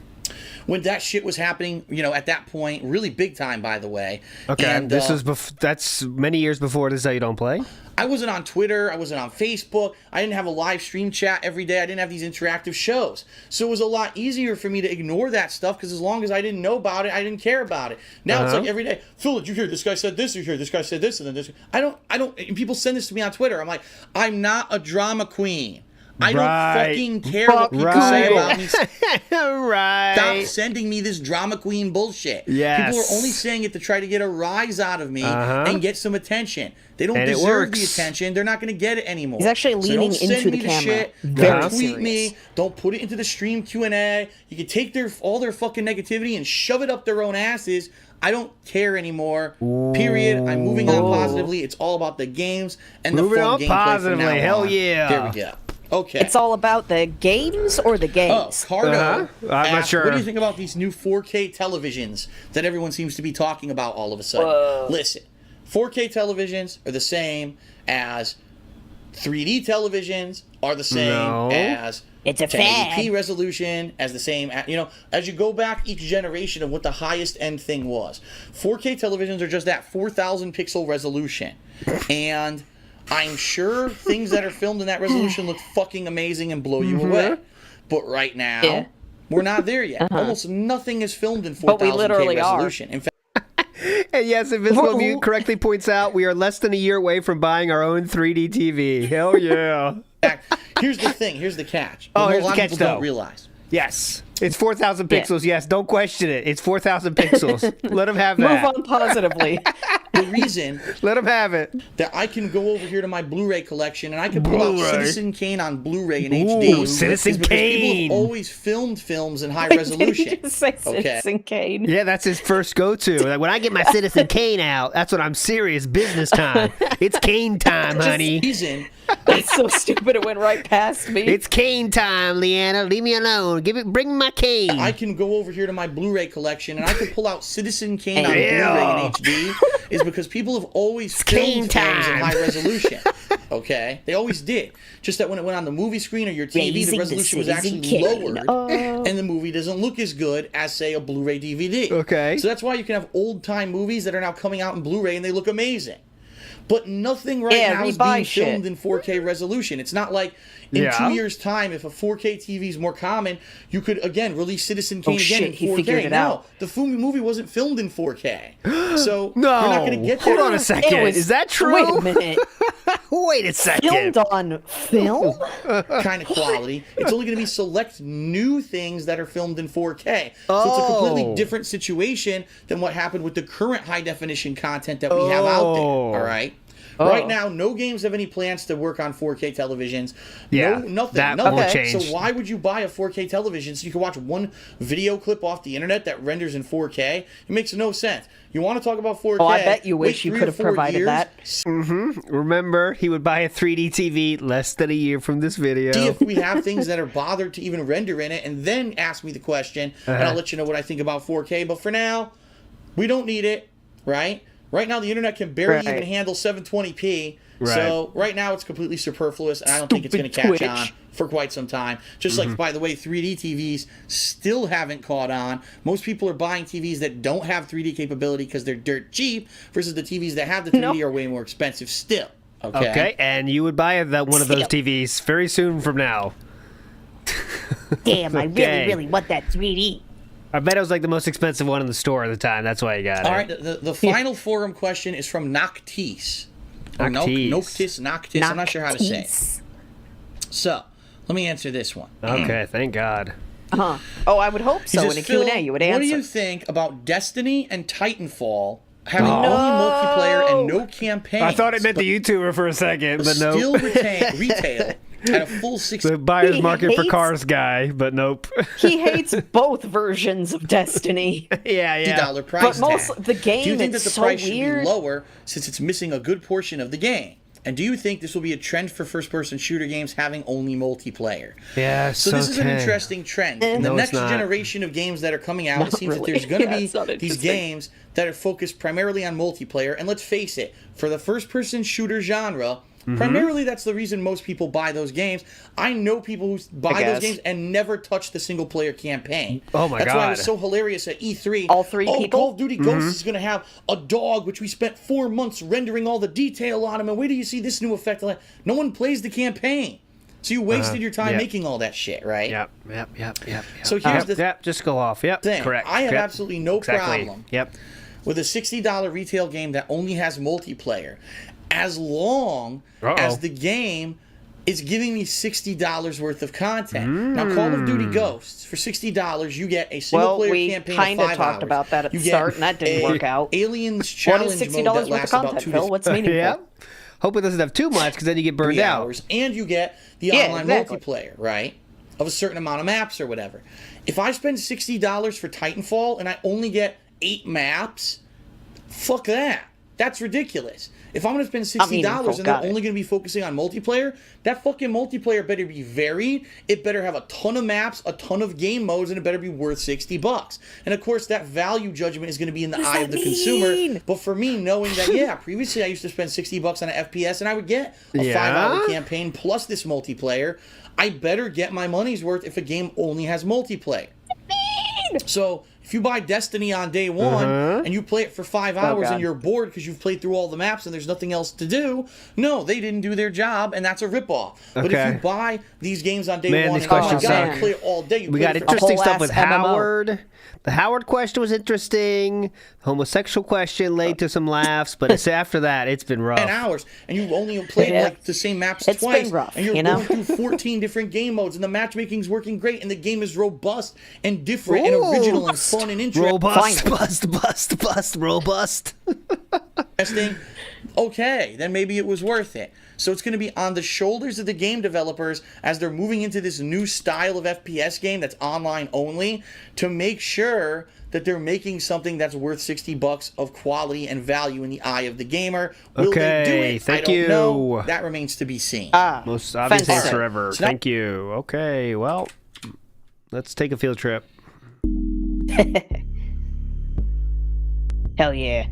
when that shit was happening, at that point, really big time, by the way. Okay, and this is that's many years before This Is How You Don't Play. I wasn't on Twitter, I wasn't on Facebook, I didn't have a live stream chat every day, I didn't have these interactive shows. So it was a lot easier for me to ignore that stuff, because as long as I didn't know about it, I didn't care about it. Now it's like every day, Phil, did you hear this guy said this, or you hear this guy said this, and then this. I don't, and people send this to me on Twitter, I'm like, I'm not a drama queen. I don't fucking care what people say about me. Stop sending me this drama queen bullshit. Yes. People are only saying it to try to get a rise out of me and get some attention. They don't deserve the attention. They're not going to get it anymore. He's actually leaning into the camera. Shit. Don't tweet me. Don't put it into the stream Q&A. You can take all their fucking negativity and shove it up their own asses. I don't care anymore. Period. I'm moving on positively. It's all about the games and the fun gameplay positively. from now Hell on. yeah. There we go. Okay. It's all about the games or the games? Cardo I'm not sure. What do you think about these new 4K televisions that everyone seems to be talking about all of a sudden? Listen, 4K televisions are the same as 3D televisions, are the same as it's a 1080p resolution, as the same, as you go back each generation of what the highest end thing was. 4K televisions are just that 4,000 pixel resolution. And I'm sure things that are filmed in that resolution look fucking amazing and blow you away. But right now, we're not there yet. Almost nothing is filmed in 4,000K resolution. In fact, and yes, Invisible Mute correctly points out we are less than a year away from buying our own 3D TV. Hell yeah. Here's the thing. Here's the catch. Oh, a lot of people don't realize. Yes. It's 4,000 pixels. Yes, don't question it. It's 4,000 pixels. Let them have that. Move on positively. The reason let them have it that I can go over here to my Blu-ray collection and I can pull out Citizen Kane on Blu-ray in HD. Citizen Kane. People have always filmed films in high resolution. Did you just say Citizen Kane? Yeah, that's his first go-to. Like, when I get my Citizen Kane out, that's when I'm serious business time. It's Kane time, honey. That's so stupid. It went right past me. It's Kane time, Leanna. Leave me alone. Bring me my cane. I can go over here to my Blu-ray collection and I can pull out Citizen Kane on Blu-ray in HD. Is because people have always filmed films in high resolution. Okay, they always did. Just that when it went on the movie screen or your TV, the resolution was actually lowered, and the movie doesn't look as good as, say, a Blu-ray DVD. Okay. So that's why you can have old-time movies that are now coming out in Blu-ray and they look amazing. But nothing now is being filmed in 4K resolution. It's not like in 2 years' time, if a 4K TV is more common, you could, again, release Citizen Kane again in 4K. He figured it out. The movie wasn't filmed in 4K. So you're not going to get that. Hold on a second. Is that true? Wait a minute. Wait a second. Filmed on film? Kind of quality. It's only going to be select new things that are filmed in 4K. So it's a completely different situation than what happened with the current high-definition content that we have out there. All right? Right now, no games have any plans to work on 4K televisions. Yeah, nothing. will change. So why would you buy a 4K television so you can watch one video clip off the internet that renders in 4K? It makes no sense. You want to talk about 4K? Oh, I bet you wish you could have provided that. Remember, he would buy a 3D TV less than a year from this video. See if we have things that are bothered to even render in it, and then ask me the question, and I'll let you know what I think about 4K. But for now, we don't need it, right? Right now, the internet can barely even handle 720p. Right. So right now, it's completely superfluous, and I don't think it's going to catch on for quite some time. Just like, by the way, 3D TVs still haven't caught on. Most people are buying TVs that don't have 3D capability because they're dirt cheap, versus the TVs that have the 3D are way more expensive still. Okay, and you would buy one of those TVs very soon from now. Damn, I really want that 3D. I bet it was like the most expensive one in the store at the time. That's why you got it. All right, the final forum question is from Noctis. Noctis. I'm not sure how to say it. So, let me answer this one. Okay, thank God. Oh, I would hope so. In a Q&A, you would answer. What do you think about Destiny and Titanfall having only multiplayer and no campaign? I thought it meant the YouTuber for a second, but no. Still retail at a full 60. The buyer's market for cars guy, but nope. He hates both versions of Destiny. $50 price but the game, do you think that the price should weird? be lower since it's missing a good portion of the game? And do you think this will be a trend for first-person shooter games having only multiplayer? Yes. So this is an interesting trend. In the next generation of games that are coming out, it seems that there's going to be these games that are focused primarily on multiplayer. And let's face it, for the first-person shooter genre, primarily that's the reason most people buy those games. I know people who buy those games and never touch the single-player campaign. Oh my God. That's why it was so hilarious at E3. All three people? Call of Duty Ghosts is going to have a dog, which we spent 4 months rendering all the detail on him, and wait till you see this new effect. No one plays the campaign. So you wasted your time making all that shit, right? Yep. So here's the just go off. Yep, thing. correct. I have absolutely no problem Yep. with a $60 retail game that only has multiplayer, as long as the game is giving me $60 worth of content. Now, Call of Duty Ghosts, for $60, you get a single-player campaign of 5 hours. Well, we kind of talked about that at the start, and that didn't work out. Aliens Challenge mode that lasts about 2 Phil? What's meaningful? Yeah. Hope it doesn't have too much, because then you get burned out. Hours, and you get the online multiplayer, right? Of a certain amount of maps or whatever. If I spend $60 for Titanfall and I only get 8 maps, fuck that. That's ridiculous. If I'm going to spend $60 and they're only going to be focusing on multiplayer, that fucking multiplayer better be varied. It better have a ton of maps, a ton of game modes, and it better be worth $60. And of course, that value judgment is going to be in the eye of the consumer. But for me, knowing that, previously I used to spend $60 on an FPS and I would get a 5-hour campaign plus this multiplayer, I better get my money's worth if a game only has multiplayer. So if you buy Destiny on day one and you play it for 5 hours and you're bored because you've played through all the maps and there's nothing else to do, no, they didn't do their job, and that's a ripoff. But if you buy these games on day one, and play it all day. We got interesting stuff with Howard. The Howard question was interesting. The homosexual question led to some laughs, but it's after that, it's been rough. 10 hours, and you only played like the same maps twice. Been rough, and you're going through 14 different game modes, and the matchmaking's working great, and the game is robust and different and original and fun and interesting. Robust. Testing. Okay, then maybe it was worth it. So it's going to be on the shoulders of the game developers as they're moving into this new style of FPS game that's online only to make sure that they're making something that's worth $60 of quality and value in the eye of the gamer. Will they do it? Thank I you. don't know. That remains to be seen. Most obvious answer ever. So thank you. Okay, well, let's take a field trip. Hell yeah.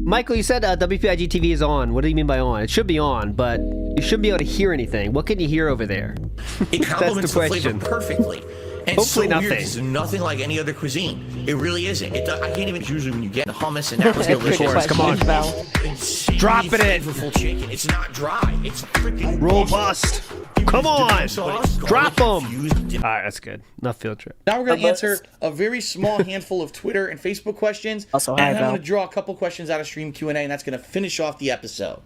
Michael, you said WPIG TV is on. What do you mean by on? It should be on, but you shouldn't be able to hear anything. What can you hear over there? It complements the flavor perfectly. And Hopefully so nothing. Weird, it's nothing like any other cuisine. It really isn't. I can't even usually when you get the hummus and that was delicious. Come on. Drop it in. Flavorful chicken. It's not dry. It's freaking Robust. Come on. Sauce, Drop them. infused. All right, that's good. Enough field trip. Now we're going to answer a very small handful of Twitter and Facebook questions. Also, and hi, I'm Val. going to draw a couple questions out of stream Q&A, and that's going to finish off the episode.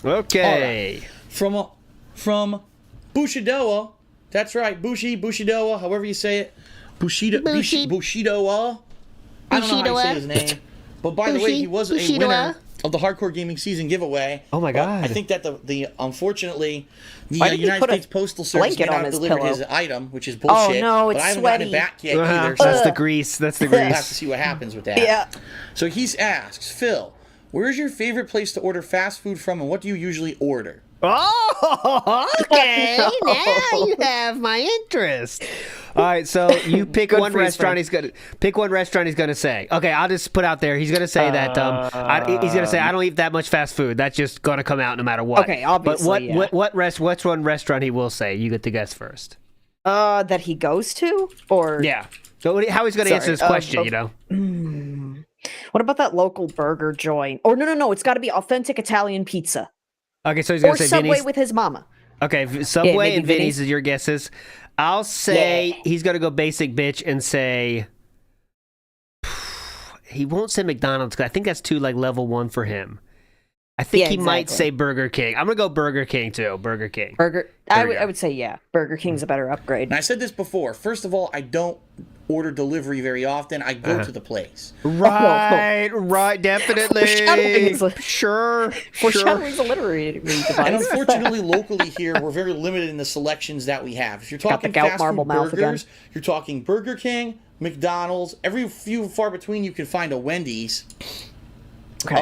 Okay. From Bushidoa. That's right, Bushidoa, however you say it. Bushidoa. I don't know how you say his name. But by the way, he was a winner of the Hardcore Gaming Season giveaway. Oh my God. I think that the unfortunately, the Why did he United put a States Postal Service may blanket on not have his delivered pillow? his item, which is bullshit. no, but it's I haven't gotten it sweaty. back yet either. So That's the grease. That's the we'll have to grease. see what happens with that. Yeah. So he's asks, Phil, where's your favorite place to order fast food from, and what do you usually order? Oh, okay. Now you have my interest. All right, so you pick Good one for his restaurant. friend. He's gonna say. Okay, I'll just put out there. He's gonna say that. He's gonna say I don't eat that much fast food. That's just gonna come out no matter what. Okay, obviously, But what's one restaurant he will say? You get to guess first. That he goes to? Or Yeah. So how he's gonna answer this question? You know. what about that local burger joint? Or no, it's got to be authentic Italian pizza. Okay, so he's gonna Or say Subway Vinny's. with his mama. Okay, Subway maybe and Vinny's Vinny's. is your guesses. I'll say he's gonna go basic bitch and say he won't say McDonald's because I think that's too like level 1 for him. I think Yeah, he might exactly. say Burger King. I'm gonna go Burger King too. Burger King. I would say yeah. Burger King's a better upgrade. And I said this before. First of all, I don't order delivery very often. I go to the place. Right, definitely. Foreshadowing is a- Sure. Foreshadowing's a literary device. And unfortunately, locally here, we're very limited in the selections that we have. If you're the talking gout fast marble food mouth burgers, again. you're talking Burger King, McDonald's. Every few far between, you can find a Wendy's. Okay.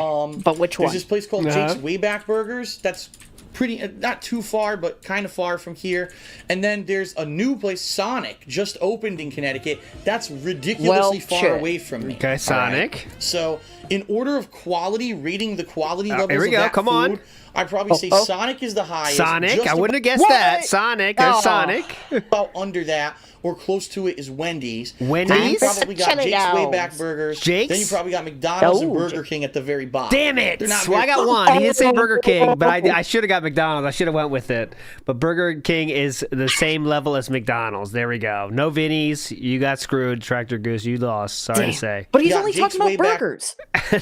But which one? There's this place called Jake's Wayback Burgers. That's pretty, not too far, but kind of far from here. And then there's a new place, Sonic, just opened in Connecticut. That's ridiculously far away from me. Okay, Sonic. All right? So, in order of quality, rating the quality levels here we of go. that Come on. food, I'd probably say Sonic is the highest. Sonic. just I wouldn't have guessed What? that. Sonic. There's Sonic. about under that, or close to it, is Wendy's. Wendy's? Then you probably got Chili Jake's dogs. Wayback Burgers. Jake's? Then you probably got McDonald's and Oh, Burger King at the very bottom. Damn it! They're not So I very- got one. He didn't say Burger King, but I should have got McDonald's. I should have went with it. But Burger King is the same level as McDonald's. There we go. No Vinny's. You got screwed, Tractor Goose. You lost. Sorry to say. But he's Yeah, only Jake's talking about Wayback- burgers.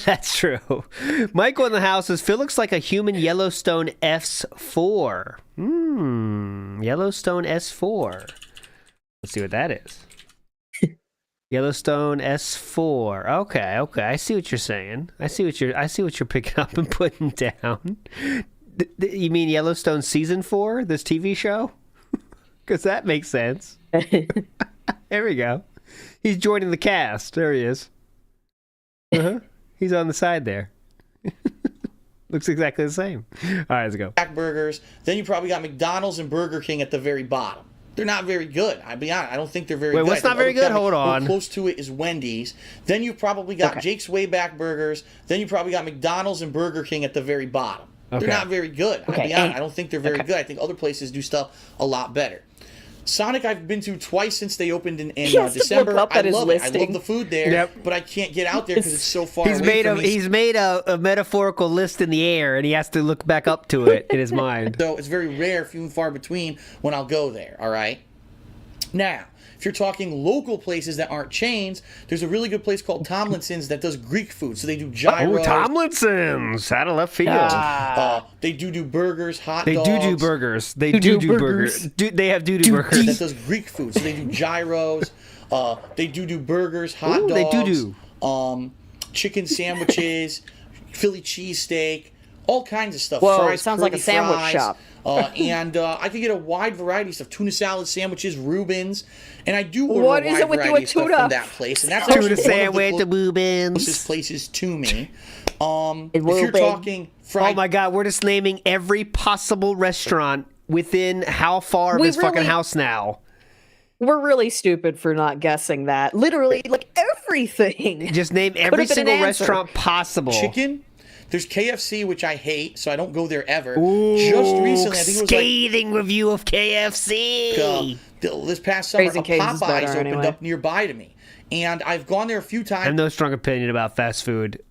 That's true. Michael in the house says Phil looks like a human Yellowstone S4. Yellowstone S4. Let's see what that is. Yellowstone S4. Okay. I see what you're saying. I see what you're picking up and putting down. You mean Yellowstone season 4? This TV show? Because that makes sense. There we go. He's joining the cast. There he is. He's on the side there. Looks exactly the same. All right, let's go. Burgers. Then you probably got McDonald's and Burger King at the very bottom. They're not very good. I'll be honest. I don't think they're very Wait, good. what's not very good? Hold on. Close to it is Wendy's. Then you probably got Jake's Wayback Burgers. Then you probably got McDonald's and Burger King at the very bottom. Okay. They're not very good. I'll be honest. I don't think they're very good. I think other places do stuff a lot better. Sonic I've been to twice since they opened in has to December. look up I at his love it. I listing. love the food there, but I can't get out there because it's so far He's away made from me. he's made a metaphorical list in the air, and he has to look back up to it in his mind. So it's very rare, few and far between, when I'll go there, all right? Now, if you're talking local places that aren't chains, there's a really good place called Tomlinson's that does Greek food. So they do gyros. Oh, Tomlinson's out of left field. They do burgers, hot They dogs. do burgers. They do burgers. They have do burgers. That does Greek food. So they do gyros. They do burgers, hot Ooh, dogs. they do. Chicken sandwiches, Philly cheesesteak, all kinds of stuff. Whoa, fries, sounds like a curly sandwich fries. shop. And I could get a wide variety of stuff: tuna salad sandwiches, Reubens, and I do order What a is wide it with you variety and of stuff tuna? from that place. And that's Tuna actually sandwich, one the of the boobins. closest places to me. If Real you're big. talking fried, Oh my God, we're just naming every possible restaurant within how far of We his fucking really- house now. We're really stupid for not guessing that. Literally, like everything. Just name Could've every been an single answer. restaurant possible. chicken. There's KFC, which I hate, so I don't go there ever. Ooh, Just recently, I think it was like scathing review of KFC. This past summer, a Raising Cane's is Popeyes better opened anyway. up nearby to me, and I've gone there a few I have times. no strong opinion about fast food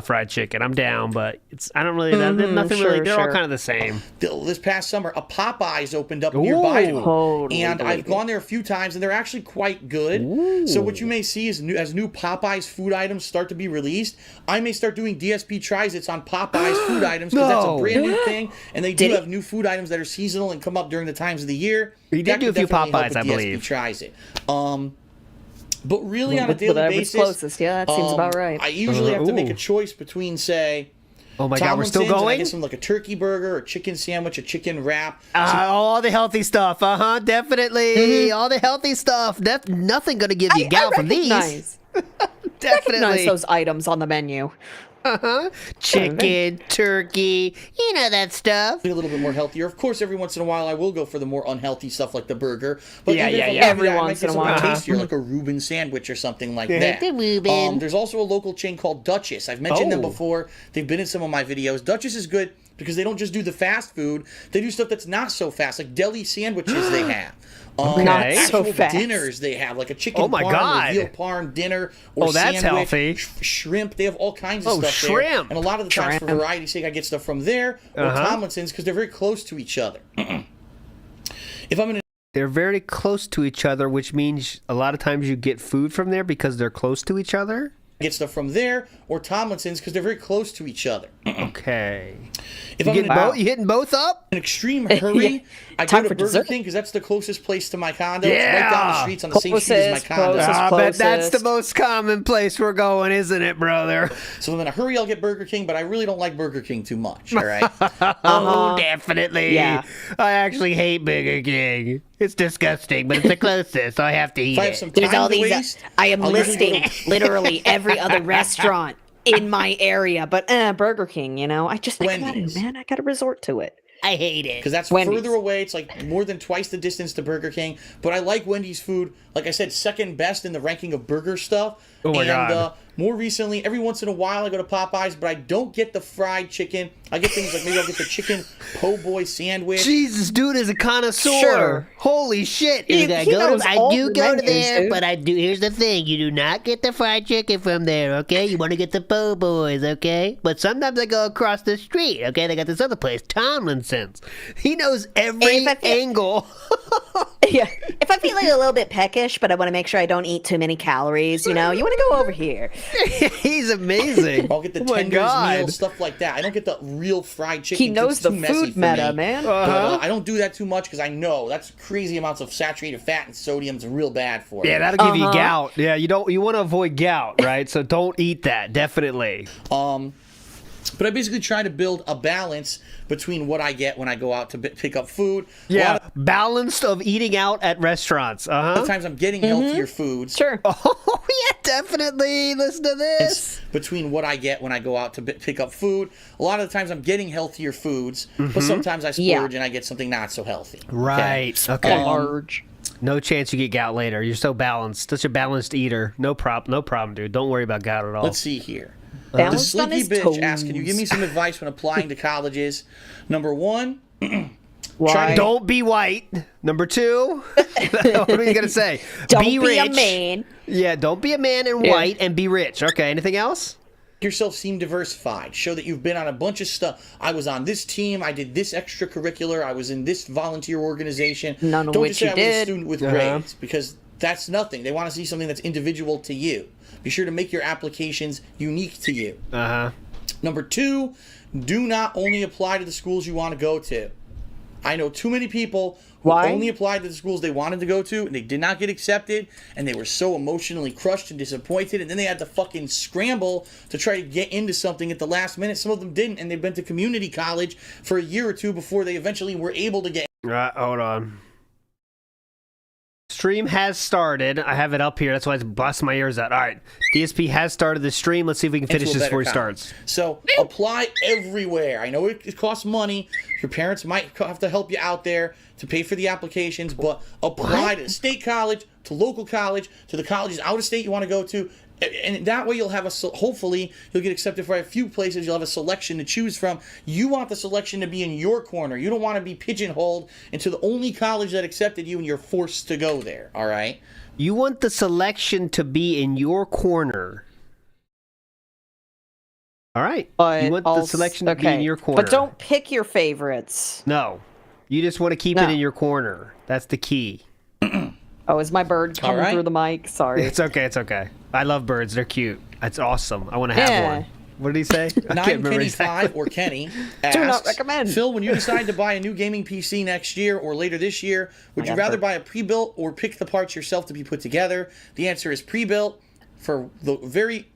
fried chicken. I'm down, but I don't really. Nothing really. They're all kind of the same. This past summer, a Popeyes opened up nearby to me, Totally and I've believe gone there a few times, and they're actually quite good. So what you may see is as new Popeyes food items start to be released, I may start doing DSP tries-its on Popeyes food items because that's a brand new thing, and they do have new food items that are seasonal and come up during the times of the year. He did do a few Popeyes, I believe. DSP tries-it. But really, on a daily basis, closest. Yeah, that seems about right. I usually have to make a choice between, say, Oh my God, we're still Tomlinson's, and I going? get some like a turkey burger, a chicken sandwich, a chicken wrap. All the healthy stuff. Definitely. All the healthy stuff. Nothing gonna give you gout from these. Definitely. Recognize those items on the menu. Chicken, turkey, you know that stuff. A little bit more healthier. Of course, every once in a while I will go for the more unhealthy stuff like the burger. But Every once in a while. Tastier, like a Reuben sandwich or something like that. There's also a local chain called Duchess. I've mentioned them before. They've been in some of my videos. Duchess is good because they don't just do the fast food. They do stuff that's not so fast, like deli sandwiches they have. Not so actual fast. dinners they have, like a chicken Oh my parm God. or veal parm dinner or that's sandwich, healthy. shrimp. They have all kinds of stuff shrimp. there. And a lot of the times, for variety's sake, I get stuff from there or Tomlinson's because they're very close to each other. If I'm in They're very close to each other, which means a lot of times you get food from there because they're close to each other. get stuff from there or Tomlinson's because they're very close to each other. Okay. If You I'm you hitting both up? in an extreme hurry, I go Time to for Burger dessert. King because that's the closest place to my condo. It's right down the streets on the same street as my condo. Closest. I bet that's the closest. most common place we're going, isn't it, brother? So if I'm in a hurry, I'll get Burger King, but I really don't like Burger King too much. All right. Oh, definitely. Yeah. I actually hate Burger King. It's disgusting, but it's the closest, so I have to eat If I have it. some There's time all to these. waste, I am I'll usually listing literally every other restaurant in my area, but Burger King, you know, I Wendy's. I gotta resort to it. I hate it. because that's Wendy's. further away. It's like more than twice the distance to Burger King. But I like Wendy's food. Like I said, second best in the ranking of burger stuff. Oh my God. More recently, every once in a while, I go to Popeyes, but I don't get the fried chicken. I get things like maybe I'll get the chicken po' boy sandwich. Jesus, dude is a connoisseur. Sure. Holy shit. He knows I all do the go to menus, there, dude. but I do. Here's the thing: you do not get the fried chicken from there. Okay, you want to get the po' boys. Okay, But sometimes I go across the street. Okay, they got this other place, Tomlinson's. He knows every If I feel- angle. Yeah. if I feel like a little bit peckish, but I want to make sure I don't eat too many calories, you know, you want to go over here. He's amazing. I'll get the Oh my tenders God. meal, stuff like that. I don't get the real fried chicken. He 'cause knows it's the too messy food for meta, me. man. But, I don't do that too much because I know that's crazy amounts of saturated fat and sodium's real bad for you. Yeah, that'll give you gout. Yeah, you want to avoid gout, right? So don't eat that, definitely. But I basically try to build a balance between what I get when I go out to pick up food. A Yeah, lot balanced of eating out at restaurants. of times I'm getting healthier foods. Sure. Oh, yeah, definitely. Listen to this. Between what I get when I go out to pick up food. A lot of the times I'm getting healthier foods, but sometimes I splurge and I get something not so healthy. Right. Okay. Large. No chance you get gout later. You're so balanced. Such a balanced eater. No problem, dude. Don't worry about gout at all. Let's see here. The Balanced on Sleepy his Bitch asks, can you toes. give me some advice when applying to colleges? Number one, Why? Don't be white. Number 2, what are you gonna say? Don't be be rich. a man. Yeah, don't be a man and white and be rich. Okay, anything else? make yourself seem diversified. Show that you've been on a bunch of stuff. I was on this team. I did this extracurricular. I was in this volunteer organization. None of Don't which just say you I was a did. student with grades, because that's nothing. They want to see something that's individual to you. Be sure to make your applications unique to you. Number 2, do not only apply to the schools you want to go to. I know too many people who Why? only applied to the schools they wanted to go to, and they did not get accepted, and they were so emotionally crushed and disappointed, and then they had to fucking scramble to try to get into something at the last minute. Some of them didn't, and they've been to community college for a year or two before they eventually were able to get. Hold on. Stream has started. I have it up here. That's why it's busting my ears out. All right. DSP has started the stream. Let's see if we can finish into a this better before he college. starts. So apply everywhere. I know it costs money. Your parents might have to help you out there to pay for the applications, but apply to state college, to local college, to the colleges out of state you want to go to. And that way you'll have hopefully you'll get accepted for a few places. You'll have a selection to choose from. You want the selection to be in your corner. You don't want to be pigeonholed into the only college that accepted you and you're forced to go there. All right. You want the selection to be in your corner. All right. But you want the selection to be in your corner. But don't pick your favorites. No. You just want to keep it in your corner. That's the key. Oh, is my bird coming through the mic? Sorry. It's okay. It's okay. I love birds. They're cute. It's awesome. I want to have one. What did he say? Kenny5 or Kenny asks, do not recommend. Phil, when you decide to buy a new gaming PC next year or later this year, would you rather buy a pre-built or pick the parts yourself to be put together? The answer is pre-built for the very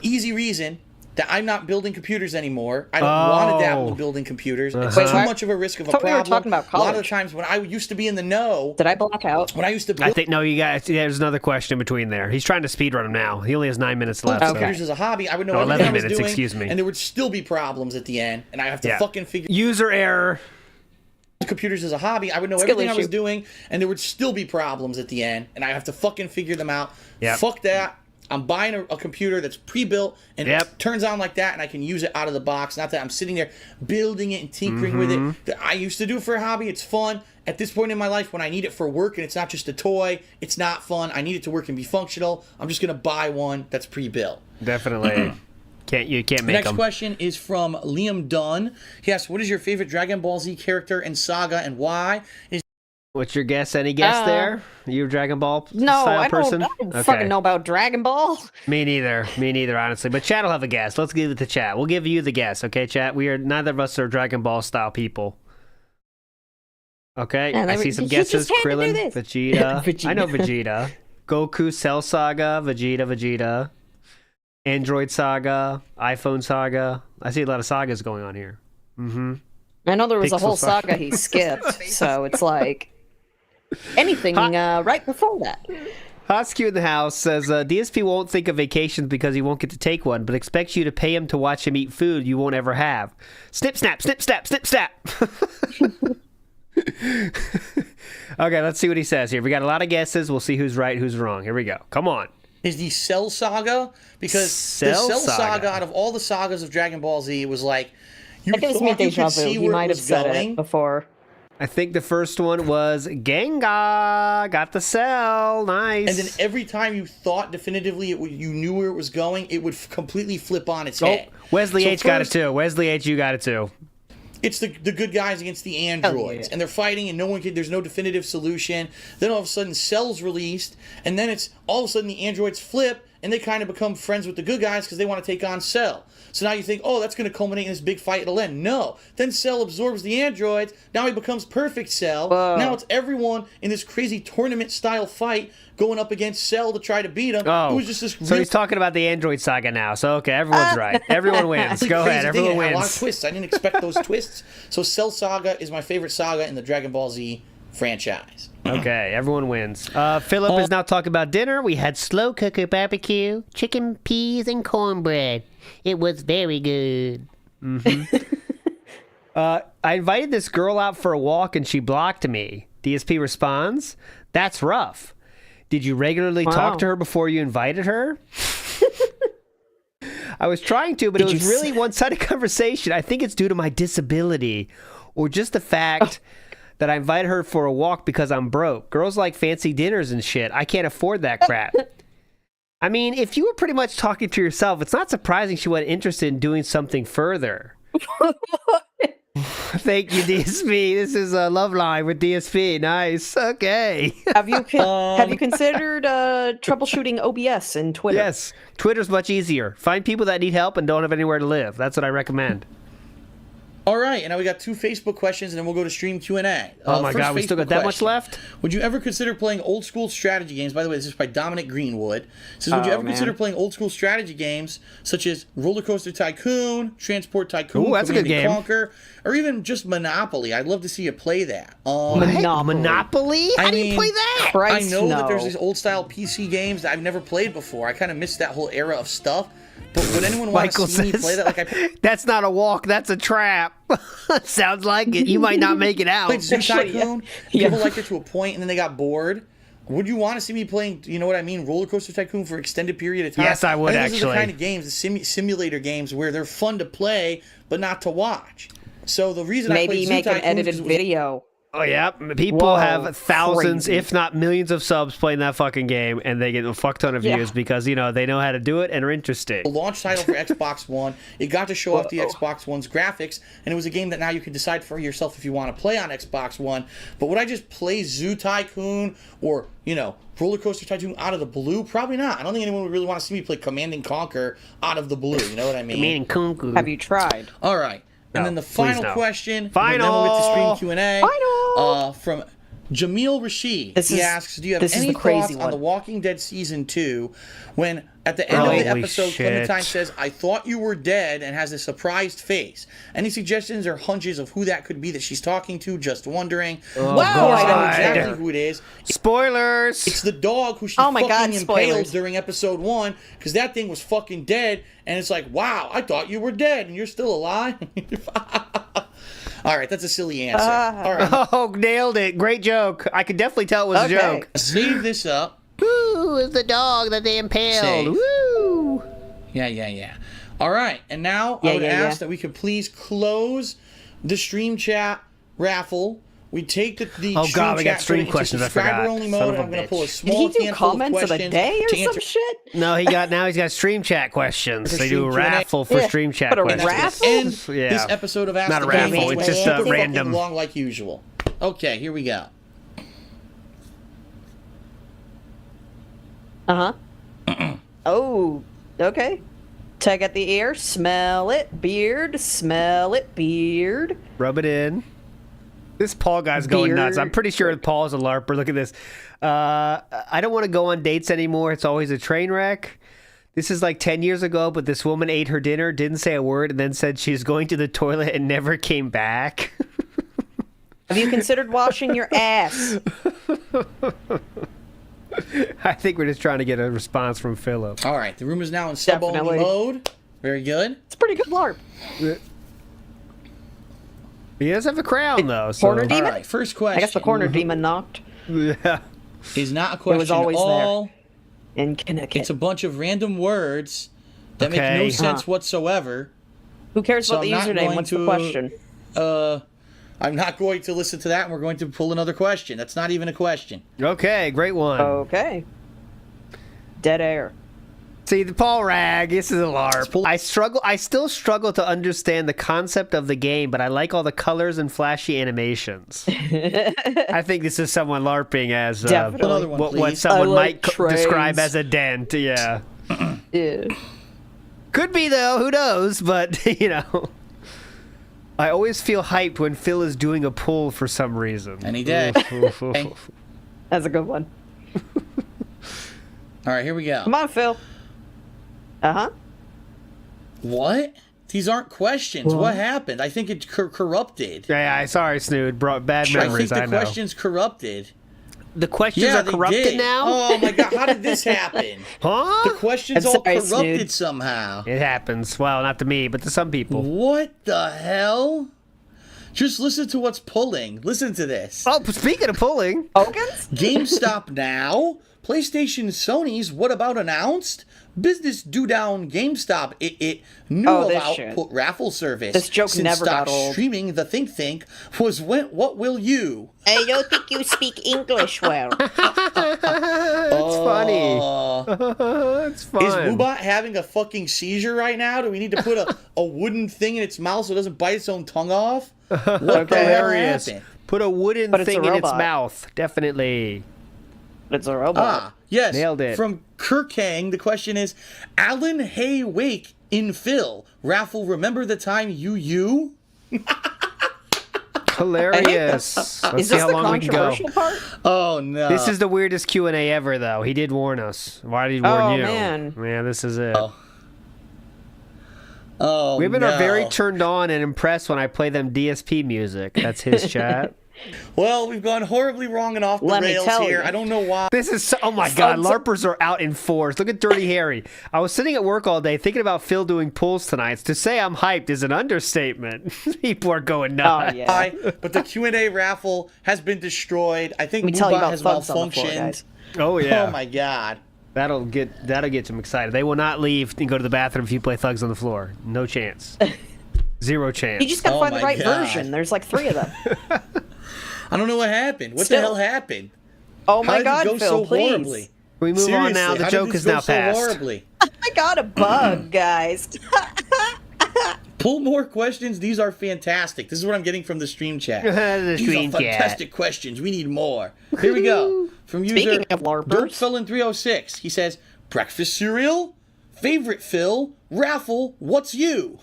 easy reason that I'm not building computers anymore. I don't want to dabble in building computers. It's too much of a risk of a problem. We were talking about college. A lot of the times when I used to be in the know... Did I black out? When I used to build... I think, no, you guys, there's another question between there. He's trying to speedrun him now. He only has 9 minutes left. Computers as a hobby, I would know everything I was doing, excuse me. and there would still be problems at the end, and I have to fucking figure... User error. Computers as a hobby, I would know everything I was doing, and there would still be problems at the end, and I have to fucking figure them out. Fuck that. I'm buying a computer that's pre-built and it turns on like that, and I can use it out of the box. Not that I'm sitting there building it and tinkering with it. I used to do it for a hobby. It's fun. At this point in my life, when I need it for work and it's not just a toy, it's not fun. I need it to work and be functional. I'm just going to buy one that's pre-built. Definitely. You can't make them. The next question is from Liam Dunn. He asks, what is your favorite Dragon Ball Z character and saga and why? What's your guess? Any guess there? You a Dragon Ball style person? I don't fucking know about Dragon Ball. Me neither, honestly. But chat will have a guess. Let's give it to chat. We'll give you the guess, okay, chat? Neither of us are Dragon Ball style people. Okay, I see some guesses. Krillin, Vegeta. I know Vegeta. Goku, Cell Saga, Vegeta. Android Saga, iPhone Saga. I see a lot of sagas going on here. I know there was a whole saga he skipped, so it's like... anything right before that. Hosky in the house says DSP won't think of vacations because he won't get to take one, but expects you to pay him to watch him eat food you won't ever have. Snip, snap, snip, snap, snip, snap. Okay, let's see what he says here. We got a lot of guesses. We'll see who's right, who's wrong. Here we go. Come on. Is the Cell Saga? Because the Cell Saga, out of all the sagas of Dragon Ball Z, was like, you thought you could see where it was going. Before. I think the first one was Gengar. Got the cell. Nice. And then every time you thought definitively you knew where it was going, it would completely flip on its head. Wesley H got it too. Wesley H, you got it too. It's the good guys against the androids, and they're fighting, and there's no definitive solution. Then all of a sudden, Cell's released, and then it's all of a sudden the androids flip, and they kind of become friends with the good guys because they want to take on Cell. So now you think, oh, that's going to culminate in this big fight. It'll end. No. Then Cell absorbs the androids. Now he becomes Perfect Cell. Whoa. Now it's everyone in this crazy tournament-style fight going up against Cell to try to beat him. Oh, it was just this so he's talking about the Android Saga now. So, okay, everyone's right. Everyone wins. Go ahead. Everyone wins. A lot of twists. I didn't expect those twists. So Cell Saga is my favorite saga in the Dragon Ball Z franchise. Okay, everyone wins. Philip is now talking about dinner. We had slow cooker barbecue, chicken, peas, and cornbread. It was very good. I invited this girl out for a walk and she blocked me. DSP responds, that's rough. Did you regularly talk to her before you invited her? I was trying to, but it was really one-sided conversation. I think it's due to my disability or just the fact that I invited her for a walk because I'm broke. Girls like fancy dinners and shit. I can't afford that crap. I mean, if you were pretty much talking to yourself, it's not surprising she wasn't interested in doing something further. Thank you, DSP. This is a love line with DSP. Nice. Okay. Have you considered troubleshooting OBS in Twitter? Yes. Twitter's much easier. Find people that need help and don't have anywhere to live. That's what I recommend. All right, and now we got 2 Facebook questions, and then we'll go to stream Q&A. Oh my God, we still got that much left? Would you ever consider playing old school strategy games? By the way, this is by Dominic Greenwood. It says, would you ever consider playing old school strategy games such as Roller Coaster Tycoon, Transport Tycoon, that's a good game. Conquer, or even just Monopoly? I'd love to see you play that. Monopoly? How do you play that? I know that there's these old style PC games that I've never played before. I kind of missed that whole era of stuff. But would anyone want to see me play that? That's not a walk, that's a trap. Sounds like it. You might not make it out. Played Zoo Tycoon. People liked it to a point, and then they got bored. would you want to see me playing, you know what I mean, Roller Coaster Tycoon for extended period of time? Yes, I would, think those are the actually. kind of games, the simulator games, where they're fun to play, but not to watch. So the reason I Maybe played make Zoo an Tycoon edited is it was- video. Oh yeah, people Whoa, have thousands, crazy. if not millions, of subs playing that fucking game, and they get a fuck ton of views because they know how to do it and are interested. a launch title for Xbox One. It got to show off the Xbox One's graphics, and it was a game that now you can decide for yourself if you want to play on Xbox One. But would I just play Zoo Tycoon or, Roller Coaster Tycoon out of the blue? Probably not. I don't think anyone would really want to see me play Command and Conquer out of the blue. You know what I mean? Have you tried? All right. And then the final question. Final. And then we'll get to stream Q&A. Final. From Jamil Rashid. He asks, do you have any thoughts on The Walking Dead Season 2 when at the end of the episode, Clementine says, I thought you were dead, and has a surprised face? Any suggestions or hunches of who that could be that she's talking to? Just wondering. Oh, Wow, I know exactly who it is. Spoilers! It's the dog who she fucking impaled during episode 1, because that thing was fucking dead, and it's like, wow, I thought you were dead, and you're still alive? All right, that's a silly answer. All right. Oh, nailed it. Great joke. I could definitely tell it was a joke. Save this up. Woo, it's the dog that they impaled. Save. Woo! Yeah. All right, and now I would ask that we could please close the stream chat raffle. We take the Oh stream god, we got chat stream into questions. I subscriber forgot. only Son mode. of a I'm going to bitch. pull a Did small he do handful of comments of the questions day or to some answer. shit? No, he's got stream chat questions. For They do a stream Q&A. raffle for stream chat But a questions. raffle? End Yeah. this episode of Ask Not the a raffle, Gaming. it's just Super a fucking random. long like usual. Okay, here we go. Oh, okay. Tug at the ear, smell it, beard, smell it, beard. Rub it in. This Paul guy's going nuts. I'm pretty sure Paul's a LARPer. Look at this. I don't want to go on dates anymore. It's always a train wreck. This is like 10 years ago, but this woman ate her dinner, didn't say a word, and then said she's going to the toilet and never came back. Have you considered washing your ass? I think we're just trying to get a response from Philip. All right, the room is now in sub-only mode. Very good. It's pretty good LARP. He does have a crown, though. So. Corner demon? All right, first question. I guess the corner demon knocked. Yeah. Is not a question It was always at all. there. In Connecticut. It's a bunch of random words that make no sense whatsoever. Who cares So about the I'm not username? going What's to- the question? I'm not going to listen to that, and we're going to pull another question. That's not even a question. Okay, great one. Okay. Dead air. See, the Paul Rag, this is a LARP. I still struggle to understand the concept of the game, but I like all the colors and flashy animations. I think this is someone LARPing as Definitely. Another one, what please. someone I like might describe trains. as a dent. Yeah. Yeah. Could be, though. Who knows? But, I always feel hyped when Phil is doing a pull for some reason. Any day. Okay. That's a good one. All right, here we go. Come on, Phil. Uh-huh. What? These aren't questions. What happened? I think it corrupted. Yeah, sorry, Snood. Brought bad memories, I I think the know. questions corrupted. The questions Yeah, are they corrupted did. now? Oh my god, how did this happen? Huh? The questions I'm all sorry, corrupted Snood. somehow. It happens. Well, not to me, but to some people. What the hell? Just listen to what's pulling. Listen to this. Oh, speaking of pulling. Hogan's? GameStop now. PlayStation Sony's What About announced? Business do down GameStop. It knew this about shit. raffle service. This joke Since never stopped got old. streaming the Think was what will you? I don't think you speak English well. It's funny. It's fun. Is Woobot having a fucking seizure right now? Do we need to put a wooden thing in its mouth so it doesn't bite its own tongue off? What the hell Hilarious. happened? Put a wooden But it's thing a in its robot. mouth. Definitely. It's a robot. Yes. Nailed it. From Kirkang, the question is, Alan Hay Wake in Phil. Raffle, remember the time you? Hilarious. Let's Is see this how the long we can go. controversial part? Oh, no. This is the weirdest Q&A ever, though. He did warn us. Why did he warn Oh, you? man. Yeah, this is it. Oh, Women no. are very turned on and impressed when I play them DSP music. That's his chat. Well, we've gone horribly wrong and off the rails here. I don't know why. This is so, oh my God, LARPers are out in force. Look at Dirty Harry. I was sitting at work all day thinking about Phil doing pulls tonight. To say I'm hyped is an understatement. People are going nuts. Oh, yeah. But the Q&A raffle has been destroyed. I think Moobot has malfunctioned. Oh yeah. Oh my God. That'll get them excited. They will not leave and go to the bathroom if you play Thugs on the Floor. No chance. Zero chance. You just gotta find the right version. There's like 3 of them. I don't know what happened. What the hell happened? Oh my God, Phil, so please. Horribly? We move on now. The joke is now passed. Horribly? I got a bug, guys. Pull more questions. These are fantastic. This is what I'm getting from the stream chat. These are fantastic questions. We need more. Here we go. From user Speaking of LARPers. DirtFellin306. He says, breakfast cereal? Favorite Phil? Raffle? What's you?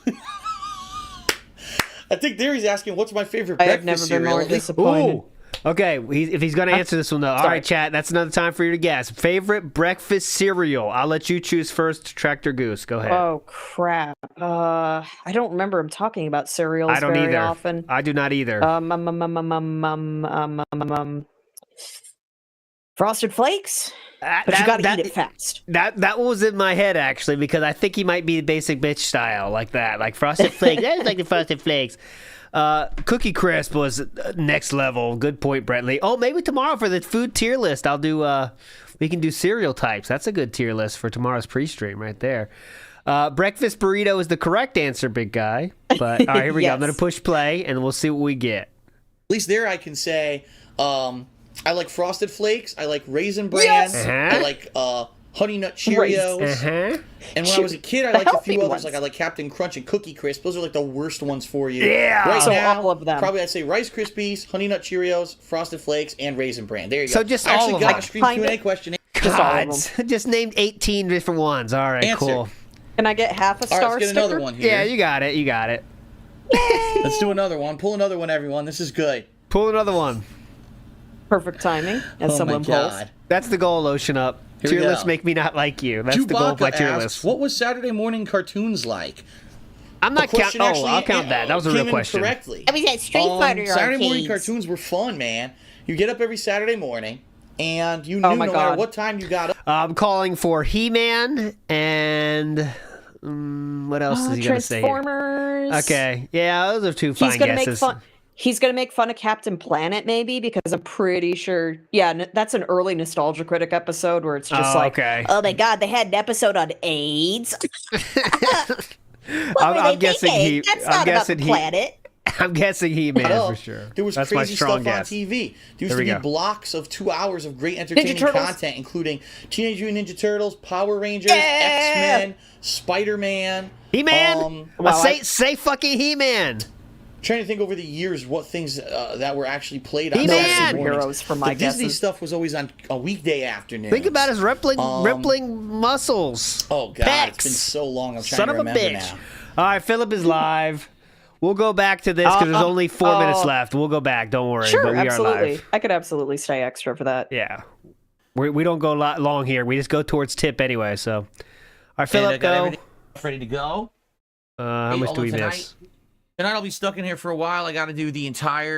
I think there he's asking, what's my favorite breakfast cereal? I have never been more disappointed. Ooh. Okay, if he's going to answer this, we'll know. All right, chat, that's another time for you to guess. Favorite breakfast cereal? I'll let you choose first, Tractor Goose. Go ahead. Oh, crap. I don't remember him talking about cereals very often. I do not either. Frosted Flakes? But you gotta eat it fast. That was in my head, actually, because I think he might be basic bitch style, like that. Like Frosted Flakes. That is like the Frosted Flakes. Cookie Crisp was next level. Good point, Brentley. Oh, maybe tomorrow for the food tier list, I'll do, we can do cereal types. That's a good tier list for tomorrow's pre-stream right there. Breakfast burrito is the correct answer, big guy. But, all right, here we go. I'm going to push play, and we'll see what we get. At least there I can say, I like Frosted Flakes. I like Raisin Bran. I like Honey Nut Cheerios. And when I was a kid, I liked a few others. Like I like Captain Crunch and Cookie Crisp. Those are like the worst ones for you. Yeah. Right now, all of them. probably I'd say Rice Krispies, Honey Nut Cheerios, Frosted Flakes, and Raisin Bran. There you go. So just I all actually of got them. a stream Q&A question. God, just named 18 different ones. All right, cool. Can I get half a star All right, let's get another one here. Yeah, you got it. You got it. Let's do another one. Pull another one, everyone. This is good. Pull another one. Perfect timing, as someone pulls. That's the goal, Ocean Up. Tier lists make me not like you. That's the goal of my tier list. What was Saturday morning cartoons like? I'm not counting. Oh, I'll count that. That was a real question. Correctly. I was at Street Fighter Saturday morning arcades. cartoons were fun, man. You get up every Saturday morning, and you knew no matter what time you got up. I'm calling for He-Man and what else is he going to say here? Transformers. Okay. Yeah, those are two fine guesses. He's going to make fun of Captain Planet, maybe, because I'm pretty sure... Yeah, that's an early Nostalgia Critic episode where it's just oh my God, they had an episode on AIDS. I'm guessing That's not about the planet. I'm guessing He-Man for sure. There was crazy stuff on TV. There used to be blocks of 2 hours of great entertaining content, including Teenage Mutant Ninja Turtles, Power Rangers, X-Men, Spider-Man. He-Man? Say fucking He-Man. Trying to think over the years what things that were actually played on He-Man! Heroes for my guesses. Disney stuff was always on a weekday afternoon. Think about his rippling muscles. Oh, God. Pecs. It's been so long. I'm trying to remember now. All right, Philip is live. We'll go back to this because there's only 4 minutes left. We'll go back. Don't worry. Sure, but we absolutely. Are live. I could absolutely stay extra for that. Yeah. We don't go long here. We just go towards tip anyway. So, all right, Philip, go. Ready to go? How much do we miss? Tonight I'll be stuck in here for a while. I got to do the entire...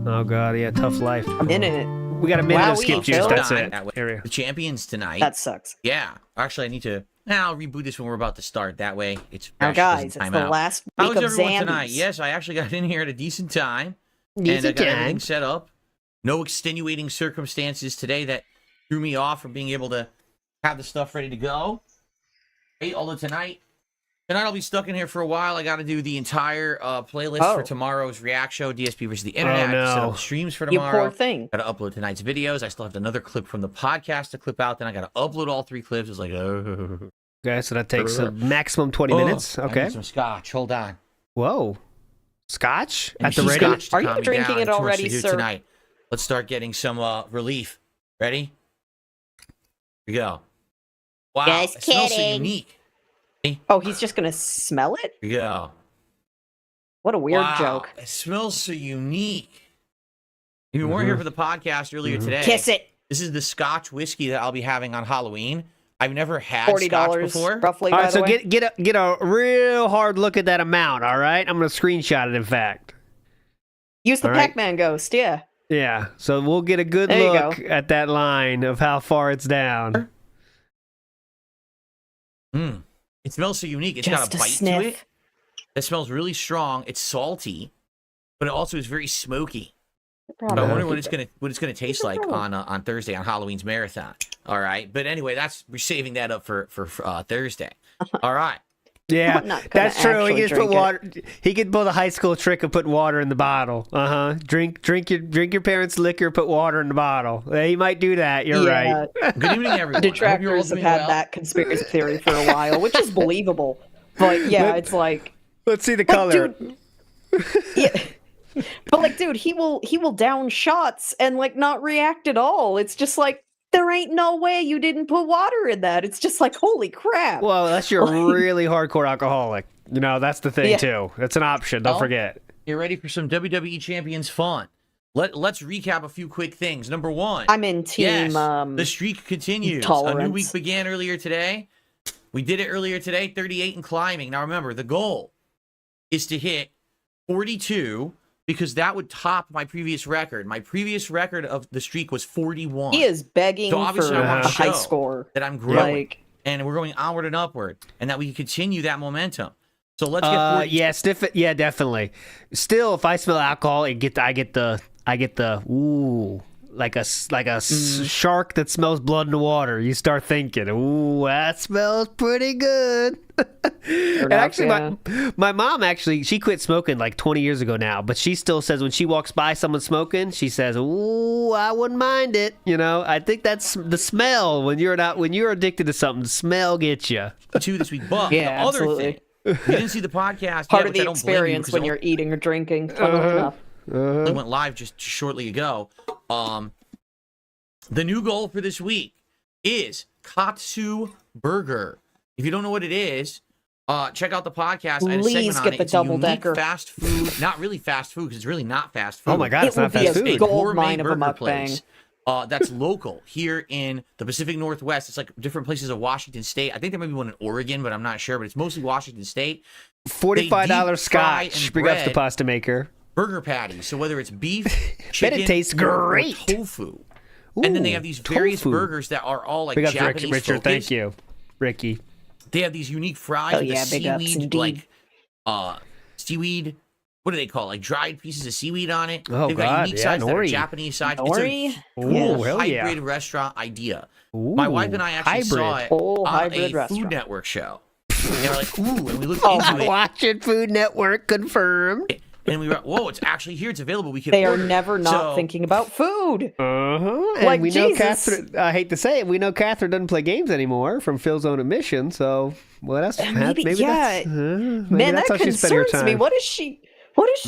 Oh, God. Yeah, tough life. I'm in it. We got a minute of skip juice. That's it. The champions tonight. That sucks. Yeah. Actually, I need to... I'll reboot this when we're about to start. That way, it's fresh. Now, guys, it's the last week of everyone Zambies. Tonight? Yes, I actually got in here at a decent time. And I got everything set up. No extenuating circumstances today that threw me off from being able to have the stuff ready to go. Hey, although tonight I'll be stuck in here for a while. I got to do the entire playlist for tomorrow's React Show, DSP versus the Internet. I have to set up streams for tomorrow. You poor thing. Got to upload tonight's videos. I still have another clip from the podcast to clip out. Then I got to upload all 3 clips. It's like, Okay, so that takes a maximum 20 minutes. Okay. I need some scotch. Hold on. Whoa. Scotch? At the ready? Are you drinking it already, sir? Tonight. Let's start getting some relief. Ready? Here we go. Wow, Just it smells so kidding. unique. Oh, he's just going to smell it? Here we go. What a weird joke. It smells so unique. If you weren't here for the podcast earlier today, Kiss it. This is the Scotch whiskey that I'll be having on Halloween. I've never had $40 Scotch before. roughly, All by right, the so way. get a real hard look at that amount, all right? I'm going to screenshot it, in fact. Use the all right. Pac-Man ghost, yeah. Yeah, so we'll get a good look at that line of how far it's down. It smells so unique. It's Just got a bite sniff. to it. It smells really strong. It's salty, but it also is very smoky. I wonder what it's gonna taste like on Thursday on Halloween's marathon. All right, but anyway, we're saving that up for Thursday. All right. Yeah, that's true. He can just put water. He could pull the high school trick of putting water in the bottle. Drink your parents' liquor. Put water in the bottle. He might do that. You're right. Good evening, everyone. Detractors have had that conspiracy theory for a while, which is believable. But yeah, it's like, let's see the color. Dude, yeah. But like, dude, he will down shots and like not react at all. It's just like, there ain't no way you didn't put water in that. It's just like, holy crap. Well, that's your really hardcore alcoholic. You know, that's the thing too. That's an option. Don't forget. You're ready for some WWE Champions fun. Let's recap a few quick things. Number one, I'm in team. The streak continues. Tolerance. A new week began earlier today. We did it earlier today. 38 and climbing. Now remember, the goal is to hit 42. Because that would top my previous record. My previous record of the streak was 41. He is begging so obviously for I want a to high show score. that I'm growing, and we're going onward and upward, and that we can continue that momentum. So let's get 40. Yeah, sniff it. Yeah, definitely. Still, if I smell alcohol, I get the ooh, like a shark that smells blood in the water. You start thinking, ooh, that smells pretty good. And actually, my mom she quit smoking like 20 years ago now, but she still says when she walks by someone smoking, she says, "Ooh, I wouldn't mind it." You know, I think that's the smell when you're addicted to something. The smell gets you. Two this week, but yeah, the other absolutely. thing, you didn't see the podcast. Part yet, of the experience when you're eating or drinking. Enough. It went live just shortly ago. The new goal for this week is Katsu Burger. If you don't know what it is, check out the podcast. I had a segment on it. It's a unique fast food, not really fast food because it's really not fast food. Oh my god, it's not fast food. A gold mine of a mukbang. That's local here in the Pacific Northwest. It's like different places of Washington State. I think there might be one in Oregon, but I'm not sure. But it's mostly Washington State. $45 scotch. Big ups to pasta maker. Burger patties. So whether it's beef, chicken, it tastes great. Or tofu. Ooh, and then they have these various burgers that are all like Japanese Richard, focused. Thank you, Ricky. They have these unique fries with the seaweed, like seaweed. What do they call it? Like dried pieces of seaweed on it. Oh, They've got unique sides that are Japanese sides. It's a cool hybrid restaurant idea. My wife and I actually saw it on a Food Network show. And they were like, ooh, and we looked into it. Watching Food Network confirmed. And we were, whoa, it's actually here. It's available. We can. They are never not thinking about food. And like we Jesus. know Catherine. I hate to say it, we know Catherine doesn't play games anymore from Phil's own admission. So, well, that's maybe that's, man, that's that how she spent her concerns time. me. What does she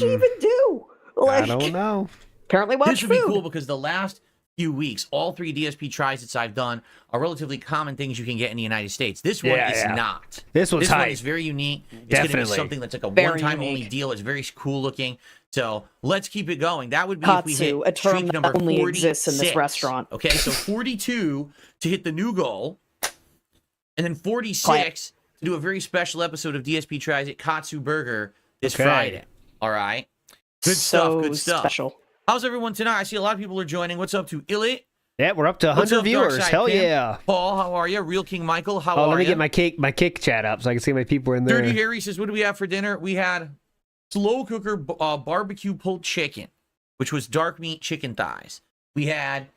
even do? Like, I don't know. Apparently, watch This would food. be cool because the last few weeks, all 3 DSP tries I've done are relatively common things you can get in the United States. This one is not. This one is very unique. It's going to be something that's like a one-time only deal. It's very cool looking. So let's keep it going. That would be if we hit a term streak number that only 46. exists in this restaurant. Okay, so 42 to hit the new goal, and then 46 to do a very special episode of DSP Tries It Katsu Burger this Friday. All right, good stuff. Good stuff. Special. How's everyone tonight? I see a lot of people are joining. What's up to Illit? Yeah, we're up to 100 viewers. Hell Kim? yeah. Paul, how are you? Real King Michael, how are you? Let me get my kick chat up so I can see how many people are in there. Dirty Harry says, what do we have for dinner? We had slow cooker barbecue pulled chicken, which was dark meat chicken thighs. We had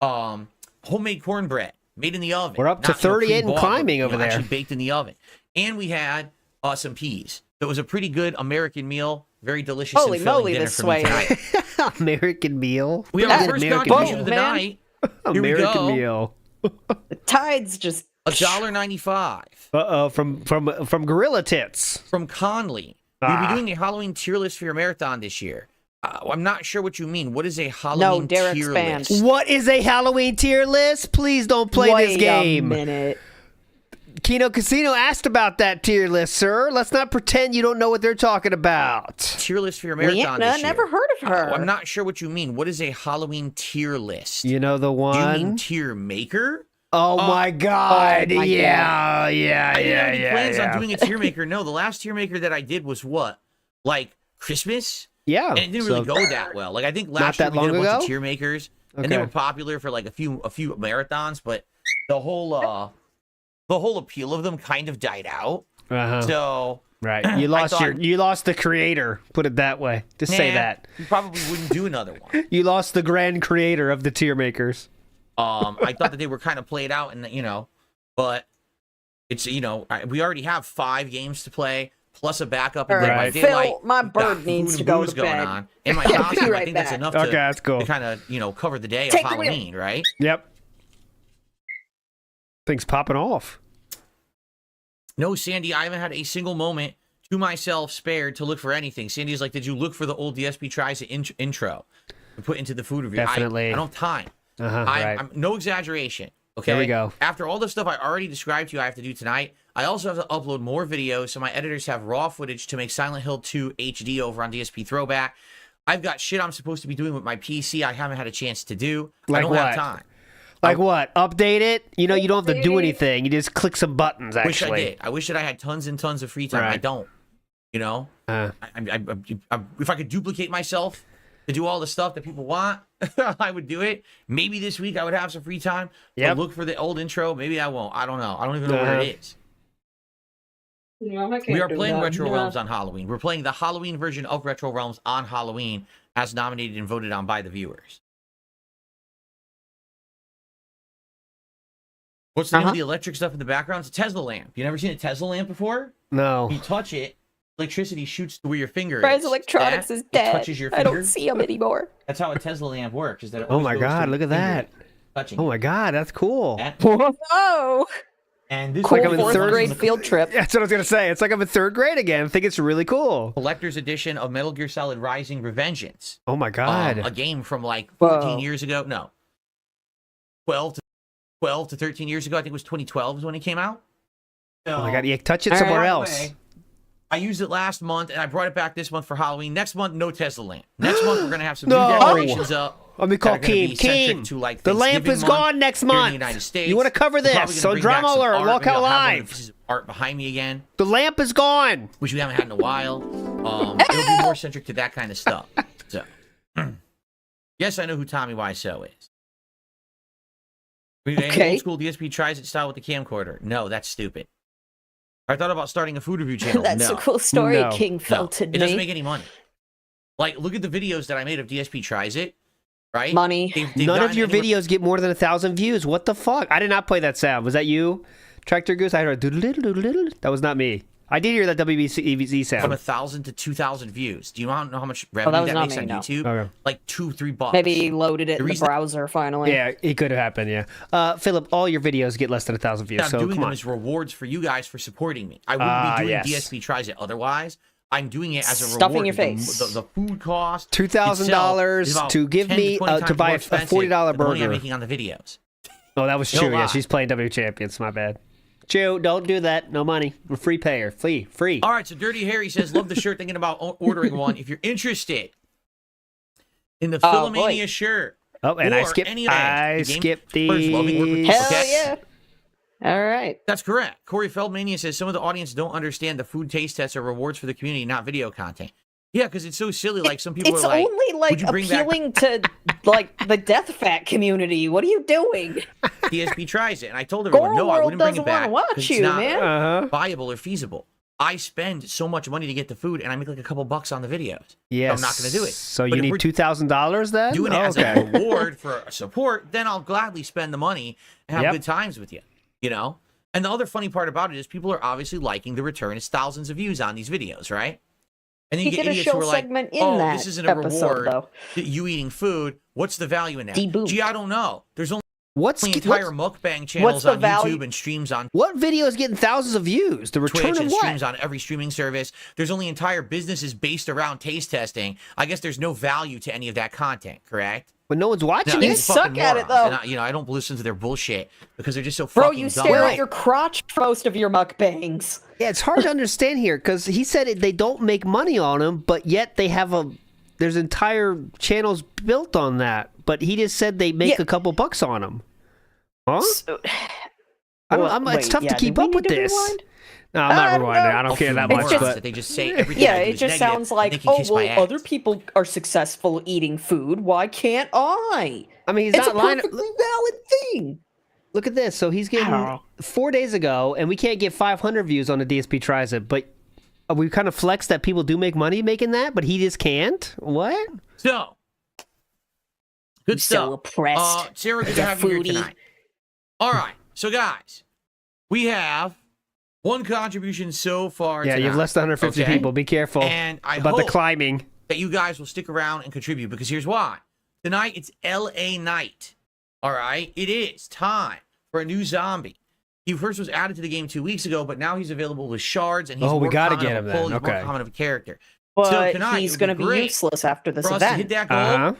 homemade cornbread made in the oven. We're up to 38 and climbing over there. Actually baked in the oven. And we had some peas. So it was a pretty good American meal. Very delicious and filling dinner for me tonight. American meal. We have our first contribution of the night. Here American meal. The tide's just $1.95. From Gorilla Tits. From Conley. We'll be doing a Halloween tier list for your marathon this year. I'm not sure what you mean. What is a Halloween tier list? What is a Halloween tier list? Please don't play this game. Wait a minute. Kino Casino asked about that tier list, sir. Let's not pretend you don't know what they're talking about. Tier list for your marathon this year. Never heard of her. I'm not sure what you mean. What is a Halloween tier list? You know the one? Do you mean tier maker? Oh my God! I yeah. I didn't have any plans on doing a tier maker. No, the last tier maker that I did was what? Like Christmas? Yeah. And it didn't really go that well. Like, I think last year we did a bunch of tier makers, and they were popular for like a few marathons, but the whole appeal of them kind of died out. So right, you lost the creator. Put it that way. Just say that. You probably wouldn't do another one. You lost the grand creator of the tier makers. I thought that they were kind of played out, and but it's we already have 5 games to play plus a backup. And right. Phil, my bird needs to go to bed. On. In my costume, I think that's enough that's cool. to kind of cover the day of Halloween, right? Yep. Things popping off. No, Sandy, I haven't had a single moment to myself spared to look for anything. Sandy's like, did you look for the old DSP Tries It intro and put into the food review? Definitely. I don't have time. Right. I'm no exaggeration. Okay. There we go. After all the stuff I already described to you I have to do tonight, I also have to upload more videos so my editors have raw footage to make Silent Hill 2 HD over on DSP Throwback. I've got shit I'm supposed to be doing with my PC I haven't had a chance to do. Like I don't have time. Like what? Update it? You don't have to do anything. You just click some buttons, actually. Wish I did. I wish that I had tons and tons of free time. Right. I don't. If I could duplicate myself to do all the stuff that people want, I would do it. Maybe this week I would have some free time to look for the old intro. Maybe I won't. I don't know. I don't even know where it is. We are playing Retro Realms on Halloween. We're playing the Halloween version of Retro Realms on Halloween as nominated and voted on by the viewers. What's the name of the electric stuff in the background? It's a Tesla lamp. You never seen a Tesla lamp before? No. You touch it, electricity shoots to where your finger Fry's Electronics is dead. Touches your finger. I don't see him anymore. That's how a Tesla lamp works. Is that it oh my God, look at that. Touching oh my God, that's cool. Whoa. And this cool is like I'm in third grade field trip. That's what I was going to say. It's like I'm in 3rd grade again. I think it's really cool. Collector's edition of Metal Gear Solid Rising Revengeance. Oh my God. A game from like 14 years ago. No. 12 to 13 years ago. I think it was 2012 is when it came out. So, oh my God, you touch it somewhere else. I used it last month, and I brought it back this month for Halloween. Next month, no Tesla lamp. Next month, we're going to have some new decorations up. Let me call Keem. Like the lamp is gone next month. In the United States. You want to cover this? So Drama Alert, Walk Out Live. Art behind me again. The lamp is gone. Which we haven't had in a while. It'll be more centric to that kind of stuff. So, yes, I know who Tommy Wiseau is. Okay. Old school DSP Tries It style with the camcorder. No, that's stupid. I thought about starting a food review channel. That's a cool story, King Felton. It doesn't make any money. Like, look at the videos that I made of DSP Tries It. Right? Money. None of your videos get more than 1,000 views. What the fuck? I did not play that sound. Was that you, Tractor Goose? I heard doodle-doodle-doodle. That was not me. I did hear that WBZ sound. From 1,000 to 2,000 views. Do you know how much revenue that makes on YouTube? Okay. Like $2-3. Maybe he loaded it in the browser finally. Yeah, it could have happened. Yeah. Philip, all your videos get less than 1,000 views. I'm doing them as rewards for you guys for supporting me. I wouldn't be doing DSP Tries It otherwise. I'm doing it as a reward. Stuffing your face. The food cost. $2,000 to give me to buy a $40 burger. I'm making on the videos. Oh, that was true. Yeah, she's playing WWE Champions. My bad. Chew, don't do that. No money. We're free payer. Free. All right, so Dirty Harry says, love the shirt, thinking about ordering one. If you're interested in the Philomania shirt. Oh, and I skipped the... Hell yeah. All right. That's correct. Corey Feldmania says, some of the audience don't understand the food taste tests are rewards for the community, not video content. Yeah, because it's so silly. Like, some people are like... It's only, like, appealing to, like, the death fat community. What are you doing? DSP Tries It. And I told everyone, no, I wouldn't bring it back. Watch you, it's not man. viable or feasible. I spend so much money to get the food, and I make like a couple bucks on the videos. Yes. I'm not going to do it. So you need $2,000 then? Doing it as a reward for support, then I'll gladly spend the money and have good times with you, you know? And the other funny part about it is people are obviously liking the return. It's thousands of views on these videos, right? And then you get idiots who are like, oh, this isn't a reward. You eating food. What's the value in that? Gee, I don't know. There's only entire mukbang channels on YouTube and streams on... What video is getting thousands of views? The return Twitch of and what? Streams on every streaming service. There's only entire businesses based around taste testing. I guess there's no value to any of that content, correct? But no one's watching it. You suck at it, though. And I don't listen to their bullshit because they're just so fucking dumb. Bro, you stare at your crotch for most of your mukbangs. Yeah, it's hard to understand here because he said they don't make money on them, but yet they have there's entire channels built on that. But he just said they make a couple bucks on them. Huh? It's tough to keep up with this. No, I'm not rewinding. I don't care that much. But they just say everything. Yeah, it just sounds like, oh, well, other people are successful eating food. Why can't I? I mean, it's not lying. It's a perfectly valid thing. Look at this. So he's getting 4 days ago, and we can't get 500 views on the DSP Tries It, but we kind of flex that people do make money making that, but he just can't? What? So, good stuff. So oppressed. Sarah, good to have you here tonight. All right. So, guys, we have one contribution so far tonight. You have less than 150 people. Be careful about the climbing. That you guys will stick around and contribute, because here's why. Tonight, it's LA night. All right? It is time for a new zombie. He first was added to the game 2 weeks ago, but now he's available with shards, and he's we got to get him then. He's more common of a character. But so tonight, he's going to be useless after this for us event. to hit that goal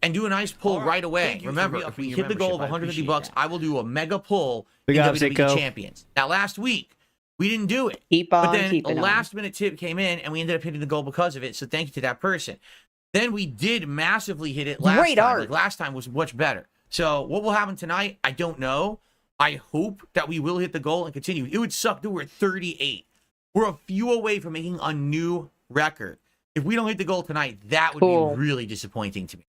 and do a nice pull right away. Remember, if we hit the goal of $150, I will do a mega pull in WWE Champions. Now, last week, we didn't do it. But then a last-minute tip came in, and we ended up hitting the goal because of it, so thank you to that person. Then we did massively hit it last time. Like, last time was much better. So what will happen tonight, I don't know. I hope that we will hit the goal and continue. It would suck, dude. We're at 38. We're a few away from making a new record. If we don't hit the goal tonight, that would be really disappointing to me.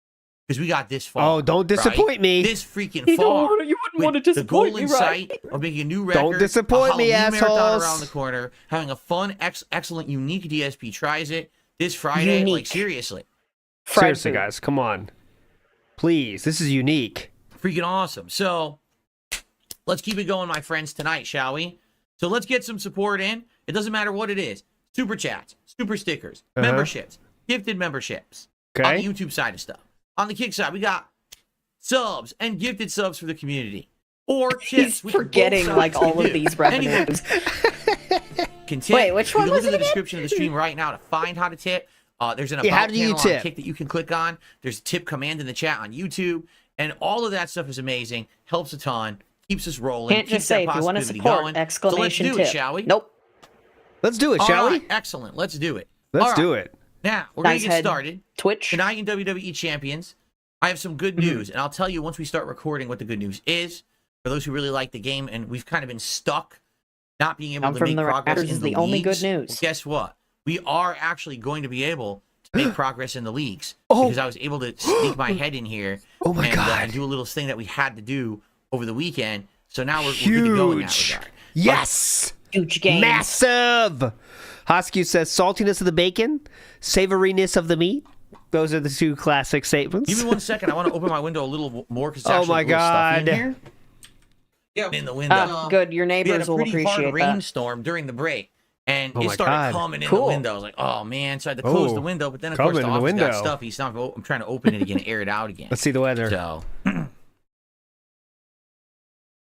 Because we got this far. Oh, don't disappoint me. This freaking far. You wouldn't want to disappoint me, right? The goal in sight of making a new record. Don't disappoint me, assholes. Marathon around the corner, having a fun, excellent, unique DSP Tries It this Friday. Like, seriously. Seriously, guys. Come on. Please. This is unique. Freaking awesome. So, let's keep it going, my friends, tonight, shall we? So let's get some support in. It doesn't matter what it is. Super chats, super stickers, memberships, gifted memberships on the YouTube side of stuff. On the Kick side, we got subs and gifted subs for the community. Or tips. He's forgetting like all of these revenues. Wait, which one you can was look it at the description of the stream right now to find how to tip. There's an about panel on Kick that you can click on. There's a tip command in the chat on YouTube. And all of that stuff is amazing. Helps a ton. Keeps us rolling. Can't just say, if you want to support, going. exclamation so let's do it, shall we? Nope. Let's do it, shall we? Excellent. Let's do it. Let's do it. Now, we're going to get started. Twitch. Tonight in WWE Champions, I have some good news. And I'll tell you once we start recording what the good news is. For those who really like the game, and we've kind of been stuck not being able to make progress in the leagues. Only good news. Well, guess what? We are actually going to be able to make progress in the leagues. Because I was able to sneak my head in here and do a little thing that we had to do over the weekend. So now we're good to go in that regard. Yes! Huge game. Massive! Hoskew says, saltiness of the bacon, savoriness of the meat. Those are the two classic statements. Give me 1 second. I want to open my window a little more because oh my god! Stuff in here. Yeah, in the window. Good. Your neighbors will appreciate that. We had a pretty hard rainstorm during the break, and it started coming in the window. I was like, oh man! So I had to close the window, but then of course the office got stuffy. So I'm trying to open it again, air it out again. Let's see the weather. So.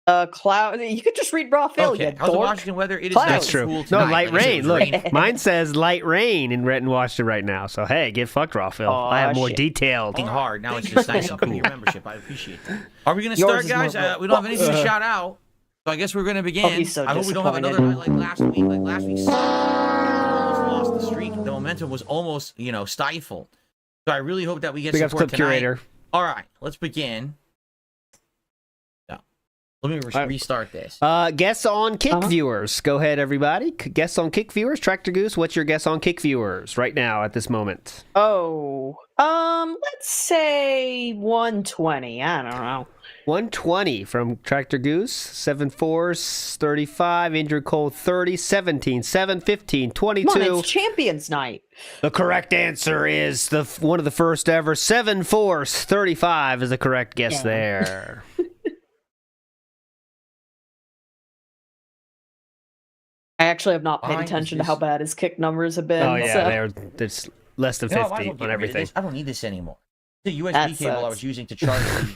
Cloud. You could just read raw Phil. Okay. How's the Washington weather? It is That's true. No, light rain. Look, mine says light rain in Renton, Washington right now. So hey, get fucked, raw Phil. I have more detailed. Hard. Now it's just nice and cool. Your membership. I appreciate that. Are we going to start, guys? We don't have anything to shout out, so I guess we're going to begin. I hope we don't have another night like last week. Like last week, almost lost the streak. The momentum was almost, stifled. So I really hope that we get support tonight. Curator. All right, let's begin. Let me restart this. Guess on Kick viewers. Go ahead, everybody. Guess on Kick viewers. Tractor Goose, what's your guess on Kick viewers right now at this moment? Oh, let's say 120. I don't know. 120 from Tractor Goose. 7-4, 35. Injured Cole 30. 17, 7, 15, 22. Come on, it's Champions Night. The correct answer is one of the first ever. 7-4, 35 is the correct guess there. I actually have not paid attention to how bad his kick numbers have been. Oh, yeah, there's less than 50 on everything. I don't need this anymore. The USB cable I was using to charge the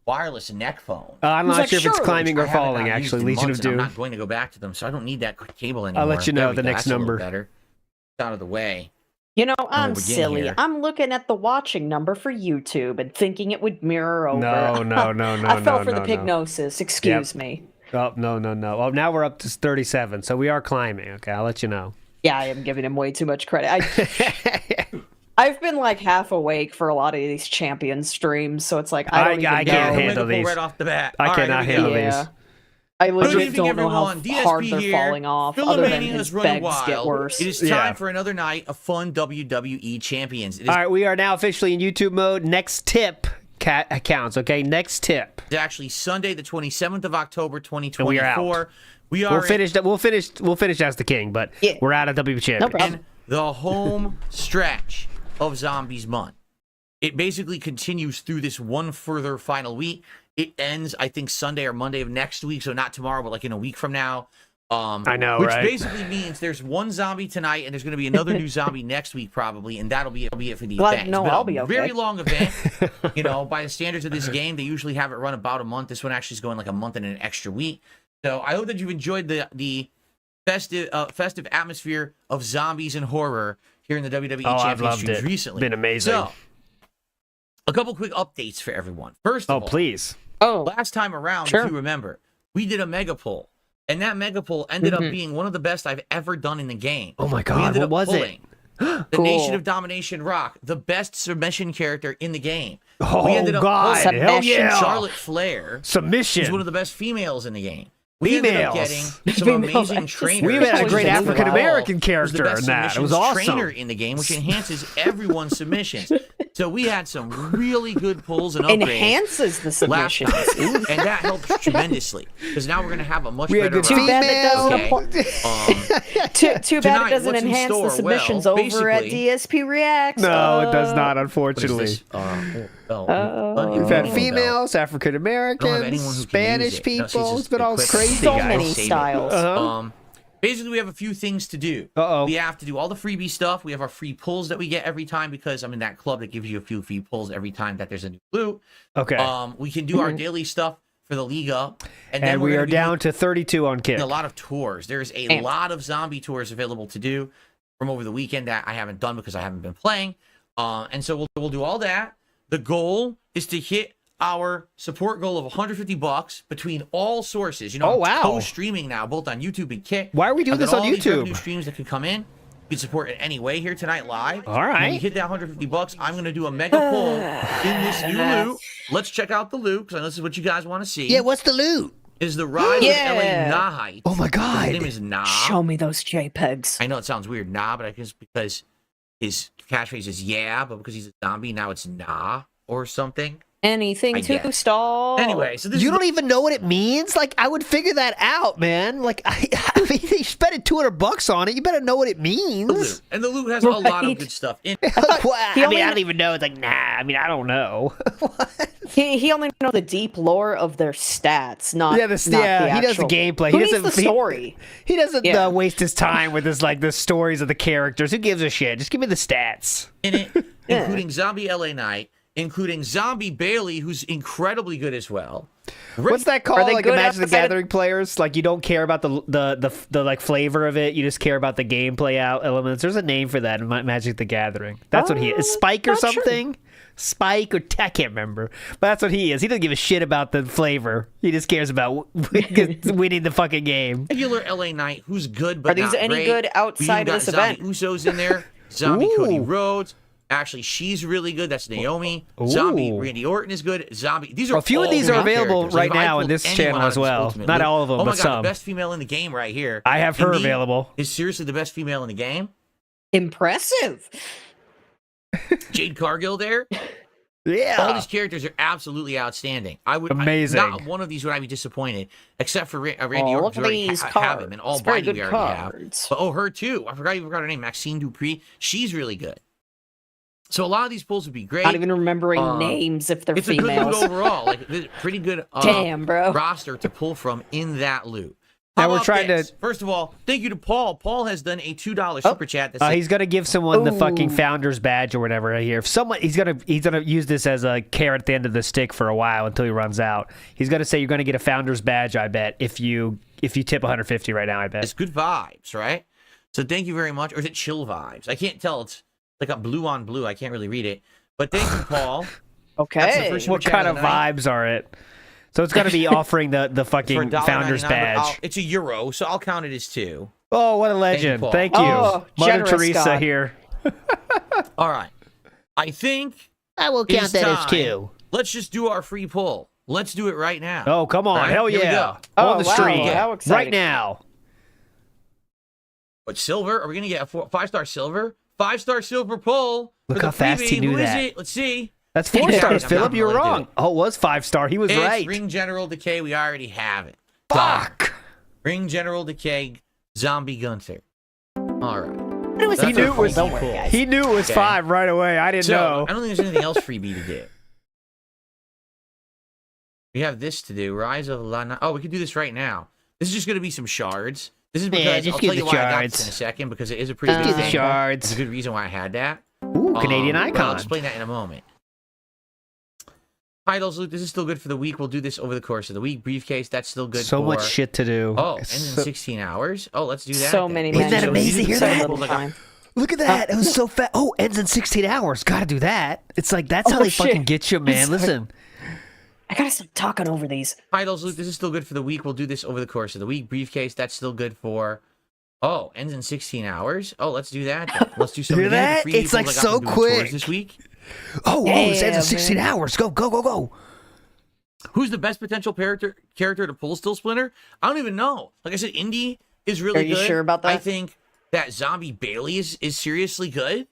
wireless neck phone. I'm not sure if it's climbing or falling, actually. Legion of Doom. I'm not going to go back to them, so I don't need that cable anymore. I'll let you know the next number. Better. It's out of the way. I'm silly. Here. I'm looking at the watching number for YouTube and thinking it would mirror over. No. I fell for the pygnosis. Excuse me. Oh, no. Well, now we're up to 37, so we are climbing. Okay, I'll let you know. Yeah, I am giving him way too much credit. I've been like half awake for a lot of these champion streams, so it's like I can't handle these right off the bat. I cannot handle these. I legit Good don't evening, know how everyone. hard DSP they're here. falling off, other than Philomania his is running begs get wild. worse. It is time for another night of fun WWE Champions. All right, we are now officially in YouTube mode. Next tip counts, okay? Next tip. It's actually Sunday, the 27th of October, 2024. We are out. We'll finish as the king, but we're out of WWE Champions. No problem. And the home stretch of Zombies Month. It basically continues through this one further final week. It ends, I think, Sunday or Monday of next week, so not tomorrow, but like in a week from now. I know, which right? basically means there's one zombie tonight, and there's going to be another new zombie next week probably, and that'll be it for the event. No, I'll be okay. Very long event. By the standards of this game, they usually have it run about a month. This one actually is going like a month and an extra week. So I hope that you've enjoyed the festive atmosphere of zombies and horror here in the WWE Champions recently. Been amazing. So, a couple quick updates for everyone. First of all, please. Last time around, if you remember, we did a mega poll, and that mega poll ended up being one of the best I've ever done in the game. Oh my God, what was it? The Nation of Domination Rock, the best submission character in the game. Oh, we ended up God. Hell yeah. Charlotte Flair. Submission. Who's one of the best females in the game. We ended up getting some Females. amazing trainers. We had a great African American character in in that. It was awesome. Trainer in the game, which enhances everyone's submissions. So we had some really good pulls and upgrades. Enhances the submissions. And that helped tremendously because now we're going to have a much We had better. good Too bad Tonight, it doesn't what's in enhance store? the submissions Well, over at basically- DSP Reacts. No, it does not, What is unfortunately. this? We've had females, African Americans, Spanish people. It's been all crazy, So guys. many styles. Basically, we have a few things to do. We have to do all the freebie stuff. We have our free pulls that we get every time because I'm in that club that gives you a few free pulls every time that there's a new loot. Okay. We can do our daily stuff for the Liga. And then we are down to 32 on Kick. a lot of tours. There's a lot of zombie tours available to do from over the weekend that I haven't done because I haven't been playing. And so we'll do all that. The goal is to hit our support goal of $150 between all sources. Oh, wow. Co-streaming now, both on YouTube and Kick. Why are we doing I've got this on all these YouTube? revenue streams that can come in. You can support it any way here tonight live. All right. When you hit that $150, I'm going to do a mega pull in this new loot. Let's check out the loot because I know this is what you guys want to see. Yeah, what's the loot? Is the Rise of LA Nah Heights. Oh my God. His name is Nah. Show me those JPEGs. I know it sounds weird, Nah, but I guess because his catchphrase is yeah, but because he's a zombie, now it's Nah or something. Anything I to guess. stall. Anyway, so this You is don't even know what it means? Like, I would figure that out, man. Like, I mean, you spent $200 on it. You better know what it the means. loot. And the loot has a lot of good stuff in it. Well, I only- don't even know. It's like, nah. I mean, I don't know. He only knows the deep lore of their stats, not Yeah, not he the does the actual- gameplay. Who He needs doesn't the story. He doesn't Yeah. waste his time with the stories of the characters. Who gives a shit? Just give me the stats. in it, including Zombie LA Knight, including Zombie Bailey, who's incredibly good as well. What's that Are called? they Like good Imagine the outside of- Gathering players? Like you don't care about the like flavor of it. You just care about the gameplay elements. There's a name for that in Magic the Gathering. That's what he is. Spike or not sure. something? Spike or I can't remember. But that's what he is. He doesn't give a shit about the flavor. He just cares about winning the fucking game. Regular LA Knight, who's good but Are these not any great. good We outside even of this got Zombie event? Usos in there. Zombie Ooh. Cody Rhodes. Actually, she's really good. That's Naomi. Zombie Ooh. Randy Orton is good. Zombie. These are A few of all these are great available characters. right Like, if I now in pulled this anyone channel out as of this well. Ultimate Not Loot- all of them, oh my but God, some. the best female in the game right here. I have her Indeed available. Is seriously the best female in the game. Impressive. Jade Cargill there. Yeah. All these characters are absolutely outstanding. Amazing. Not one of these would I be disappointed, except for Randy Oh, Orton. look at these have him, and all cards. Very Biden we good already have. cards. But her too. I forgot her name, Maxine Dupree. She's really good. So a lot of these pulls would be great. Not even remembering names if they're It's a good females. loot overall. Like pretty good Damn, bro. roster to pull from in that loot. Now How we're about trying this? to- First of all, thank you to Paul. Paul has done a $2 super chat. That He's gonna give someone the fucking Ooh. founder's badge or whatever right here. If someone, he's gonna use this as a carrot at the end of the stick for a while until he runs out. He's gonna say you're gonna get a founder's badge. I bet if you tip 150 right now. I bet. It's good vibes, right? So thank you very much. Or is it chill vibes? I can't tell. It's like a blue on blue. I can't really read it. But thank you, Paul. That's the Okay. first super What chat kind of of the night. vibes are it? So it's gonna be offering the For fucking $1.99, founder's but badge. it's a euro, so I'll count it as 2. Oh, what a legend! Paul. Thank you, Oh, Mother generous Teresa God. here. All right. I think I will it is time. Let's just do our free pull. let's do it right now. Oh, come on. Right, hell here we yeah. go. On the stream. How exciting. Right now. What, silver? Are we going to get a 5-star silver? 5-star silver pull. Look for how the fast he freebie. knew Who is that. it? Let's see. That's 4 Yeah, stars, I'm Philip. not You're gonna let wrong. it. Oh, it was 5-star. He was It's right. Ring General Decay. We already have it. Fuck. Ring General Decay, Zombie Gunther. All right. It was He knew it was, Don't worry, guys. he knew it was Okay. 5 right away. I didn't So, know. I don't think there's anything else freebie to do. We have this to do. Rise of Lana. Oh, we could do this right now. This is just going to be some shards. This is because just I'll do tell the you why I got shards. this in a second, because it is a pretty Just big do the thing. shards. There's a good reason why I had that. Ooh, Canadian But I'll icon. explain that in a moment. Titles, Luke, this is still good for the week. We'll do this over the course of the week. Briefcase, that's still good So for... much shit to do. Oh, It's ends so- in 16 hours? Oh, let's do that. So then. many Isn't that mentions. amazing? Hear So that? little time. Look at that. It was so fast. Oh, ends in 16 hours. Gotta do that. It's like, that's how Oh, they shit. fucking get you, man. Sorry. Listen. I gotta stop talking over these. Titles, Luke, this is still good for the week. We'll do this over the course of the week. Briefcase, that's still good for... Oh, ends in 16 hours? Oh, let's do that then. Let's do something. Hear that? It's like so quick. This week. Oh, whoa, this ends in Damn, 16 man. hours. Go, go, go, go. Who's the best potential character to pull still, Splinter? I don't even know. Like I said, Indy is really Are you good. sure about that? I think that Zombie Bailey is seriously good.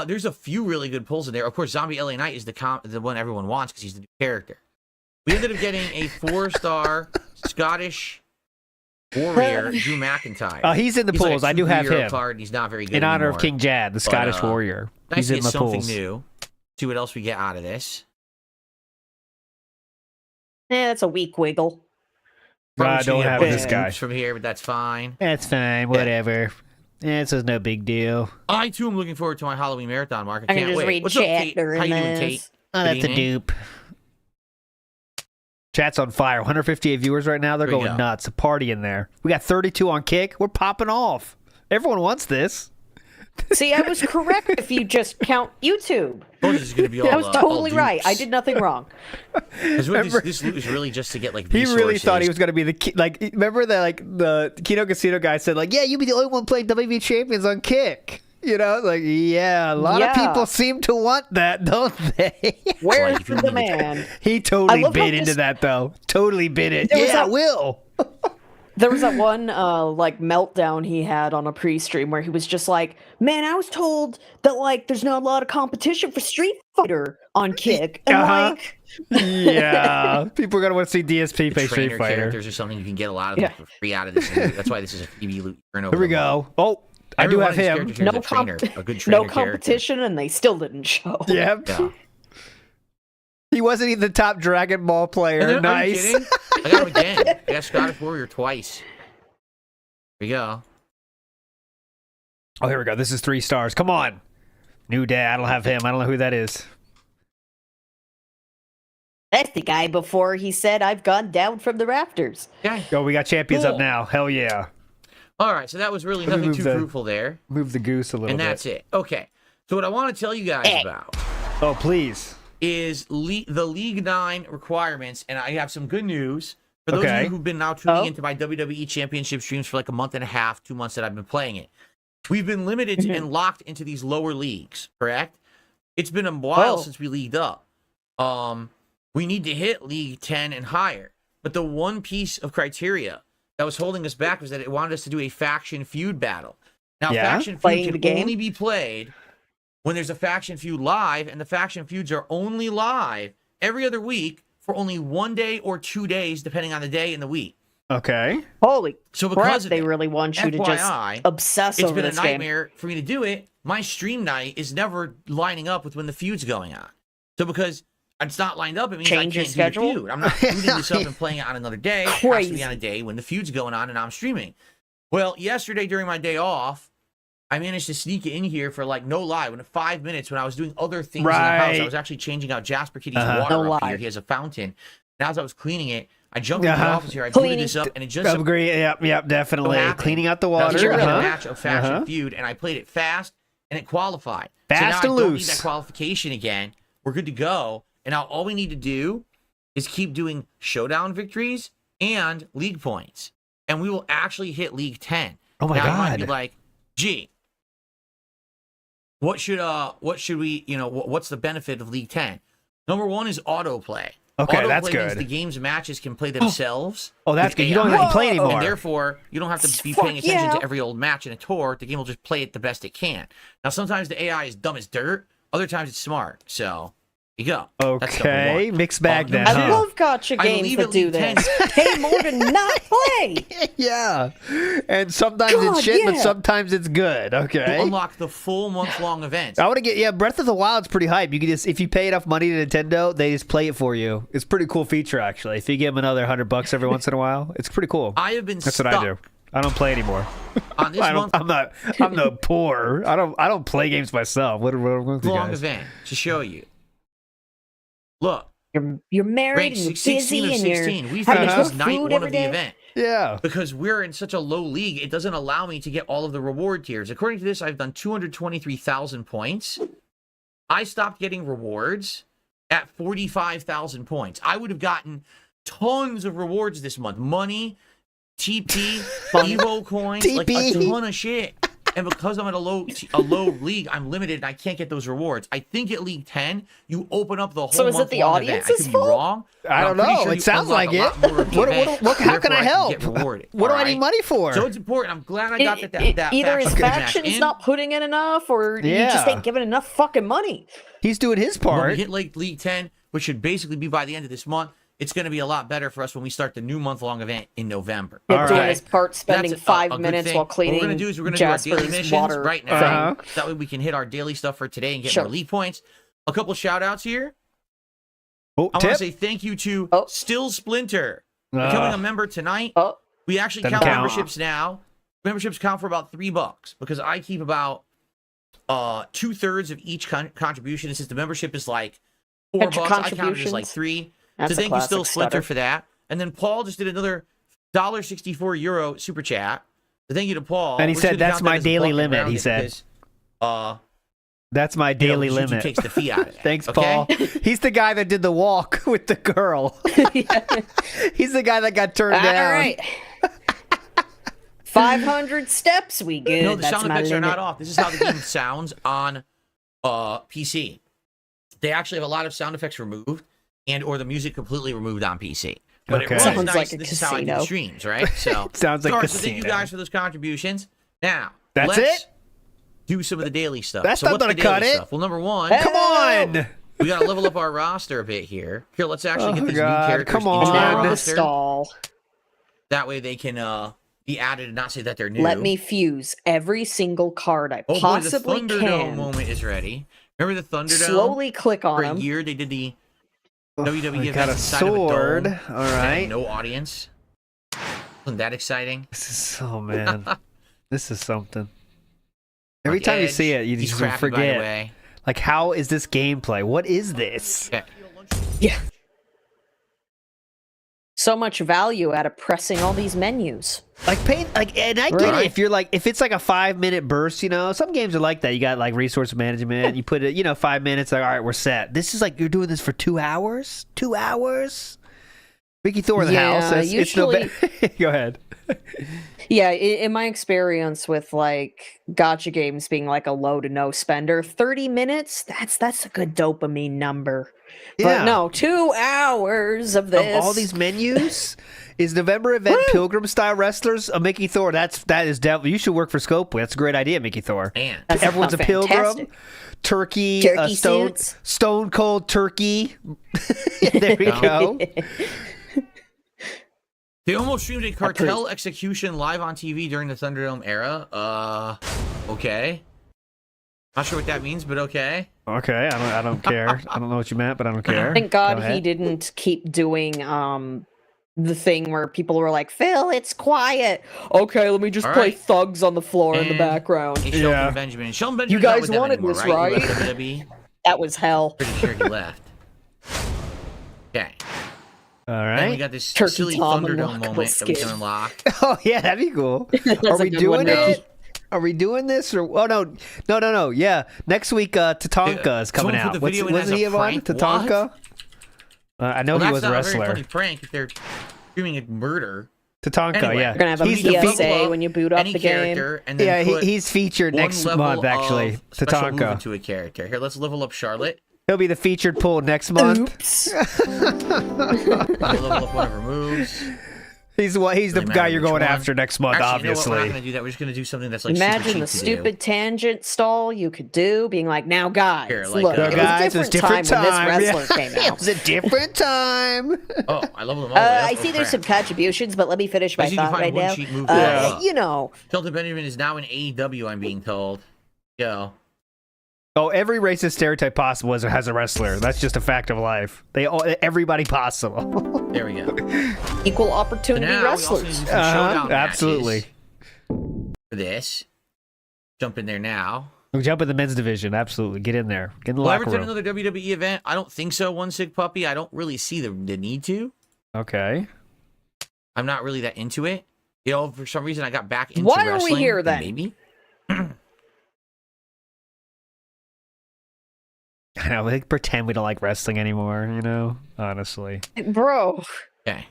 There's a few really good pulls in there. Of course, Zombie LA Knight is the one everyone wants because he's the new character. We ended up getting a 4-star Scottish warrior, Drew McIntyre. He's in the He's like a pools. I do have 2-3-year-old him. Card, and he's not very good In honor of anymore. King Jad, the Scottish warrior. Nice He's to in get the something pools. new. See what else we get out of this. That's a weak wiggle. Probably I should don't get a have bunch this of guy. hoops from here, but that's fine. That's fine. Whatever. This is no big deal. I too am looking forward to my Halloween marathon, Mark. I I can can't just wait. read What's up, chat Kate? during How you doing, this. Kate? Oh, Good that's a evening. dupe. Chat's on fire. 158 viewers right now. They're There you going go. nuts. A party in there. We got 32 on Kick. We're popping off. Everyone wants this. See, I was correct if you just count YouTube. This is going to be all. I was totally all right. I dupes. did nothing wrong. 'Cause this loot is really just to get like He resources. really thought he was going to be the remember that the Kino Casino guy said like, yeah, you'll be the only one playing WWE Champions on Kick. You know, like, yeah, a lot of Yeah. people seem to want that, don't they? Where's if you the need to- man? He I totally love how bit into this- that though. Totally bit it. There was Yeah, I that- will. There was that one like meltdown he had on a pre-stream where he was just like, "Man, I was told that like there's not a lot of competition for Street Fighter on Kick." And like, Yeah, people are gonna want to see DSP The play trainer Street Fighter. characters or something. You can get a lot of them Yeah. for free out of this. That's why this is a freebie loot. Here we go. Oh, I Every do one have of these him. characters here is no a trainer, a good no trainer character. competition, and they still didn't show. Yep. Yeah. He wasn't even the top Dragon Ball player. And then, are you Nice. kidding? I got him again. I got Scottish Warrior twice. Here we go. Oh, here we go. This is 3 stars. Come on. New dad. I don't have him. I don't know who that is. That's the guy before he said, "I've gone down from the rafters." Yeah. Oh, we got champions up Cool. now. Hell yeah. All right. So that was really Let me nothing move too the- fruitful there. Move the goose a little And bit. that's it. Okay. So what I want to tell you guys about Oh, please. is the League 9 requirements, and I have some good news for those of Okay. you who've been now tuning Oh. into my WWE Championship streams for like a month and a half, 2 months that I've been playing it. We've been limited and locked into these lower leagues, correct? It's been a while Oh. since we leagued up. We need to hit League 10 and higher. But the one piece of criteria that was holding us back was that it wanted us to do a faction feud battle. Now, Yeah? faction Playing feud the can game? only be played when there's a faction feud live, and the faction feuds are only live every other week for only 1 day or 2 days, depending on the day and the week. Okay. Holy So crap! because of They it, really want you to just FYI, obsess it's over been a this game. nightmare for me to do it. My stream night is never lining up with when the feud's going on. So because it's not lined up, it means Change I your can't schedule? do the feud. I'm not booting this up and playing it on another day. It has to Crazy. be on a day when the feud's going on and I'm streaming. Well, yesterday during my day off, I managed to sneak it in here for like no lie. When 5 minutes, when I was doing other things in the house, Right. I was actually changing out Jasper Kitty's Uh-huh. water No up lie. here. He has a fountain. And as I was cleaning it, I jumped into the Uh-huh. office here. I booted Cleaning. this up, and it just I agree. Yep, definitely. happened. Cleaning out the Now, water. we had a Uh-huh. match of Faction Uh-huh. Feud, and I played it fast, and it qualified. Fast so now and I don't need loose. that qualification again. We're good to go. And now all we need to do is keep doing showdown victories and league points, and we will actually hit League 10. Oh my now, you might God. be like, gee, what should we, what's the benefit of League 10? Number one is autoplay. Okay, that's Autoplay means good. the game's matches can play themselves. Oh, that's with good. You don't have AI. to play anymore. And therefore, you don't have to be paying attention to every old match in a tour. The game will just play it the best it can. Now, sometimes the AI is dumb as dirt. Other times it's smart. So, you go. Okay, mixed bag then. I love gotcha games that do this. Pay more to not play. Yeah, and sometimes it's shit, but sometimes it's good. Okay, You unlock the full month-long events. I want to get Breath of the Wild's pretty hype. You can just, if you pay enough money to Nintendo, they just play it for you. It's a pretty cool feature actually. If you give them another $100 every once in a while, it's pretty cool. I have been That's stuck what I do. I don't play anymore. on this month I'm not poor. I don't play games myself. What long event to show you. Look, you're married ranked and you're 16 busy of and 16. you're We having finished to this cook night food one every of the day. event. Yeah. Because we're in such a low league, it doesn't allow me to get all of the reward tiers. According to this, I've done 223,000 points. I stopped getting rewards at 45,000 points. I would have gotten tons of rewards this month. Money, TP, Evo coins, like a ton of shit. And because I'm at a low league, I'm limited and I can't get those rewards. I think at League 10, you open up the whole So is it the audience's event. I could be wrong. I don't know. Sure it sounds like it. How can I help? What do I need money for? So it's important. I'm glad I got that Either his faction faction's not putting in enough, or you just ain't giving enough fucking money. He's doing his When part. we hit League 10, which should basically be by the end of this month, it's going to be a lot better for us when we start the new month-long event in November. Doing his part, spending That's 5 minutes while cleaning. What we're going to do is we're going to do our daily missions right now. thing. That way we can hit our daily stuff for today and get more league points. A couple shout-outs here. Oh, I want to say thank you to Still Splinter becoming a member tonight. We actually count memberships now. Memberships count for about $3 because I keep about 2/3 of each contribution. Since the membership is like $4, I count it as like 3. That's so thank you, Still Splinter, for that. And then Paul just did another €1.64 super chat. So thank you to Paul. And he said, "That's my daily limit." He said, "That's my daily limit." Takes the fee out of it. Thanks, Paul. He's the guy that did the walk with the girl. He's the guy that got turned down. All right. 500 steps, we good. No, the That's sound my effects are limit. not off. This is how the game sounds on PC. They actually have a lot of sound effects removed and or the music completely removed on PC. But it runs Sounds nice. like a This is how I do casino. the streams, right? So Sounds like so casino. thank you guys for those contributions. Now, That's let's it? do some of the daily stuff. That's so not what's gonna the daily cut it. stuff? Well, number one, Come on. we got to level up our roster a bit here. Here, let's actually get these new God, characters come into on. our Now the roster. stall. That way they can be added and not say that they're new. Let me fuse every single card I Oh boy, the possibly Thunderdome can. moment is ready. Remember the Thunderdome? Slowly click on For a them. year, they did the WWE I event got a inside sword. of a dome. All Had right. no audience. Wasn't that exciting? This is man. This is something. Every time you Edge, see it, you he's just crappy, by the forget. way. Like, how is this gameplay? What is this? Okay. Yeah. So much value out of pressing all these menus. And I get it. If you're like, if it's like a 5-minute burst, you know, some games are like that. You got like resource management. You put it, 5 minutes. Like, all right, we're set. This is like you're doing this for 2 hours. 2 hours. Mickey Thor in the house. It's no Go ahead. Yeah, in my experience with like gotcha games being like a low to no spender, 30 minutes, that's a good dopamine number. Yeah. But no, 2 hours of this. Of all these menus, is November event Pilgrim style wrestlers a Mickey Thor? That is definitely. You should work for Scope. That's a great idea, Mickey Thor. Man. Everyone's a pilgrim. Fantastic. Turkey suits. stone cold turkey. There we go. They almost streamed a cartel execution live on TV during the Thunderdome era. Okay. Not sure what that means, but okay. Okay, I don't care. I don't know what you meant, but I don't care. Thank God he didn't keep doing the thing where people were like, Phil, it's quiet. Okay, let me just play thugs on the floor in the background. Shelton Benjamin. Shelton Benjamin. You guys wanted this, right? He left WWE. That was hell. Pretty sure he left. Okay. All And right. we got this Turkey silly Tom Thunderdome unlockable moment that we skin. can unlock. Oh yeah, that'd be cool. Are we doing it? Are we doing this or no? Yeah, next week Tatanka is coming someone put out. the video in Wasn't as he a on prank? Tatanka? I know he was a That's not a very wrestler. funny prank if they're doing a murder. Tatanka, Anyway, yeah. We're gonna have a He's PSA when you boot up any the game. character, and then Yeah, put he's featured one next level month actually. of special move Tatanka. into a character. Here, let's level up Charlotte. He'll be the featured pull next month. Oops. Level up one of her moves. He's the guy you're going after next month, Actually, obviously. You know what? We're not going to do that. We're just going to do something that's like Imagine super the cheap to stupid tangent stall you could do, being like, "Now, guys, Here, like, look, it guys, was a different time when this wrestler came It out." was a different time. do. Oh, I love them all. I see there's some contributions, but let me finish my I see you thought find right one now. cheap move to You know, Shelton Benjamin is now in AEW, I'm being told. Yo. Oh, every racist stereotype possible has a wrestler. That's just a fact of life. Everybody possible. There we go. equal So opportunity now we also need to wrestlers. do some showdown Absolutely. matches for this. Jump in there now. We'll jump in the men's division. Absolutely. Get in there. Get in the Will I locker ever room. another WWE event? I don't think so. One Sick Puppy. I don't really see the need to. Okay. I'm not really that into it. You know, for some reason I got back into Why are we wrestling, here then? Maybe. I know. We pretend we don't like wrestling anymore, you know? Honestly. Bro, Okay.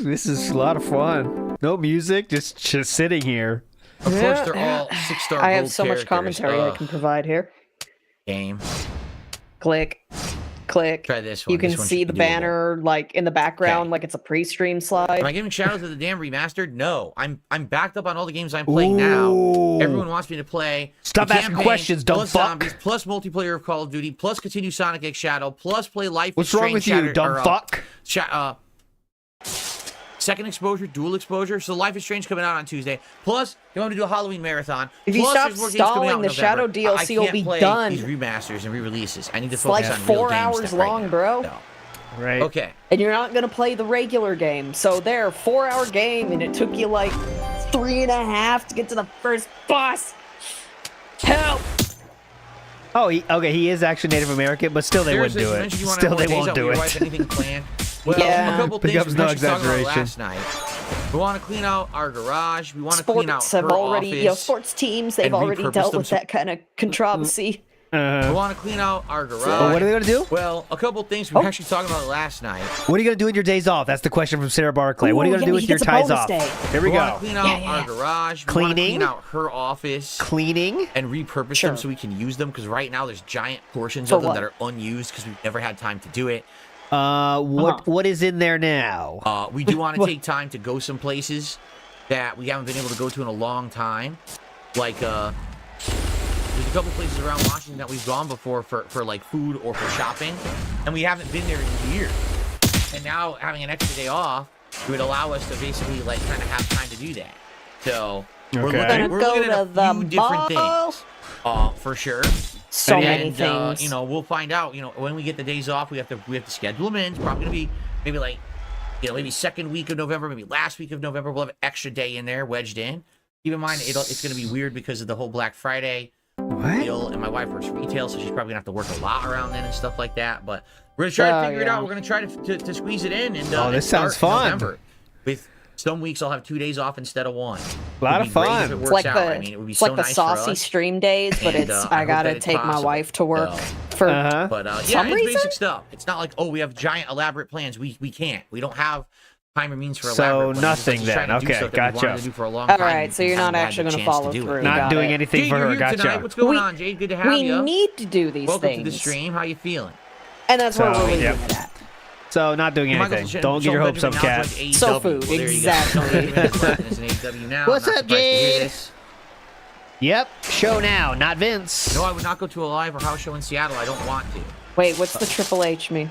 This is a lot of fun. No music, just sitting here. Of course, they're all 6-star I have gold so much characters. commentary I can provide here. Game. Click, click. Try this one. You can This one see should the be doable. banner like in the background, Okay. like it's a pre-stream slide. Am I giving shout out to the damn remastered? No. I'm backed up on all the games I'm playing now. Everyone wants me to play. Stop the asking campaign, questions, dumb plus fuck. Zombies, plus multiplayer of Call of Duty, plus continue Sonic X Shadow, plus play Life is What's wrong Strange with you, Shattered- dumb or, fuck? Second exposure, dual exposure. So Life is Strange coming out on Tuesday. Plus, you want me to do a Halloween marathon. If you Plus, stop there's more games coming stalling, out in the November. Shadow DLC will I be can't play done. these remasters and re-releases. I need to It's focus like on 4 real games hours right long, now. bro. So, Right. okay. And you're not gonna play the regular game. So there, 4-hour game, and it took you like 3.5 to get to the first boss. Help! Oh, he is actually Native American, but still they wouldn't Seriously, do you it. mentioned you wanna Still have they more days won't out do with your wife, it. anything planned? Well, Yeah. a couple things Becomes we no actually talked about exaggeration. last night. We want to clean out our garage. We want to clean out Sports her have already, office. sports teams, they've and already repurpose dealt them with so- that kind of controversy. We want to clean out our garage. Oh, what are they gonna do? Well, a couple things we were actually talking about last night. What are you gonna do with your days off? That's the question from Sarah Barclay. What are you Ooh, gonna do yeah, with he your gets a ties bonus off? day. Here we We want go. to clean out our garage. We want to Cleaning. clean out her office. Cleaning. And repurpose Sure. them so we can use them, because right now there's giant portions For of them what? that are unused because we've never had time to do it. What is in there now? We do want to take time to go some places that we haven't been able to go to in a long time. Like, there's a couple places around Washington that we've gone before for like food or for shopping, and we haven't been there in years. And now having an extra day off would allow us to basically like kind of have time to do that. So we're Okay. looking at a Go to few the different mall. things, for sure. So And, many things. you know, we'll find out. You know, when we get the days off, we have to schedule them in. It's probably gonna be maybe like, you know, maybe second week of November, maybe last week of November. We'll have an extra day in there wedged in. Keep in mind, it's gonna be weird because of the whole Black Friday deal, and my wife works retail, so she's probably gonna have to work a lot around then and stuff like that. But we're gonna try to figure it out. We're gonna try to squeeze it in. And Oh, this sounds start in fun. November. With some weeks, I'll have 2 days off instead of 1. A lot of fun. If it works It's like out. the, I mean, it would be it's so like the nice saucy for us. stream days, but And, it's I I hope gotta that it's take my possible. wife to work So, for But yeah, some it's reason. basic stuff. It's not like, oh, we have giant elaborate plans. We can't. We don't have time or means for So elaborate plans. nothing It's just then. trying to do Okay, stuff that we wanted gotcha. to do for a long All time right, and so you're haven't not had actually the gonna chance follow do it. through. Not Got doing it. anything Jade, for you're her. here Gotcha. tonight. What's going We- on, Jade? Good to have We you. need to do these Welcome things, to the stream. How you feeling? and that's what So, we're leaving yep. it at. So not doing anything. Don't get your hopes up, Cat. So food, exactly. What's up, Jade? Yep. Show now, not Vince. No, I would not go to a live or house show in Seattle. I don't want to. Wait, what's the Triple H mean?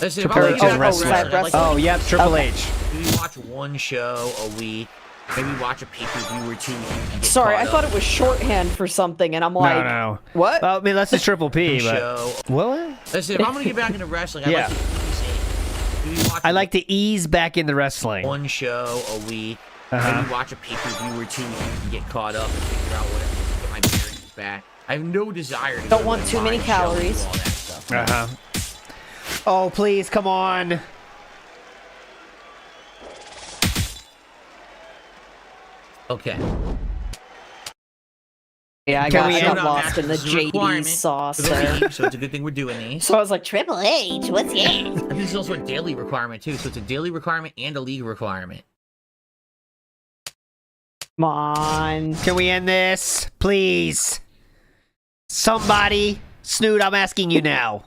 Listen, Triple H is I'd wrestling. like to Oh, yep. Triple H. maybe watch one show a week. Maybe watch a pay-per-view or two. Sorry, I thought it was shorthand for something, and I'm like, No. what? Well, I mean, that's just Triple P, but show. what? Listen, if I'm gonna get back into wrestling, Yeah. I'd like to ease in. Maybe watch I like to ease back into wrestling. one show a week. Uh-huh. Maybe watch a pay-per-view or two. You can get caught up and figure out whatever. Get my bearings back. I have no desire to Don't go want to a too many live show and do calories. all that stuff. Uh-huh. Oh, please, come on. Okay. Yeah, I Can got, we I got end on lost in the This is a requirement JD sauce for the there. league, so it's a good thing we're doing these. So I was like, Triple H, what's that? And this is also a daily requirement too, so it's a daily requirement and a league requirement. Come on. Can we end this? Please. Somebody. Snoot, I'm asking you now.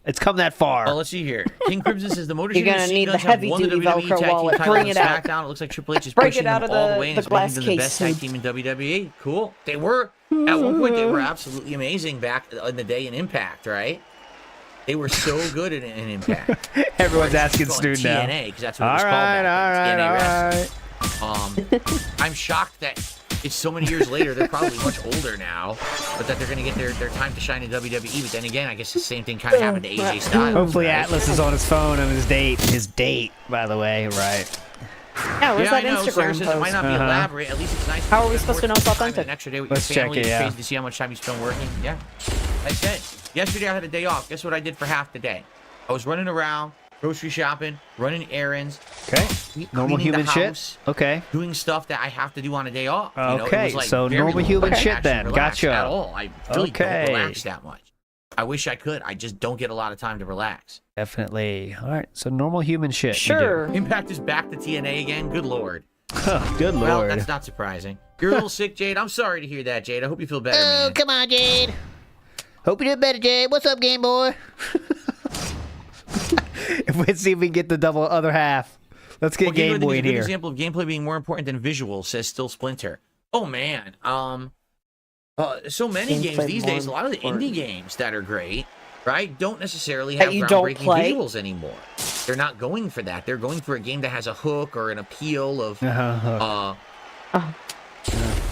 It's come that far. Oh, let's see here. King Crimson says the Motor You're City gonna Machine need the Guns have won the heavy-duty WWE Velcro Tag Team wallet. title Bring on it out. SmackDown. It looks like Triple H is Break pushing it out them of all the the way and is making glass them the case, best tag Snoop. team in WWE. Cool. They were, at one point, they were absolutely amazing back in the day in Impact, right? They were so good in Impact. Everyone's asking Call it Snoot now. TNA, because that's what it was called back then, TNA Wrestling. I'm shocked that it's so many years later. They're probably much older now, but that they're going to get their time to shine in WWE. But then again, I guess the same thing kind of happened to AJ Styles. Hopefully right? Atlas is on his phone of his date. His date, by the way, right? Yeah, where's that I know. Instagram Sarah says it post? might not be elaborate. At least it's nice. How are we supposed to know it's authentic? An extra day with Let's your family. check it, It's yeah. crazy to see how much time you spend working. Yeah, I said yesterday I had a day off. Guess what I did for half the day? I was running around, grocery shopping, running errands. Okay. Normal cleaning the human shit. house, Okay. Doing stuff that I have to do on a day off. You know, it Okay, was like so very normal human little. I shit actually then. relaxed Gotcha. At all. I really Okay. don't relax that much. I wish I could. I just don't get a lot of time to relax. Definitely. All right. So normal human shit. Sure. Impact is back to TNA again. Good lord. Good lord. Well, that's not surprising. You're a little sick, Jade. I'm sorry to hear that, Jade. I hope you feel better, man. Oh, come on, Jade. Hope you did better, Jade. What's up, Game Boy? Let's see if we can get the double other half. Let's get Game Boy in a good here. example of gameplay being more important than visual, says Still Splinter. Oh man, so many Gameplay games these more days. A lot of the important. indie games that are great, right, don't necessarily That have you don't groundbreaking play? visuals anymore. They're not going for that. They're going for a game that has a hook or an appeal of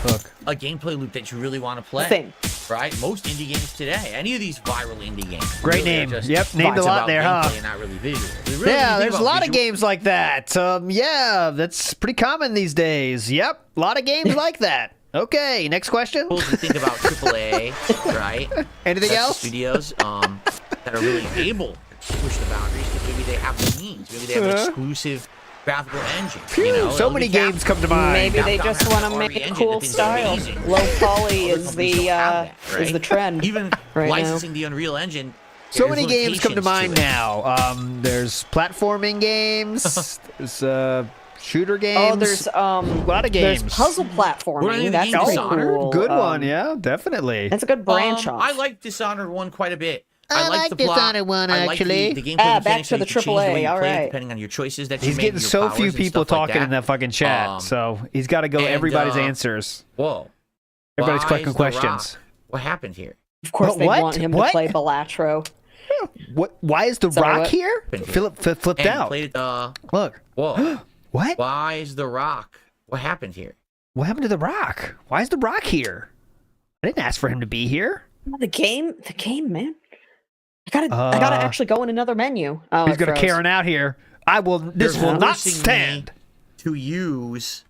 Hook. a gameplay loop that you really want to play. Thing. Right? Most indie games today, any of these viral indie games. Great really are name. just Yep, named a vibes lot about there, huh? gameplay and not really visual. Really, when you Yeah, think there's a about lot of visual- games like that. Yeah, that's pretty common these days. Yep, a lot of games like that. Okay, next question. You think about AAA, right? Anything That's else? Studios that are really able to push the boundaries because maybe they have the means. Maybe they have an exclusive graphical engine. You know, So many games come to mind. Maybe they Capcom just has want an to make RE a engine cool that thing's style. amazing. Low poly Other is companies the don't have that, is the right? trend. Even right licensing the Unreal Engine. So there's many games come to limitations mind it. now. There's platforming games. There's shooter games. Oh, there's a lot of games. There's puzzle What are platforming. the That's games? pretty Dishonored? cool. Good one, yeah, definitely. That's a good branch off. I like Dishonored 1 quite a bit. I like like the plot. Dishonored 1, I like actually. the gameplay back mechanics to how the you can change the way AAA, you all play it right. depending on your choices that you He's make. getting and your so powers few and people stuff like talking in that fucking chat, so he's got to go and, everybody's answers. Whoa. Everybody's Why collecting is The questions. Rock? What happened here? Of course, they What? want him What? to play Balatro. What? Why is the Sorry, Rock what? here? Philip flipped And out. played, Look. whoa. What? Why is The Rock? What happened here? What happened to the Rock? Why is the Rock here? I didn't ask for him to be here. The game, man. I gotta actually go in another menu. Oh, He's it gonna froze. Karen out here. This They're will not forcing me stand. To use.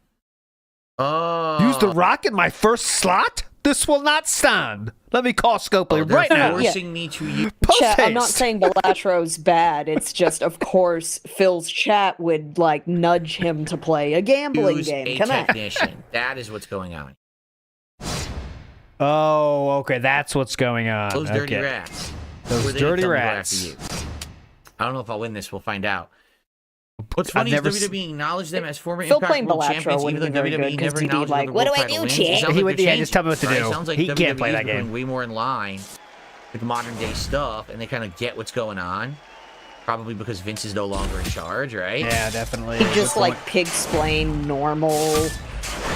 Use the Rock in my first slot? This will not stand. Let me call Scopely They're right now. forcing me to use. Chat, I'm not Post-haste. saying Balatro's bad. It's just, of course, Phil's chat would like nudge him to play a gambling Use game. a Come on. technician. That is what's going on. Oh, okay. That's what's going on. Those dirty Okay. rats. Those Were they dirty to come rats. after you? I don't know if I'll win this. We'll find out. What's I've funny never is WWE acknowledged them as former Phil Impact playing World Balatro Champions, even wouldn't though be very WWE good, never 'cause he'd be acknowledged like, the "What do I world do, title wins." Chad?" It sounds He like would- they're yeah, just tell me what to changing, do. It sounds like He WWE can't play that is game. going way more in line with modern day stuff, and they kind of get what's going on. Probably because Vince is no longer in charge, right? Yeah, definitely. He just like pig-splain normal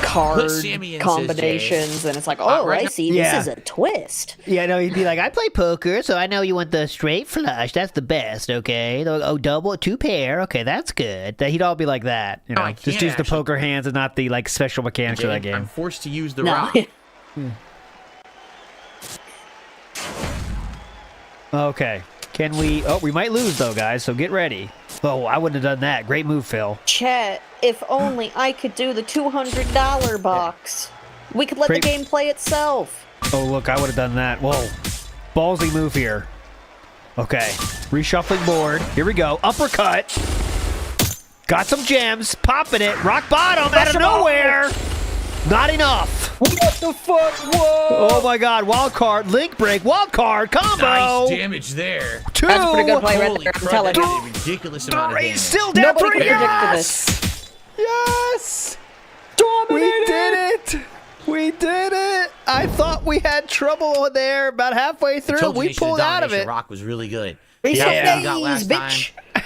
card Sammy in, says combinations, and it's like, oh, right I now- see. Yeah. This is a twist. Yeah, no, he'd be like, I play poker, so I know you want the straight flush. That's the best, okay? Oh, double, two pair. Okay, that's good. he'd all be like that. You know, I just can't use the actually- poker hands and not the like special mechanics of that I'm game. forced to use the No. rock. Okay. Can we? Oh, we might lose though, guys. So get ready. Oh, I wouldn't have done that. Great move, Phil. Chat, if only I could do the $200 box. We could let Great. the game play itself. Oh, look, I would have done that. Whoa, ballsy move here. Okay, reshuffling board. Here we go. Uppercut. Got some gems. Popping it. Rock bottom out of nowhere. Not enough. What the fuck? Whoa! Oh my God! Wild card, link break, wild card combo. Nice damage there. Two. That's a pretty good play right Holy there. I'm crap, telling that you. is a ridiculous amount of Three. damage. Still down Nobody three. could have predicted Yes. Yes. We did it! We did it! I thought we had trouble there about halfway through. We pulled out of it. Rock was really good. Yeah, we got last bitch. Time.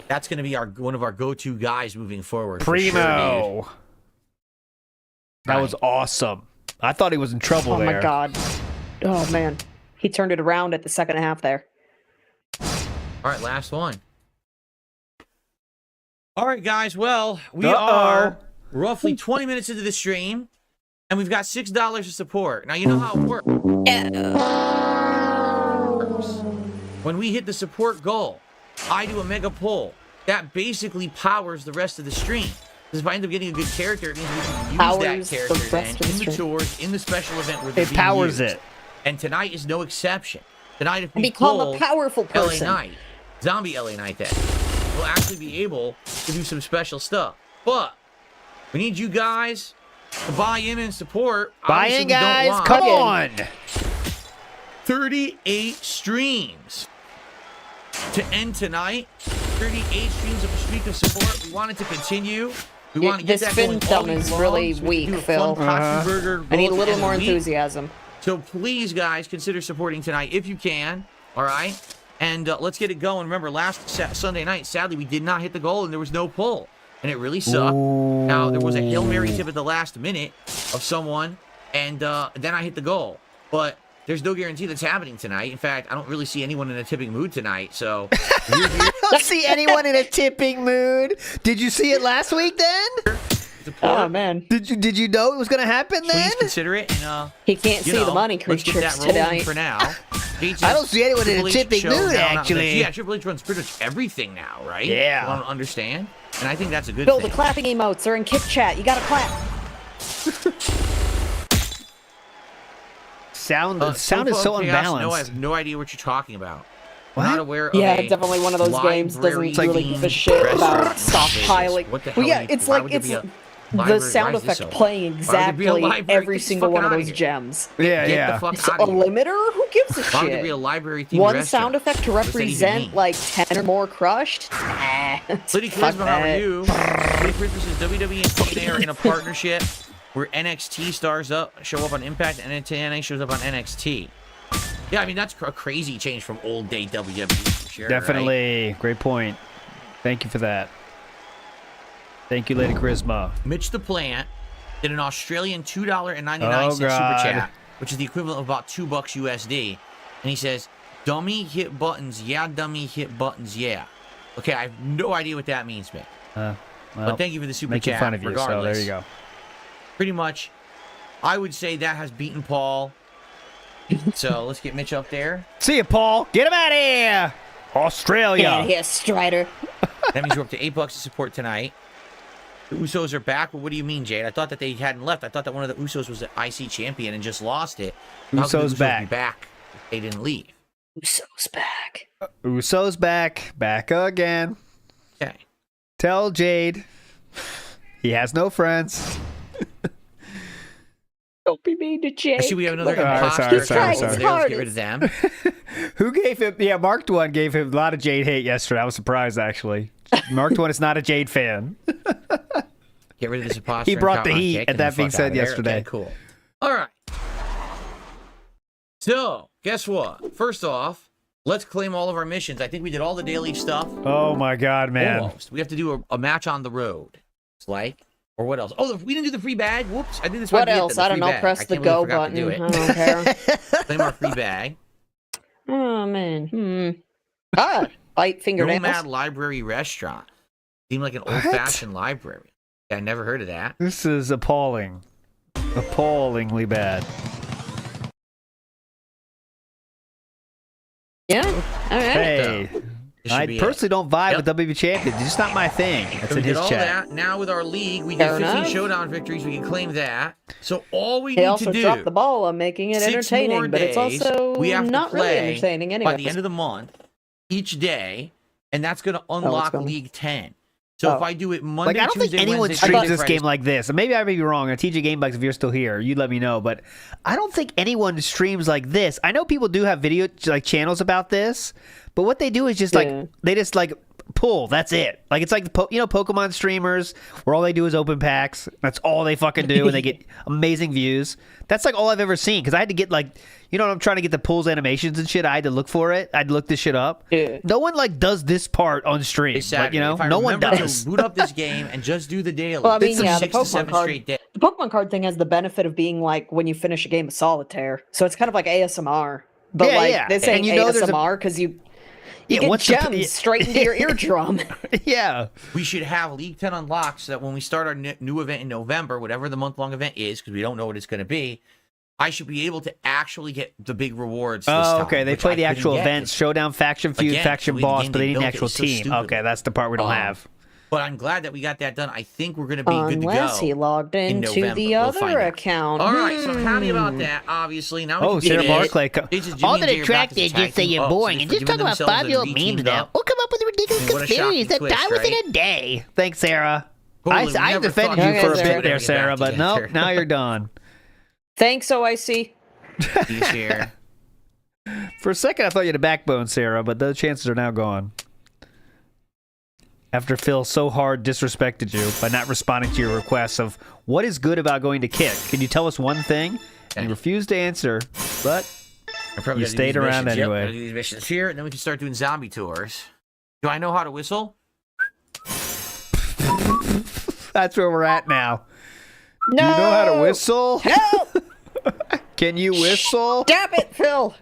That's going to be one of our go-to guys moving forward. Primo. Sure, that was awesome. I thought he was in trouble there. Oh my god. Oh man. He turned it around at the second half there. All right, last one. All right, guys. Well, we are roughly 20 minutes into the stream, and we've got $6 to support. Now, you know how it works. When we hit the support goal, I do a mega pull. That basically powers the rest of the stream. Because if I end up getting a good character, it means we can use that character then in the tours, in the special event where it powers it. And tonight is no exception. Tonight, if we become pull a powerful person. LA Knight, Zombie LA Knight, then we'll actually be able to do some special stuff. But we need you guys to buy in and support. Buy in, guys. Come on. 38 streams to end tonight. 38 streams of a streak of support. We want it to continue. We want to get that going. This fin is really weak, Phil. I need a little more enthusiasm. So please, guys, consider supporting tonight if you can. All right? And let's get it going. Remember, last Sunday night, sadly, we did not hit the goal, and there was no pull. And it really sucked. Ooh. Now, there was a Hail Mary tip at the last minute of someone, and then I hit the goal. But there's no guarantee that's happening tonight. In fact, I don't really see anyone in a tipping mood tonight. So, I don't see anyone in a tipping mood. Did you see it last week then? Oh man! Did you know it was going to happen then? Please consider it. And, he can't see the money creatures tonight. For now. I don't see anyone in a tipping mood actually. Yeah, Triple H runs pretty much everything now, right? Yeah. I don't understand, and I think that's a good Bill, thing. the clapping emotes are in kick chat. You got to clap. Sound is so unbalanced. No, I have no idea what you're talking about. What? I'm not aware of definitely one of those games doesn't really give a shit about stockpiling. Well, yeah, it's like it's the sound effect playing exactly every single one of those gems. Yeah. It's a limiter? Who gives a shit? Why would there be a library-themed one sound effect to represent like 10 or more crushed? Lady Charisma, how are you? Lady Charisma says WWE and TNA are in a partnership where NXT stars show up on Impact and TNA shows up on NXT. Yeah, I mean, that's a crazy change from old day WWE for sure. Definitely. Right? Great point. Thank you for that. Thank you, Lady Charisma. Mitch the Plant did an Australian $2.99 super chat, which is the equivalent of about $2 USD. And he says, dummy hit buttons, yeah, dummy hit buttons, yeah. Okay, I have no idea what that means, man. Well, but thank you for the super chat. Making fun of you, so there you go. Pretty much, I would say that has beaten Paul. So let's get Mitch up there. See you, Paul. Get him out of here. Australia. Get out of here, Strider. That means we're up to $8 to support tonight. The Usos are back. Well, what do you mean, Jade? I thought that they hadn't left. I thought that one of the Usos was the IC champion and just lost it. Usos back. Be back if they didn't leave. Usos back. Usos back. Back again. Okay. Tell Jade he has no friends. Don't be mean to Jade. I see we have another imposter. Sorry. Let's get rid of them. Who gave him... Yeah, Marked One gave him a lot of Jade hate yesterday. I was surprised, actually. Marked One is not a Jade fan. Get rid of this imposter. He brought the heat, and that being said yesterday. Okay, cool. All right. So, guess what? First off, let's claim all of our missions. I think we did all the daily stuff. Oh, my God, man. Almost. We have to do a match on the road. It's like... Or what else? Oh, we didn't do the free bag. Whoops. I did this. What else? I don't know. Press the go button. I don't care. Claim our free bag. Oh, man. Bite fingernails. Nomad Library Restaurant. Seemed like an old-fashioned library. I never heard of that. This is appalling. Appallingly bad. Yeah. All right. Hey. I personally don't vibe with WWE Champions. It's just not my thing. That's in his chat. That. Now with our league, we get 15 showdown victories. We can claim that. So all we need to do... They also dropped the ball on making it entertaining, but it's also not really entertaining anyway. By the end of the month, each day, and that's going to unlock League 10. So if I do it Monday, I don't Tuesday, think anyone Wednesday, streams this game like this. Maybe I may be wrong. TJ Gamebugs, if you're still here, you let me know. But I don't think anyone streams like this. I know people do have video channels about this, but what they do is just they just pull. That's it. Like it's like Pokemon streamers where all they do is open packs. That's all they fucking do, and they get amazing views. That's like all I've ever seen because I had to get like I'm trying to get the pulls animations and shit. I had to look for it. I'd look this shit up. Yeah. No one like does this part on stream. Exactly. Like, no one does. Boot up this game and just do the daily. Well, I mean, the Pokemon card thing has the benefit of being like when you finish a game of solitaire, so it's kind of like ASMR. But this ain't ASMR because you get gems straight into your eardrum. Yeah. We should have League 10 unlocked so that when we start our new event in November, whatever the month-long event is, because we don't know what it's going to be, I should be able to actually get the big rewards this time. Okay. They play the actual events, Showdown, Faction Feud, Faction Boss, but they need an actual team. Okay, that's the part we don't have. But I'm glad that we got that done. I think we're going to be good to go. Unless he logged into the other account. All right, so I'm happy about that, obviously. Now we can Sarah Barclay. All the detractors just say you're boring and just talk about 5-year-old memes now. We'll come up with ridiculous conspiracies that die within a day. Thanks, Sarah. I defended you for a bit there, Sarah, but nope, now you're done. Thanks, OIC. For a second, I thought you had a backbone, Sarah, but those chances are now gone. After Phil so hard disrespected you by not responding to your requests of what is good about going to Kick. Can you tell us one thing? And you refused to answer, but you stayed around anyway. Yep, do these missions here, and then we can start doing zombie tours. Do I know how to whistle? That's where we're at now. No! Do you know how to whistle? Help! Can you whistle? Stop it, Phil!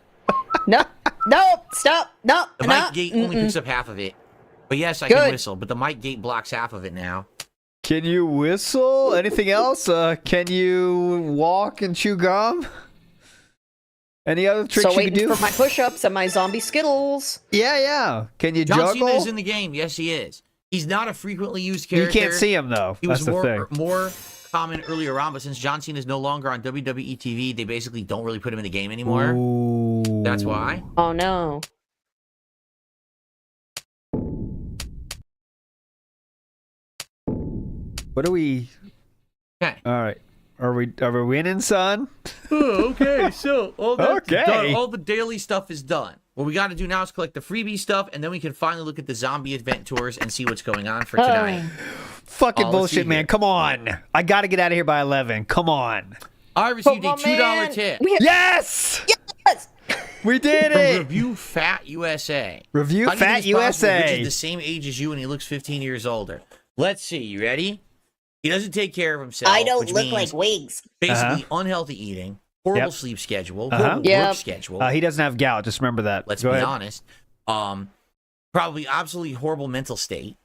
No, stop, no. The mic gate only picks up half of it. But yes, I can whistle, but the mic gate blocks half of it now. Can you whistle? Anything else? Can you walk and chew gum? Any other tricks you can do? For my push-ups and my zombie skittles. Yeah. Can you John juggle? Cena is in the game. Yes, he is. He's not a frequently used character. You can't see him, though. He was more common earlier on, but since John Cena is no longer on WWE TV, they basically don't really put him in the game anymore. Ooh. That's why. Oh, no. What are we... Okay. All right. Are we winning, son? Oh, okay. So all that's done. All the daily stuff is done. What we got to do now is collect the freebie stuff, and then we can finally look at the zombie event tours and see what's going on for tonight. Fucking bullshit, man. Come on. I got to get out of here by 11. Come on. I received a $2 tip. Yes! Yes! We did it! From Review Fat USA. Review Fat USA. Rich is the same age as you, and he looks 15 years older. Let's see. You ready? He doesn't take care of himself. I don't look like wigs. Basically, unhealthy eating, horrible sleep schedule, horrible work schedule. He doesn't have gout. Just remember that. Let's be honest. Probably absolutely horrible mental state.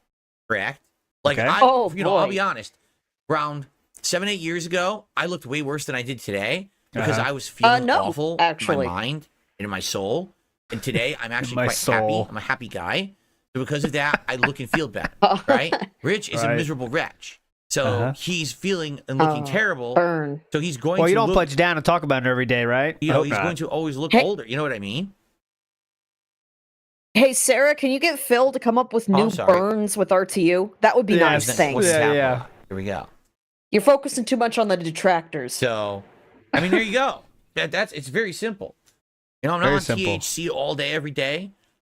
Correct. Like I'll be honest. Around 7-8 years ago, I looked way worse than I did today because I was feeling awful in my mind and in my soul. And today, I'm actually quite happy. I'm a happy guy. So because of that, I look and feel better. Right? Rich is a miserable wretch. So he's feeling and looking terrible. Burn. So he's going to Well, you don't punch down and talk about it every day, right? He's going to always look older. You know what I mean? Hey, Sarah, can you get Phil to come up with new burns with RTU? That would be nice. Thanks. Yeah. Here we go. You're focusing too much on the detractors. So, I mean, there you go. It's very simple. You know, I'm not on THC all day, every day.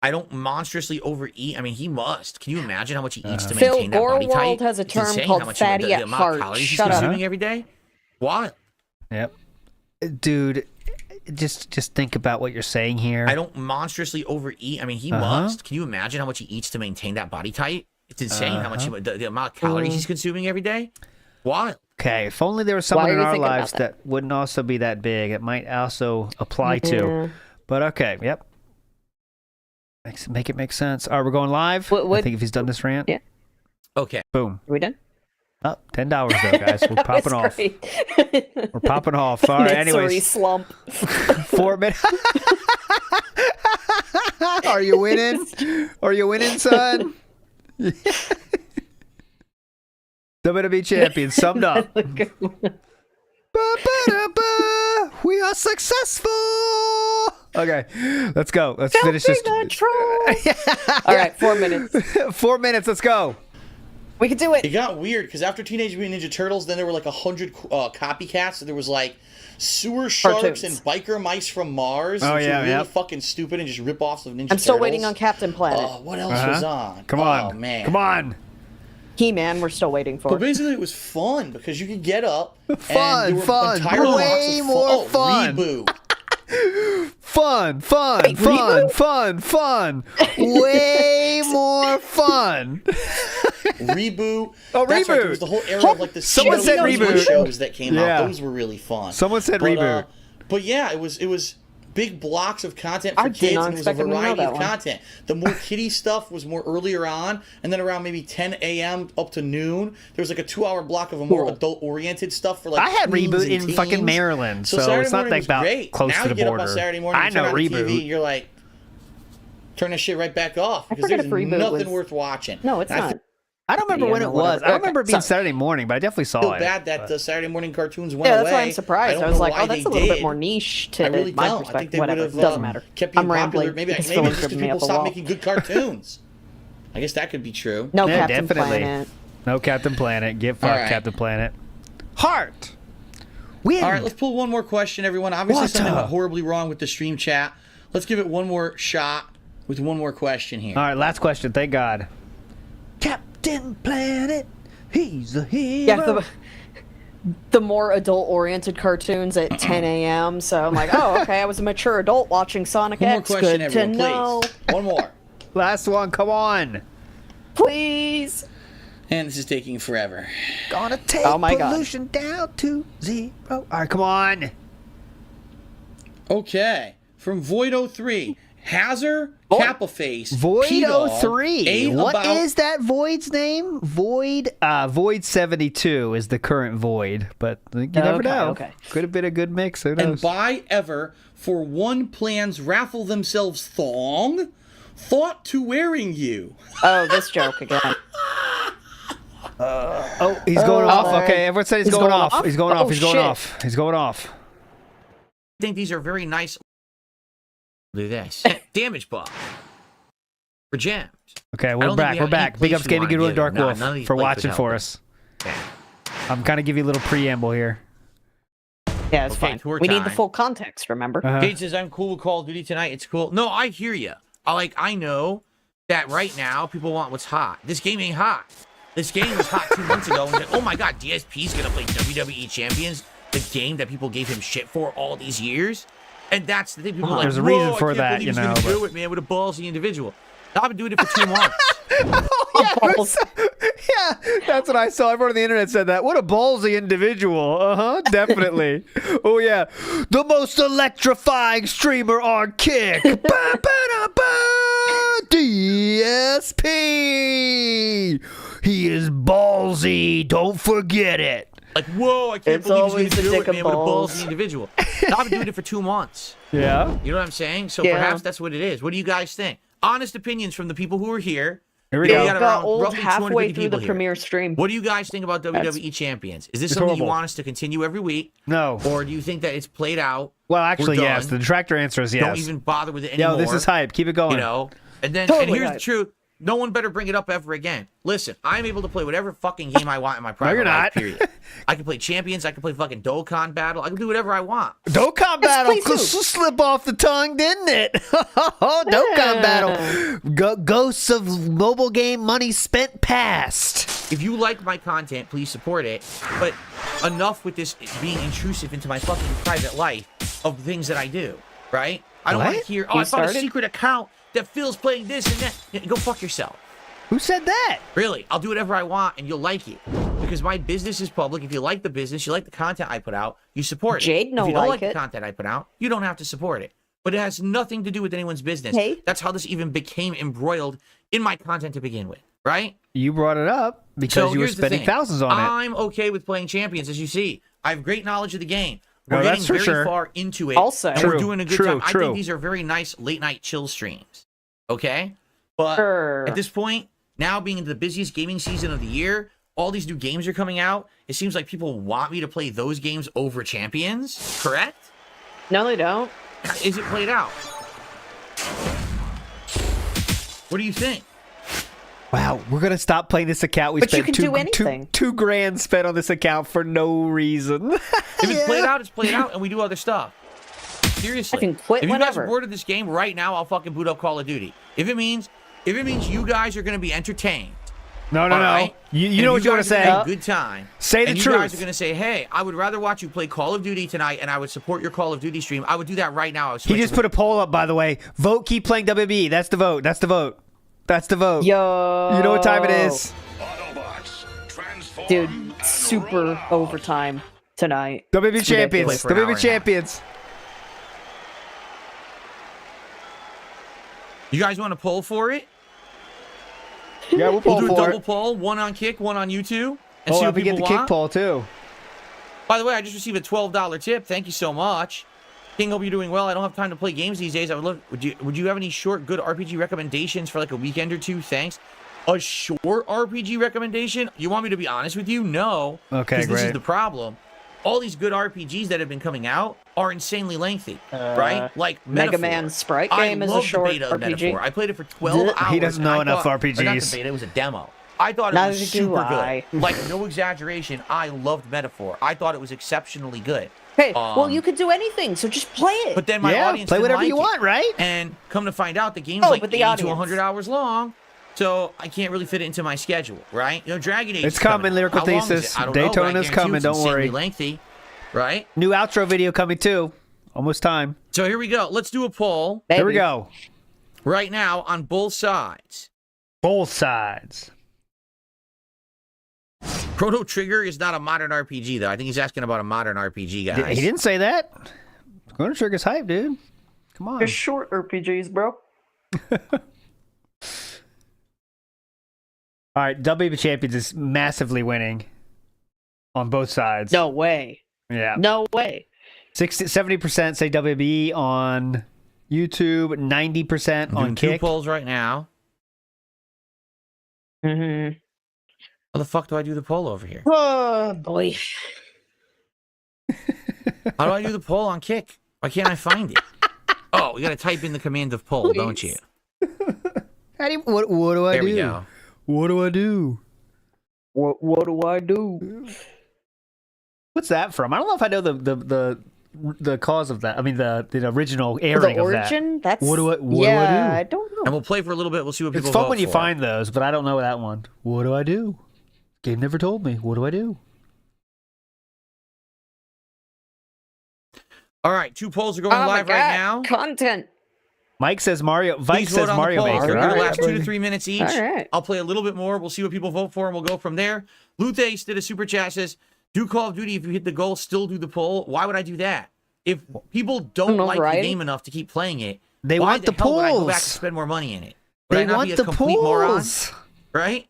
I don't monstrously overeat. I mean, he must. Can you imagine how much he eats to maintain that body type? Phil Gorworld has a term called fatty at heart. Shut up. Consuming every day? What? Yep. Dude, just think about what you're saying here. I don't monstrously overeat. I mean, he must. Can you imagine how much he eats to maintain that body type? It's insane how much the amount of calories he's consuming every day. Wild. Okay, if only there was someone in our lives that wouldn't also be that big. It might also apply to. But okay, yep. Make it make sense. All right, we're going live. I think if he's done this rant. Yeah. Okay. Are Boom. we done? Oh, $10 though, guys. We're popping off. We're popping off. All right, anyways. Slump. 4 minutes. Are you winning? Are you winning, son? WWE Champions, summed up. We are successful. Okay, let's go. Let's finish this. All right, 4 minutes. 4 minutes. Let's go. We could do it. It got weird because after Teenage Mutant Ninja Turtles, then there were like 100 copycats. So there was like sewer sharks and biker mice from Mars. Oh, which yeah, were really fucking stupid and just rip-offs of Ninja Turtles. I'm still waiting on Captain Planet. What else was on? Come on. Oh, man. Come on. He-Man, we're still waiting for. But basically, it was fun because you could get up. Fun, and there were fun, entire blocks way of more fun. Reboot. Fun. Way more fun. Reboot. Oh, That's Reboot. Right, there was the whole era of like the Someone said Reboot shows that came Yeah. out. Those were really fun. Someone said Reboot. But yeah, it was big blocks of content for I did kids, not and it was a expect them to know variety that of one. content. The more kiddie stuff was more earlier on, and then around maybe 10 a.m. up to noon, there was like a 2-hour block of a more adult-oriented stuff for like I had tweens Reboot and in teens. fucking Maryland, so Saturday it's not morning that was about great. close now to the you get border. up on Saturday morning, I you turn know on the Reboot. TV, and you're like, turn that shit right back off because forget there's if Reboot nothing was- worth watching. No, it's And not. I don't remember Yeah, when no, it was. whatever. I don't remember it being Okay, Saturday morning, but I definitely saw feel it. bad that the Saturday morning cartoons went Yeah, away. that's why I'm surprised. don't I was know like, why oh, that's they a little bit did. more niche I to really my don't. I think perspective. they Whatever, would have doesn't matter. kept being I'm popular. rambling. Maybe It's it's just tripping me people up a stop wall. making good cartoons. I guess that could be true. No, Yeah, Captain definitely. Planet. No Captain Planet. Get fucked, right. Captain Planet. Heart. Win. All right, let's pull one more question, everyone. Obviously, What? something went horribly wrong with the stream chat. Let's give it one more shot with one more question here. All right, last question. Thank God. Captain Planet. He's a hero. Yeah, the more adult-oriented cartoons at 10 a.m. So I'm like, oh, okay, I was a mature adult watching Sonic One more X. question, Good to everyone, know. please. One more. Last one. Come on. Please. And this is taking forever. Gonna take Oh my God. pollution down to 0. All right, come on. Okay. From Void03. Hazard, Kappaface, Void P-Dog, 03. ain't What about- is that Void's name? Void 72 is the current Void, but you never Okay, know. okay. Could have been a good mix. Who knows? And buy ever for one plans raffle themselves thong, thought to wearing you. Oh, this joke again. Oh, he's going off. Lord. Okay, everyone said he's He's going going off. off? He's going off. Oh, He's going shit. off. He's going off. I think these are very nice. Do this. Damage buff. For gems. Okay, I we're don't think back. we We're have back. any Big place ups, we Gaming wanna Goodwill give and Dark it. No, Wolf none of these for places watching would for help us. Okay. I'm kind of give you a little preamble here. Yeah, it's Okay, fine. tour We need the time. full context, remember? Kate says, I'm cool with Call of Duty tonight. It's cool. No, I hear you. I know that right now people want what's hot. This game ain't hot. This game was hot 2 months ago. And then, oh my God, DSP's going to play WWE Champions, the game that people gave him shit for all these years. And that's the thing. People are like, There's a reason whoa, for I can't that, believe you he's know, gonna but- do it, man, with a ballsy individual. I've been doing it for 2 months. Yeah, that's what I saw. Everyone on the internet said that. What a ballsy individual. Definitely. Oh, yeah. The most electrifying streamer on Kick. DSP. He is ballsy. Don't forget it. Like, whoa, I can't It's believe he's always going to the do dick it, man, and with a balls. ballsy individual. I've been doing it for 2 months. Yeah. You know what I'm saying? So Yeah. perhaps that's what it is. What do you guys think? Honest opinions from the people who are here. Here we Yeah, go. we got Got around old roughly halfway 250 through the people here. premiere stream. What do you guys think about WWE Champions? Is this It's something horrible. you want us to continue every week? No. Or do you think that it's played out? Well, actually, We're yes. done? The detractor answer is yes. Don't even bother with it anymore. Yo, this is hype. Keep it going. You know? And then Totally and here's hype. the truth. No one better bring it up ever again. Listen, I'm able to play whatever fucking game I want in my private you're life, not. period. I can play Champions. I can play fucking Dokkan Battle. I can do whatever I want. Dokkan Battle please do. slip off the tongue, didn't it? Dokkan Battle. Ghosts of mobile game money spent past. If you like my content, please support it. But enough with this being intrusive into my fucking private life of things that I do, right? I don't want What? to hear, You I found a started? secret account that Phil's playing this and that. Yeah, go fuck yourself. Who said that? Really, I'll do whatever I want and you'll like it. Because my business is public. If you like the business, you like the content I put out, you support it. Jade If don't you don't like like it. the content I put out, you don't have to support it. But it has nothing to do with anyone's business. Hey. That's how this even became embroiled in my content to begin with, right? You brought it up because So you were here's the spending thing. thousands on it. I'm okay with playing Champions, as you see. I have great knowledge of the game. We're No, getting that's for very sure. far into it. Also. and True, we're doing a good true, time. I true. think these are very nice late night chill streams. Okay? But Sure. at this point, now being into the busiest gaming season of the year, all these new games are coming out. It seems like people want me to play those games over Champions, correct? No, they don't. Is it played out? What do you think? Wow, we're gonna stop playing this account. We But you spent can do anything. two grand spent on this account for no reason. If it's played out, it's played out, and we do other stuff. Seriously. I can quit if you guys whenever. are bored of this game right now, I'll fucking boot up Call of Duty. If it means you guys are gonna be entertained. No. Right? You know what you want to say. Have a good time. Say the and truth. You guys are gonna say, "Hey, I would rather watch you play Call of Duty tonight, and I would support your Call of Duty stream." I would do that right now. He just put a poll up, by the way. Vote, keep playing WWE. That's the vote. That's the vote. That's the vote. Yo. You know what time it is? Dude, super overtime tonight. WWE It's Champions. ridiculous. WWE Champions. You guys want to poll for it? Yeah, we'll We'll poll do a for double it. poll, one on Kick, one on YouTube, and Oh, see I'll what be people getting the kick want. poll too. By the way, I just received a $12 tip. Thank you so much. King, hope you're doing well. I don't have time to play games these days. I would love. Would you have any short, good RPG recommendations for like a weekend or two? Thanks. A short RPG recommendation? You want me to be honest with you? No. Okay, Because this is great. the problem. All these good RPGs that have been coming out are insanely lengthy, right? Like Mega Metaphor. Man Sprite I game is a love short the beta of RPG. Metaphor. I played it for 12 hours. He doesn't know and I enough thought- or not RPGs. the beta, it was a demo. I thought it Neither was do super I. good. Like, no exaggeration, I loved Metaphor. I thought it was exceptionally good. Hey, well, you could do anything, so just play it. But then my Yeah, audience play didn't whatever like you it. want, right? And come to find out, the game's Oh, like but 80 the to audience. 100 hours long. So I can't really fit it into my schedule, right? You know, Dragon Age It's is coming, Lyrical How long is Thesis. it? I don't know, but I Daytona's guarantee you coming, it's don't insanely worry. lengthy, right? New outro video coming too. Almost time. So here we go. Let's do a poll Here we Maybe. go. right now on both sides. Both sides. Chrono Trigger is not a modern RPG, though. I think he's asking about a modern RPG, guys. He didn't say that. Chrono Trigger's hype, dude. Come on. They're short RPGs, bro. All right, WWE Champions is massively winning on both sides. No way. Yeah. No way. 70% say WWE on YouTube, 90% I'm on doing two Kick. polls right now. Mm-hmm. How the fuck do I do the poll over here? Oh, boy. How do I do the poll on Kick? Why can't I find it? Oh, you gotta type in the command of poll, don't you? How do you, what do I There do? we go. What do I do? What do I do? What's that from? I don't know if I know the cause of that. I mean the original airing The of that. origin? That's What do I do? I don't know. And we'll play for a little bit. We'll see what people It's fun vote when you for. find those, but I don't know that one. What do I do? Game never told me. What do I do? All right, two polls are going Oh live my right God. now. Content. Mike says Mario. Vike Please vote says on Mario the polls. Maker. They're All going to right, last 2 to 3 minutes each. All right. I'll play a little bit more. We'll see what people vote for, and we'll go from there. Lutheis did a super chat, says, do Call of Duty if you hit the goal, still do the poll. Why would I do that? If people don't know, like right? the game enough to keep playing it, They why want the hell would I go back and polls. spend more money in it? Would They I not want be a the complete moron? polls. Right?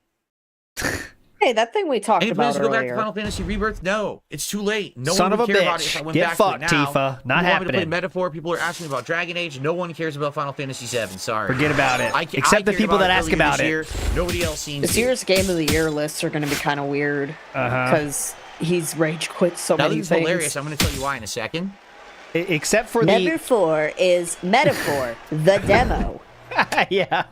Hey, that thing we talked Any plans about to go back to earlier. Final Fantasy Rebirth? No, it's too late. No Son one would of a care about it bitch. if I went Get back fucked, to it now. Tifa. Not You want me to play happening. Metaphor? People are asking about Dragon Age. No one cares about Final Fantasy VII. Sorry. Forget about it. I Except the cared people about that it ask earlier about this it. year. Nobody else seems This to. year's Game of the Year lists are going to be kind of weird Uh-huh. because he's rage quit so Now many this is things. hilarious. I'm going to tell you why in a second. Except for Number 4 is Metaphor, the demo. yeah.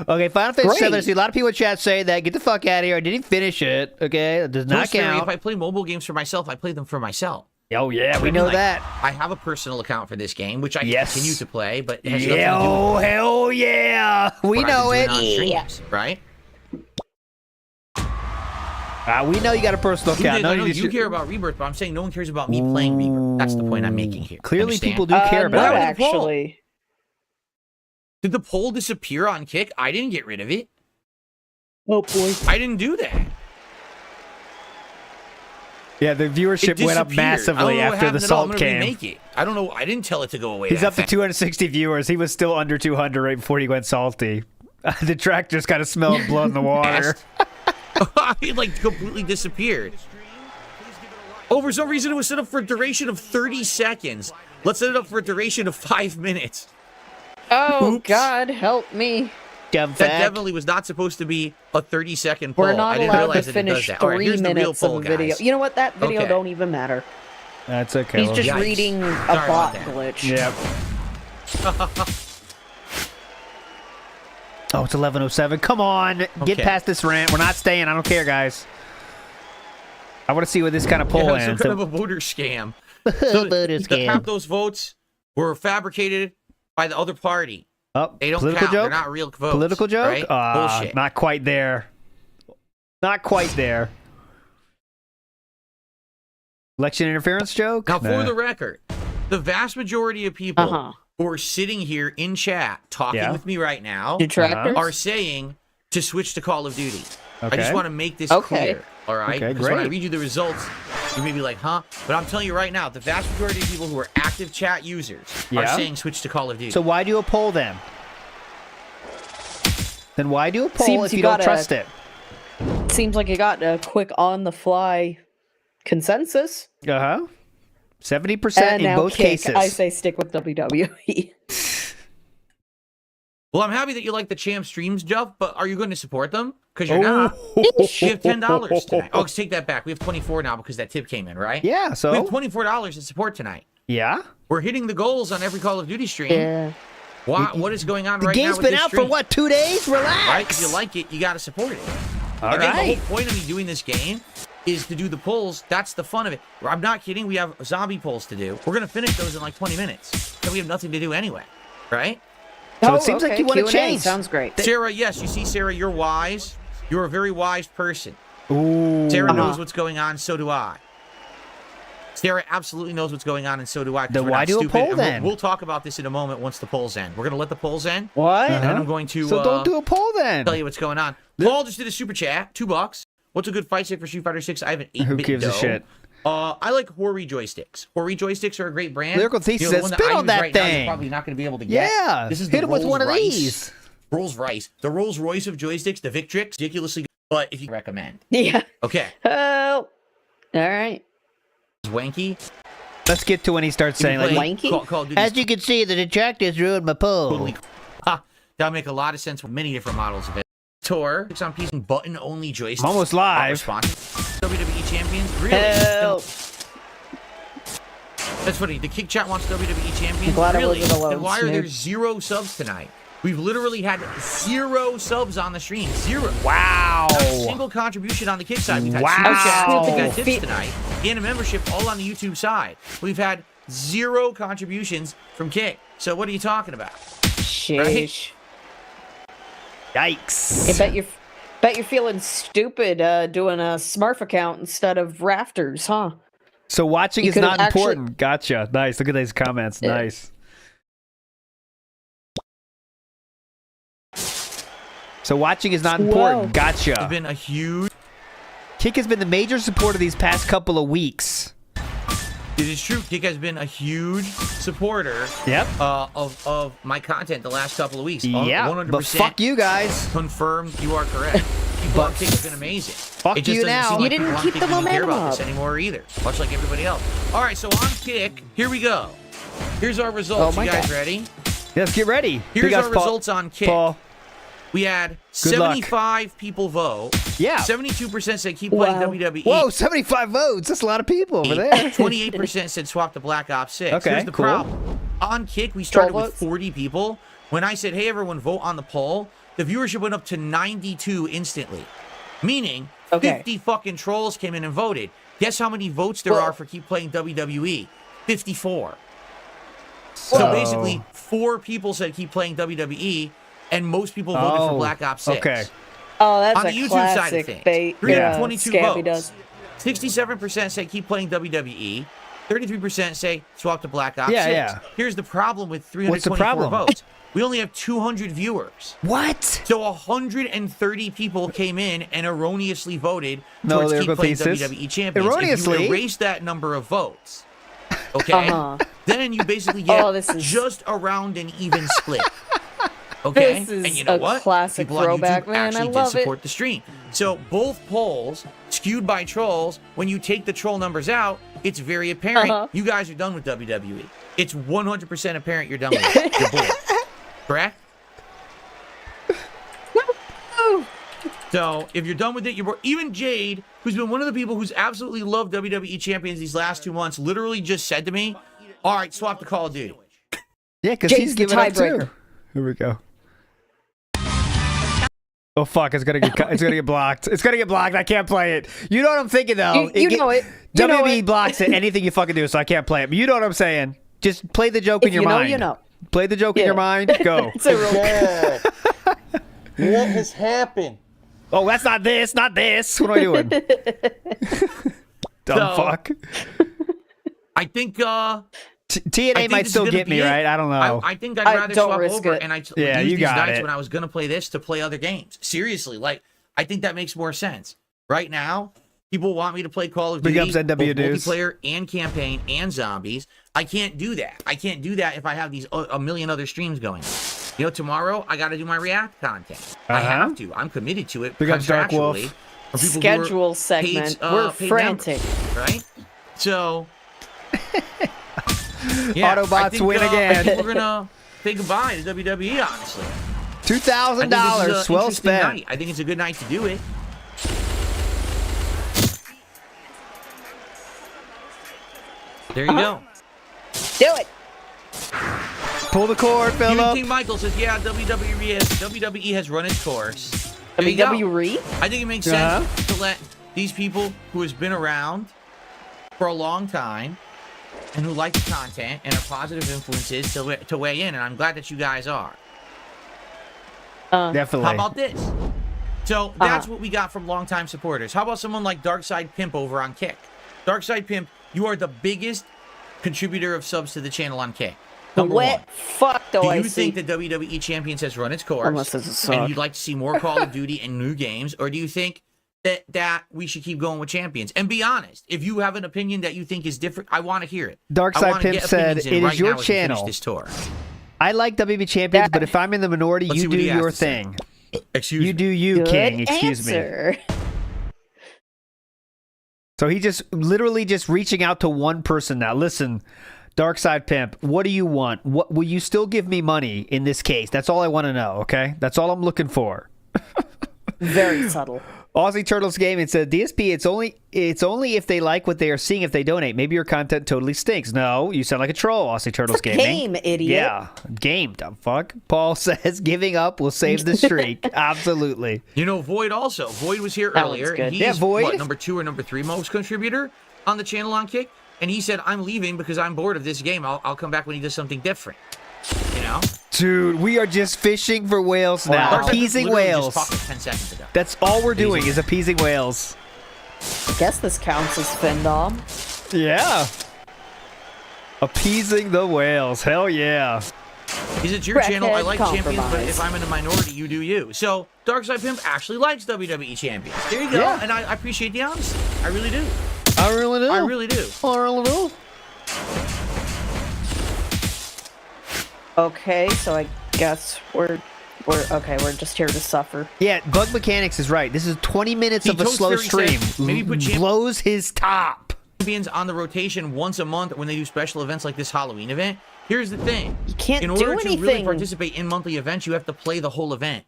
Okay, Final Fantasy Great. VII. I see a lot of people in chat say that. Get the fuck out of here. I didn't finish it. Okay, that does not Post theory, count. if I play mobile games for myself, I play them for myself. Oh yeah, we I mean, know like, that. I have a personal account for this game, which I Yes. continue to play, but it has nothing to do Yo, with hell yeah, we what I've know been it. doing on streams, right? We know you got a personal account. I know just- you care about Rebirth, but I'm saying no one cares about me playing Rebirth. That's the point I'm making here. Clearly, Understand? people do care No, about it. actually. Did the poll disappear on Kick? I didn't get rid of it. Oh, boy. I didn't do that. Yeah, the viewership went up disappeared. I don't massively know what after the happened at all. I'm salt gonna came. remake it. I don't know. I didn't tell it to go away. He's that up to fast. 260 viewers. He was still under 200 right before he went salty. The tractor's kind of smelled blood in the water. It like completely disappeared. Oh, for some reason it was set up for a duration of 30 seconds. Let's set it up for a duration of 5 minutes. Oh, Oops. God, help me. Dumb That fact. definitely was not supposed to be a 30-second poll. We're not I didn't allowed realize to that it does finish that. All right, 3 here's the real minutes poll, of a video. guys. You know what? That video Okay. don't even matter. That's okay. He's just Yikes. reading a Sorry about bot that. glitch. Yep. Oh, it's 11:07. Come on, get past this rant. We're not staying. I don't care, guys. I want to see where this kind of poll ends. Some kind of a voter scam. Voter scam. Half those votes were fabricated by the other party. Oh, they don't political count. joke? They're not real votes. Political joke? Right? Bullshit. Not quite there. Not quite there. Election interference joke? Now, for the record, the vast majority of people who are sitting here in chat talking with me right now are saying to switch to Call of Duty. I just want to make this clear, all right? Okay, because when I read you the results, you may be like, huh? But I'm telling you right now, the vast majority of people who are active chat users are saying switch to Call of Duty. So why do a poll then? Then why do a poll if you don't trust it? Seems like you got a quick on-the-fly consensus. 70% in both cases. I say stick with WWE. Well, I'm happy that you like the champ streams, Jeff, but are you going to support them? Because you're not. We have $10 tonight. Oh, let's take that back. We have 24 now because that tip came in, right? Yeah, so we have $24 to support tonight. Yeah? We're hitting the goals on every Call of Duty stream. Yeah. What is going on right now with this game's been out stream? for, what, 2 days? Relax. Right? If you like it, you got to support it. All right. The whole point of me doing this game is to do the polls. That's the fun of it. I'm not kidding. We have zombie polls to do. We're going to finish those in like 20 minutes. And we have nothing to do anyway. Right? So it seems like you want to change. Sounds great. Sarah, yes. You see, Sarah, you're wise. You're a very wise person. Ooh. Sarah knows what's going on. So do I. Sarah absolutely knows what's going on, and so do I. Then why do a poll then? We'll talk about this in a moment once the polls end. We're going to let the polls end. What? And then I'm going to So don't do a poll then. Tell you what's going on. Paul just did a super chat. $2. What's a good fight stick for Street Fighter 6? I have an 8-bit Who gives a shit? I like Hori joysticks. Hori joysticks are a great brand. Lyrical Thesis says, spit on that thing. Now, you're probably not going to be able to get. Yeah. This is hit him with one of these. Rolls Royce. The Rolls Royce of joysticks, the Victrix, ridiculously good. But if you recommend. Yeah. Okay. Oh. All right. Wanky. Let's get to when he starts saying like wanky. As you can see, the detractors ruined my poll. That'll make a lot of sense with many different models of it. Tour. It's on piece button only joystick. I'm almost live. WWE Champions. Really? Help. That's funny. The Kick Chat wants WWE Champions. Glad really? I wasn't alone, And why are there Snoop. 0 subs tonight? We've literally had 0 subs on the stream. 0. Wow. Not a single contribution on the Kick side. We've had Wow. super chats, we've had Snoop. tips tonight, and a membership all on the YouTube side. We've had 0 contributions from Kick. So what are you talking about? Sheesh. Yikes. I bet you're feeling stupid doing a Smurf account instead of Rafters, huh? So watching You is could've not important. Gotcha. Nice. Look at these comments. Yeah. Nice. So watching is not important. Whoa. Gotcha. It's been a huge. Kick has been the major supporter these past couple of weeks. It is true. Kick has been a huge supporter. Yep. Of my content the last couple of weeks. Yeah. 100%. But fuck you guys. Confirmed. You are correct. People on Kick have been amazing. Fuck it just you doesn't now. seem like You didn't people on keep Kick the even care momentum about this up. anymore either. Much like everybody else. All right. So on Kick, here we go. Here's our results. Oh my you guys God. ready? Let's get ready. Here's Big our ass Paul. results on Kick. Paul. We had Good luck. 75 people vote. Yeah. 72% said keep playing Wow. WWE. Whoa, 75 votes. That's a lot of people over there. 28% said swap to Black Ops 6. Okay, Here's the cool. problem. On Kick, we started 12 with votes? 40 people. When I said, hey, everyone, vote on the poll, the viewership went up to 92 instantly. Meaning, Okay. 50 fucking trolls came in and voted. Guess how many votes there are for keep playing WWE? 54. So basically, 4 people said keep playing WWE, and most people voted for Black Ops 6. Okay. Oh, that's On a the YouTube classic side of things, bait. 322 Scabby votes. does. 67% say keep playing WWE. 33% say swap to Black Ops 6. Yeah. Here's the problem with What's the 324 problem? votes. We only have 200 viewers. What? So 130 people came in and erroneously voted No, towards there keep go playing thesis. WWE Champions. Erroneously? If you erase that number of votes, okay, then you basically get this is- just around an even split. Okay, This is and you know a what? classic People on throwback, YouTube man. actually I did love it. support the stream. So both polls skewed by trolls. When you take the troll numbers out, it's very apparent you guys are done with WWE. It's 100% apparent you're done with it. You're bored. Correct? So if you're done with it, you're bored. Even Jade, who's been one of the people who's absolutely loved WWE Champions these last 2 months, literally just said to me, all right, swap to Call of Duty. Yeah, because Jake's he's the giving up tiebreaker. too. Here we go. Oh fuck! It's gonna get blocked. It's gonna get blocked. I can't play it. You know what I'm thinking though. You know it. You know WWE it. blocks it. Anything you fucking do, so I can't play it. But you know what I'm saying. Just play the joke in your mind. You know. Play the joke in your mind. Go. It's a real What has happened? Oh, that's not this. Not this. What am I doing? Dumb fuck. I think TNA might still get me, right? I don't know. I think I'd rather swap over and I use these got nights it. when I was gonna play this to play other games. Seriously, like I think that makes more sense. Right now, people want me to play Call of Duty, both multiplayer and campaign and zombies. I can't do that. I can't do that if I have these a million other streams going. You know, tomorrow I got to do my React content. I have to. I'm committed to it. Dark Wolf. Schedule segment. We're frantic, members, right? So. Yeah, Autobots win again. We're gonna say goodbye to WWE, honestly. $2,000, well spent. Night. I think it's a good night to do it. There you go. Do it. Pull the cord, Philip. King Michael says, "Yeah, WWE has run its course." WWE. I think it makes sense to let these people who has been around for a long time and who like the content and are positive influences to weigh in, and I'm glad that you guys are. Definitely. How about this? So that's what we got from longtime supporters. How about someone like Darkside Pimp over on Kick? Darkside Pimp, you are the biggest contributor of subs to the channel on Kick. Number one. Fuck do you think that WWE Champions has run its course and you'd like to see more Call of Duty and new games, or do you think that we should keep going with Champions? And be honest, if you have an opinion that you think is different, I want to hear it. Darkside Pimp said, "It is your channel. This tour. I like WB Champions, but if I'm in the minority, you do your thing. Excuse you do you, Good King. Excuse me." So he just literally just reaching out to one person now. Listen, Darkside Pimp, what do you want? What will you still give me money in this case? That's all I want to know, okay? That's all I'm looking for. Very subtle. Aussie Turtles Gaming said, DSP, it's only if they like what they are seeing if they donate. Maybe your content totally stinks. No, you sound like a troll, Aussie Turtles Gaming. Game, idiot. Yeah, game, dumb fuck. Paul says, giving up will save the streak. Absolutely. You know, Void also. Void was here earlier. He's Void. What, number 2 or number 3 most contributor on the channel on Kick? And he said, I'm leaving because I'm bored of this game. I'll come back when he does something different. You know? Dude, we are just fishing for whales now. Appeasing whales. Just talked 10 seconds ago. That's all we're doing is appeasing whales. I guess this counts as Findom. Yeah. Appeasing the whales. Hell yeah. Is it your channel? I like Champions, but if I'm in a minority, you do you. So, Darkside Pimp actually likes WWE Champions. There you go. Yeah. And I appreciate the honesty. I really do. I really do. I really do. I really do. Okay, so I guess we're just here to suffer. Yeah, Bug Mechanics is right. This is 20 minutes of a slow stream. Maybe put blows his top. Champions on the rotation once a month when they do special events like this Halloween event. Here's the thing. You can't do anything. In order to really participate in monthly events, you have to play the whole event.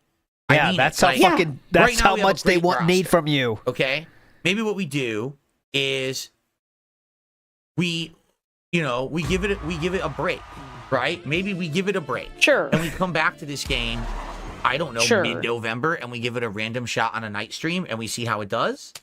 Yeah, that's how fucking that's how much they need from you. Okay? Maybe what we do is we give it a break. Right? Maybe we give it a break. Sure. And we come back to this game, I don't know, mid-November, and we give it a random shot on a night stream, and we see how it does,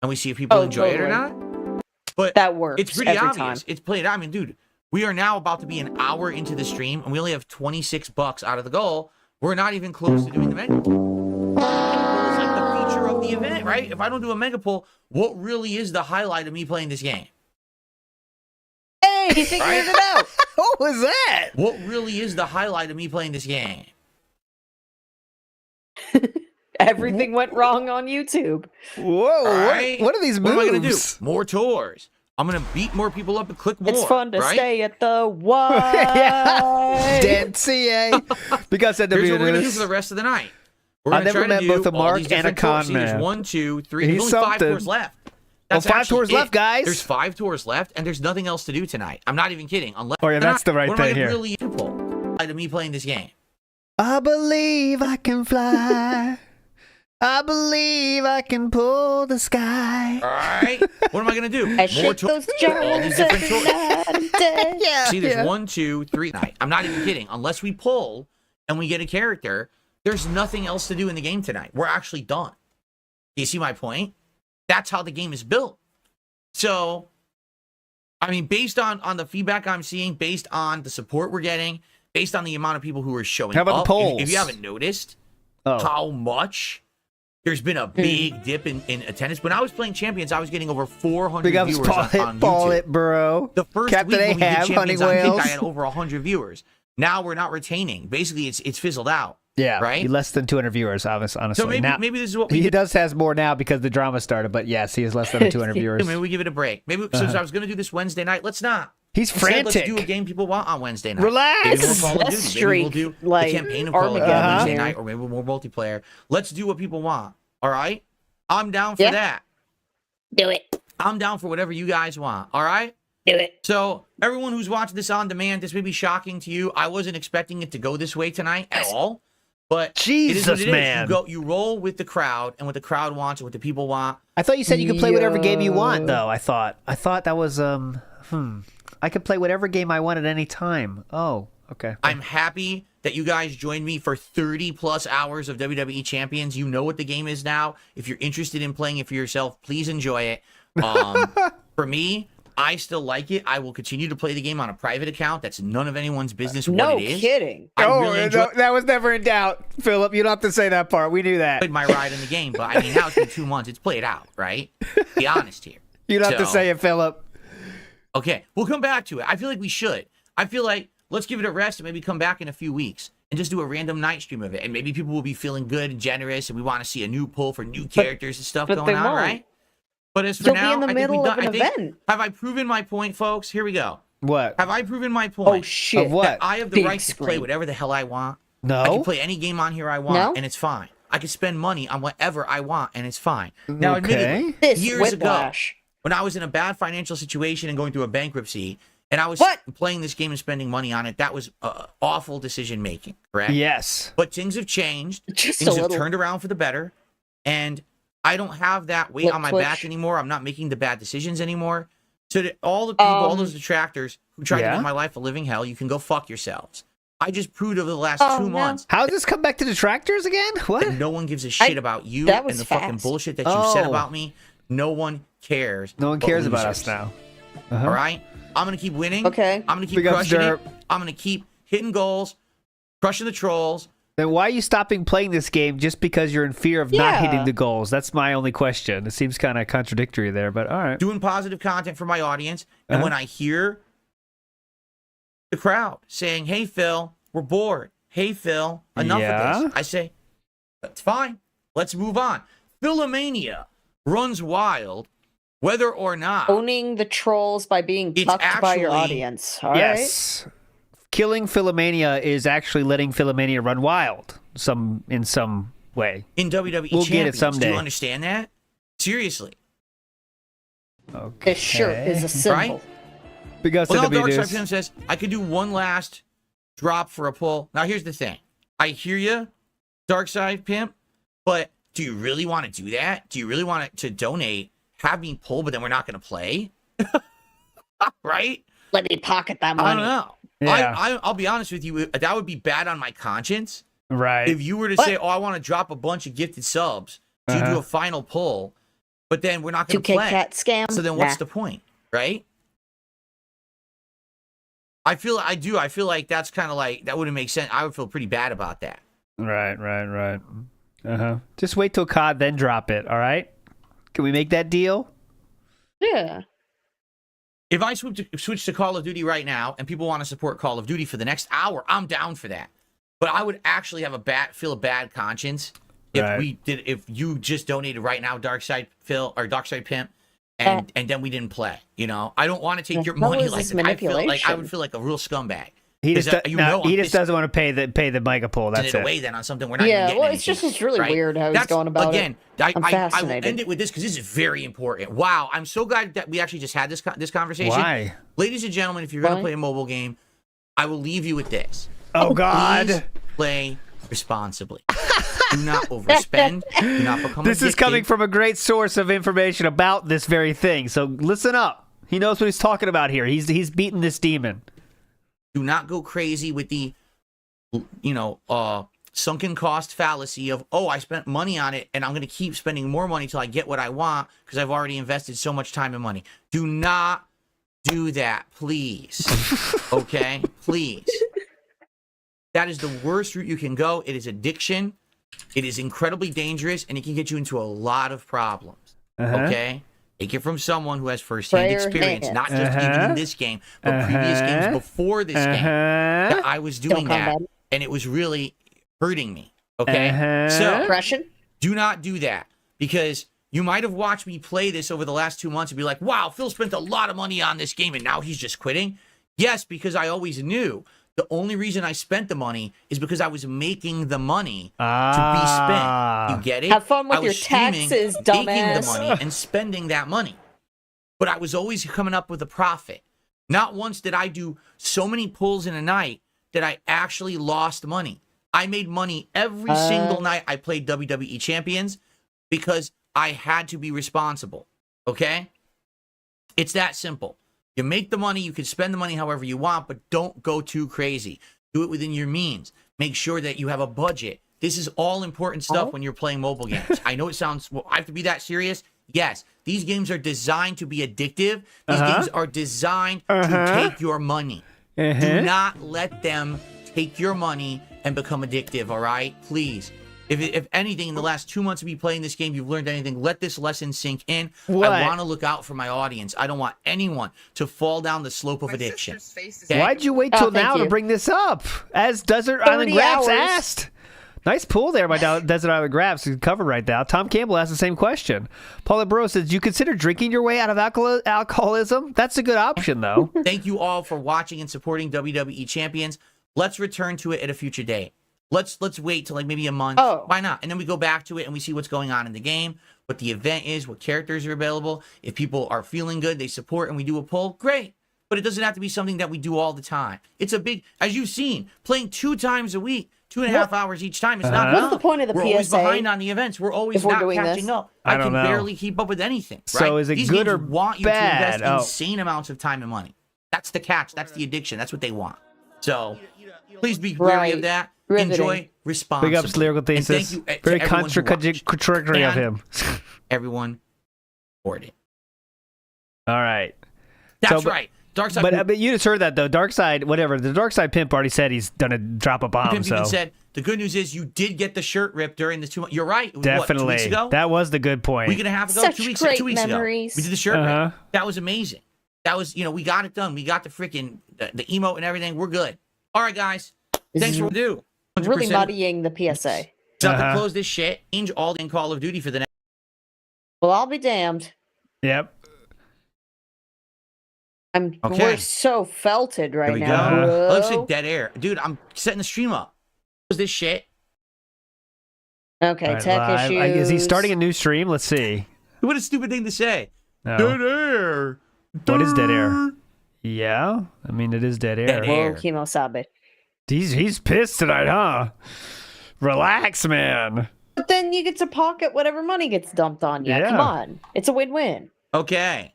and we see if people enjoy it or not. But that works. It's pretty obvious. It's played. I mean, dude, we are now about to be an hour into the stream, and we only have $26 out of the goal. We're not even close to doing the mega poll. The mega poll is like the feature of the event, right? If I don't do a mega poll, what really is the highlight of me playing this game? Hey, he figured it out. What was that? What really is the highlight of me playing this game? Everything went wrong on YouTube. Whoa, right? What are these moves? What am I going to do? More tours. I'm going to beat more people up and click more. It's fun to stay at the Y. CA. Because at here's what we're going to do for the rest of the night. We're going to try to do both a mark and a con man. There's 1, 2, 3. There's only 5 tours left. That's 5 tours left, guys. There's 5 tours left, and there's nothing else to do tonight. I'm not even kidding. Unless that's the right thing here. Really to me playing this game. I believe I can fly. I believe I can pull the sky. All right. What am I going to do? I shake those all these different tours. Yeah. See, there's 1, 2, 3 tonight. I'm not even kidding. Unless we pull and we get a character, There's nothing else to do in the game tonight. We're actually done. Do you see my point? That's how the game is built. So, I mean, based on the feedback I'm seeing, based on the support we're getting, based on the amount of people who are showing how about up, the polls? If you haven't noticed how much there's been a big dip in attendance. When I was playing Champions, I was getting over 400 viewers on YouTube. Ball it, bro. The first Captain week when we did Ahab, Champions hunting on Kick, whales. I had over 100 viewers. Now we're not retaining. Basically, it's fizzled out. Yeah, right. Less than 200 viewers, honestly. So maybe this is what he does has more now because the drama started. But yes, he has less than 200 viewers. Maybe we give it a break. Maybe since I was going to do this Wednesday night, let's not. He's frantic. Let's do a game people want on Wednesday night. Relax. Maybe we'll Call of Duty. Maybe we'll do the campaign of Call of Duty on Wednesday night, or maybe more multiplayer. Let's do what people want. All right, I'm down for that. Do it. I'm down for whatever you guys want. All right. Do it. So everyone who's watching this on demand, this may be shocking to you. I wasn't expecting it to go this way tonight at all. But Jesus, it is what it man. is. You roll with the crowd and what the crowd wants and what the people want. I thought you said you could play whatever game you want, though. I thought that was I could play whatever game I want at any time. Oh, okay. I'm happy that you guys joined me for 30 plus hours of WWE Champions. You know what the game is now. If you're interested in playing it for yourself, please enjoy it. For me, I still like it. I will continue to play the game on a private account. That's none of anyone's business what it is. No kidding. That was never in doubt, Philip. You don't have to say that part. We knew that. Played my ride in the game, but I mean, now it's been 2 months. It's played out, right? Be honest here. You don't have to say it, Philip. Okay, we'll come back to it. I feel like we should. I feel like let's give it a rest and maybe come back in a few weeks and just do a random night stream of it. And maybe people will be feeling good and generous, and we want to see a new pull for new characters and stuff going on, right? But as for now, be in the middle of an event. Have I proven my point, folks? Here we go. What? Have I proven my point? Oh, shit. Of what? That I have the right to play whatever the hell I want. No. I can play any game on here I want, and it's fine. I can spend money on whatever I want, and it's fine. Now, admittedly, years ago, when I was in a bad financial situation and going through a bankruptcy, and I was playing this game and spending money on it, that was awful decision making, correct? Yes. But things have changed. Things have turned around for the better, and I don't have that weight on my back anymore. I'm not making the bad decisions anymore. So to all the people, all those detractors who tried to make my life a living hell, you can go fuck yourselves. I just proved over the last 2 months. How does this come back to detractors again? What? That no one gives a shit about you and the fucking bullshit that you said about me. No one cares. No one cares about us now. All right? I'm going to keep winning. Okay. I'm going to keep crushing it. I'm going to keep hitting goals, crushing the trolls. Then why are you stopping playing this game just because you're in fear of not hitting the goals? That's my only question. It seems kind of contradictory there, but all right. Doing positive content for my audience. And when I hear the crowd saying, hey, Phil, we're bored. Hey, Phil, enough of this. I say, that's fine. Let's move on. Philomania runs wild, whether or not. Owning the trolls by being cucked by your audience. All right? Killing Philomania is actually letting Philomania run wild in some way. In WWE Champions. Get it someday. Do you understand that? Seriously. Okay. This shirt is a symbol. Right? Because Darkside Pim says, I could do one last drop for a pull. Now, here's the thing. I hear you, Darkside Pimp, but do you really want to do that? Do you really want to donate, have me pull, but then we're not going to play? Right? Let me pocket that money. I don't know. Yeah. I'll be honest with you. That would be bad on my conscience. Right. If you were to say, I want to drop a bunch of gifted subs to do a final pull, but then we're not going to play. Cat scam. So then what's the point, right? I feel like that's kind of like, that wouldn't make sense. I would feel pretty bad about that. Right. Just wait till COD, then drop it, all right? Can we make that deal? Yeah. If I switch to Call of Duty right now and people want to support Call of Duty for the next hour, I'm down for that. But I would actually have feel a bad conscience if you just donated right now, Darkside Phil or Darkside Pimp, and then we didn't play. You know, I don't want to take your money like that. I would feel like a real scumbag. He just doesn't want to pay the mega pull. That's it. Away then on something we're not. Yeah, well, it's really weird how he's going about it. I'm fascinated. I will end it with this because this is very important. Wow, I'm so glad that we actually just had this conversation. Why, ladies and gentlemen, if you're going to play a mobile game, I will leave you with this. Oh God, please play responsibly. Do not overspend. Do not become. This is coming from a great source of information about this very thing. So listen up. He knows what he's talking about here. He's beaten this demon. Do not go crazy with the, sunken cost fallacy of, oh, I spent money on it and I'm going to keep spending more money till I get what I want because I've already invested so much time and money. Do not do that, please. Okay? Please. That is the worst route you can go. It is addiction. It is incredibly dangerous, and it can get you into a lot of problems. Okay? Take it from someone who has first-hand experience, not just even in this game, but previous games before this game. That I was doing that, and it was really hurting me. Okay? So, do not do that, because you might have watched me play this over the last 2 months and be like, wow, Phil spent a lot of money on this game, and now he's just quitting. Yes, because I always knew the only reason I spent the money is because I was making the money to be spent. You get it? Have fun with your taxes, dumbass. Making the money and spending that money. But I was always coming up with a profit. Not once did I do so many pulls in a night that I actually lost money. I made money every single night I played WWE Champions because I had to be responsible. Okay? It's that simple. You make the money, you can spend the money however you want, but don't go too crazy. Do it within your means. Make sure that you have a budget. This is all important stuff when you're playing mobile games. I know it sounds, well, I have to be that serious. Yes, these games are designed to be addictive. These games are designed to take your money. Do not let them take your money and become addictive, all right? Please. If anything, in the last 2 months of me playing this game, you've learned anything, let this lesson sink in. What? I want to look out for my audience. I don't want anyone to fall down the slope of addiction. Okay? Why'd you wait till now to bring this up? As Desert Island Grabs asked. Nice pull there by Desert Island Grabs. Covered right now. Tom Campbell asked the same question. Paula Burrow says, do you consider drinking your way out of alcoholism? That's a good option, though. Thank you all for watching and supporting WWE Champions. Let's return to it at a future date. Let's wait till like maybe a month. Why not? And then we go back to it and we see what's going on in the game, what the event is, what characters are available. If people are feeling good, they support, and we do a poll, great. But it doesn't have to be something that we do all the time. It's a big, as you've seen, playing 2 times a week, 2.5 hours each time. It's not enough. What's the point of the PSA? We're always behind on the events. We're always not catching up. I can barely keep up with anything. Right? So is it These good or games want you bad? to invest insane amounts of time and money. That's the catch. That's the addiction. That's what they want. So please be wary of that. Enjoy responsibly. Big ups, Lyrical Thesis. Very contradictory of him. Everyone support it. All right. That's right. Darkside. But you just heard that, though. Darkside, whatever. The Darkside Pimp already said he's going to drop a bomb. Pimp even said, the good news is you did get the shirt ripped during the 2 months. You're right. Definitely. What, 2 weeks ago? That was the good point. Week and a half ago? Such 2 weeks, great 2 weeks memories. ago. We did the shirt rip. That was amazing. That was, we got it done. We got the freaking, the emote and everything. We're good. All right, guys. Thanks for what you do. 100%. Really muddying the PSA. Stop to close this shit. Change all in Call of Duty for the next. Well, I'll be damned. Yep. We're so felted right now. Go. Let's say dead air. Dude, I'm setting the stream up. Close this shit. Okay, tech issues. Is he starting a new stream? Let's see. What a stupid thing to say. No. Dead air. What is dead air? Yeah, I mean, it is dead air. Dead air. Oh, Kimosabe. He's pissed tonight, huh? Relax, man. But then you get to pocket whatever money gets dumped on you. Yeah. Come on. It's a win-win. Okay.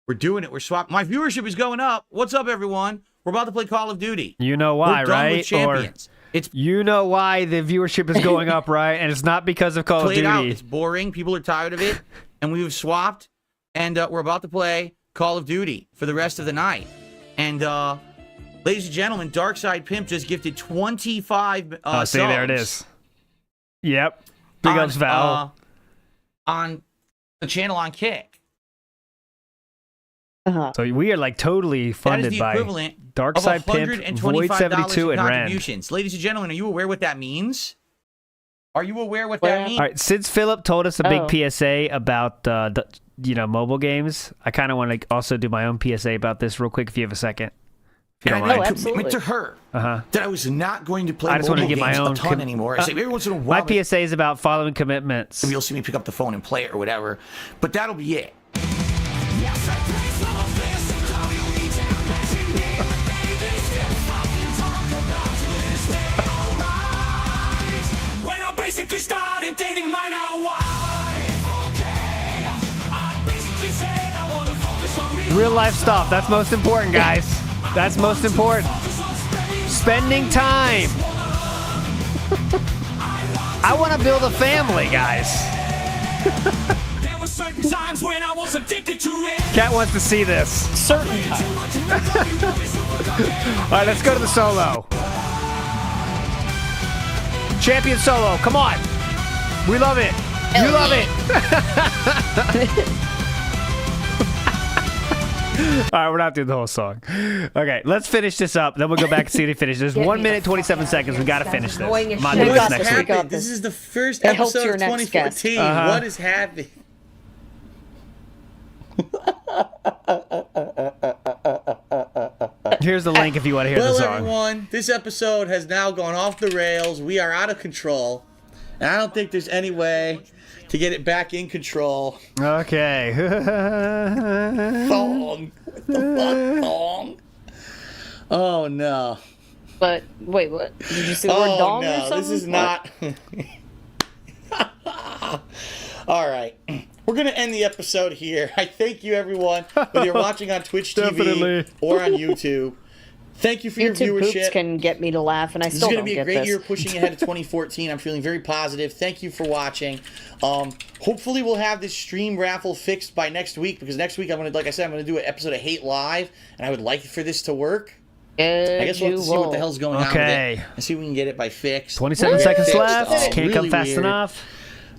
We're doing it. We're swapping. My viewership is going up. What's up, everyone? We're about to play Call of Duty. You know why, We're done right? with Champions. You know why the viewership is going up, right? And it's not because of Call of Duty. Out. It's boring. People are tired of it. And we've swapped. And we're about to play Call of Duty for the rest of the night. And, ladies and gentlemen, Darkside Pimp just gifted 25 subs. See, there it is. Yep. Big ups, Val. On the channel on Kick. So we are like totally funded by Darkside Pimp, Void 72, and Ren. Ladies and gentlemen, are you aware what that means? Are you aware what that means? All right, since Philip told us a big PSA about the mobile games, I kind of want to also do my own PSA about this real quick if you have a second. And I made a commitment to her that I was not going to play I just want to get games my own a ton anymore. I say every once in a while. My PSA is about following commitments. Maybe you'll see me pick up the phone and play it or whatever, but that'll be it. Basically started dating my now wife. Okay. I basically said I want to focus on me. Real life stuff. That's most important, guys. That's most important. Spending time. I want to build a family, guys. There were certain times when I was addicted to it. Cat wants to see this. Certain times. All right, let's go to the solo. Champion solo, come on. We love it. You love it. All right, we're not doing the whole song. Okay, let's finish this up. Then we'll go back and see if he finishes. 1 minute, 27 seconds. We got to finish this. My shit. next week. This is the first It helps episode your of next 2014. Uh-huh. What is happening? Here's the link if you want to hear the Well, song. everyone, this episode has now gone off the rails. We are out of control. And I don't think there's any way to get it back in control. Okay. Thong. What the fuck, thong? Oh, no. But wait, what? Did you see the word dong or something? This is not. All right. We're going to end the episode here. I thank you, everyone, whether you're watching on Twitch TV Definitely. or on YouTube. Thank you for YouTube your poops viewership. can get me to laugh, and I This is still going don't to be a get great this. year pushing ahead of 2014. I'm feeling very positive. Thank you for watching. Hopefully we'll have this stream raffle fixed by next week, because next week I'm going to, like I said, I'm going to do an episode of Hate Live, and I would like for this to work. I guess we'll have to see what the hell's going on with it and see if we can get it by fixed. 27 seconds Fixed. left. Can't come Really fast weird. enough.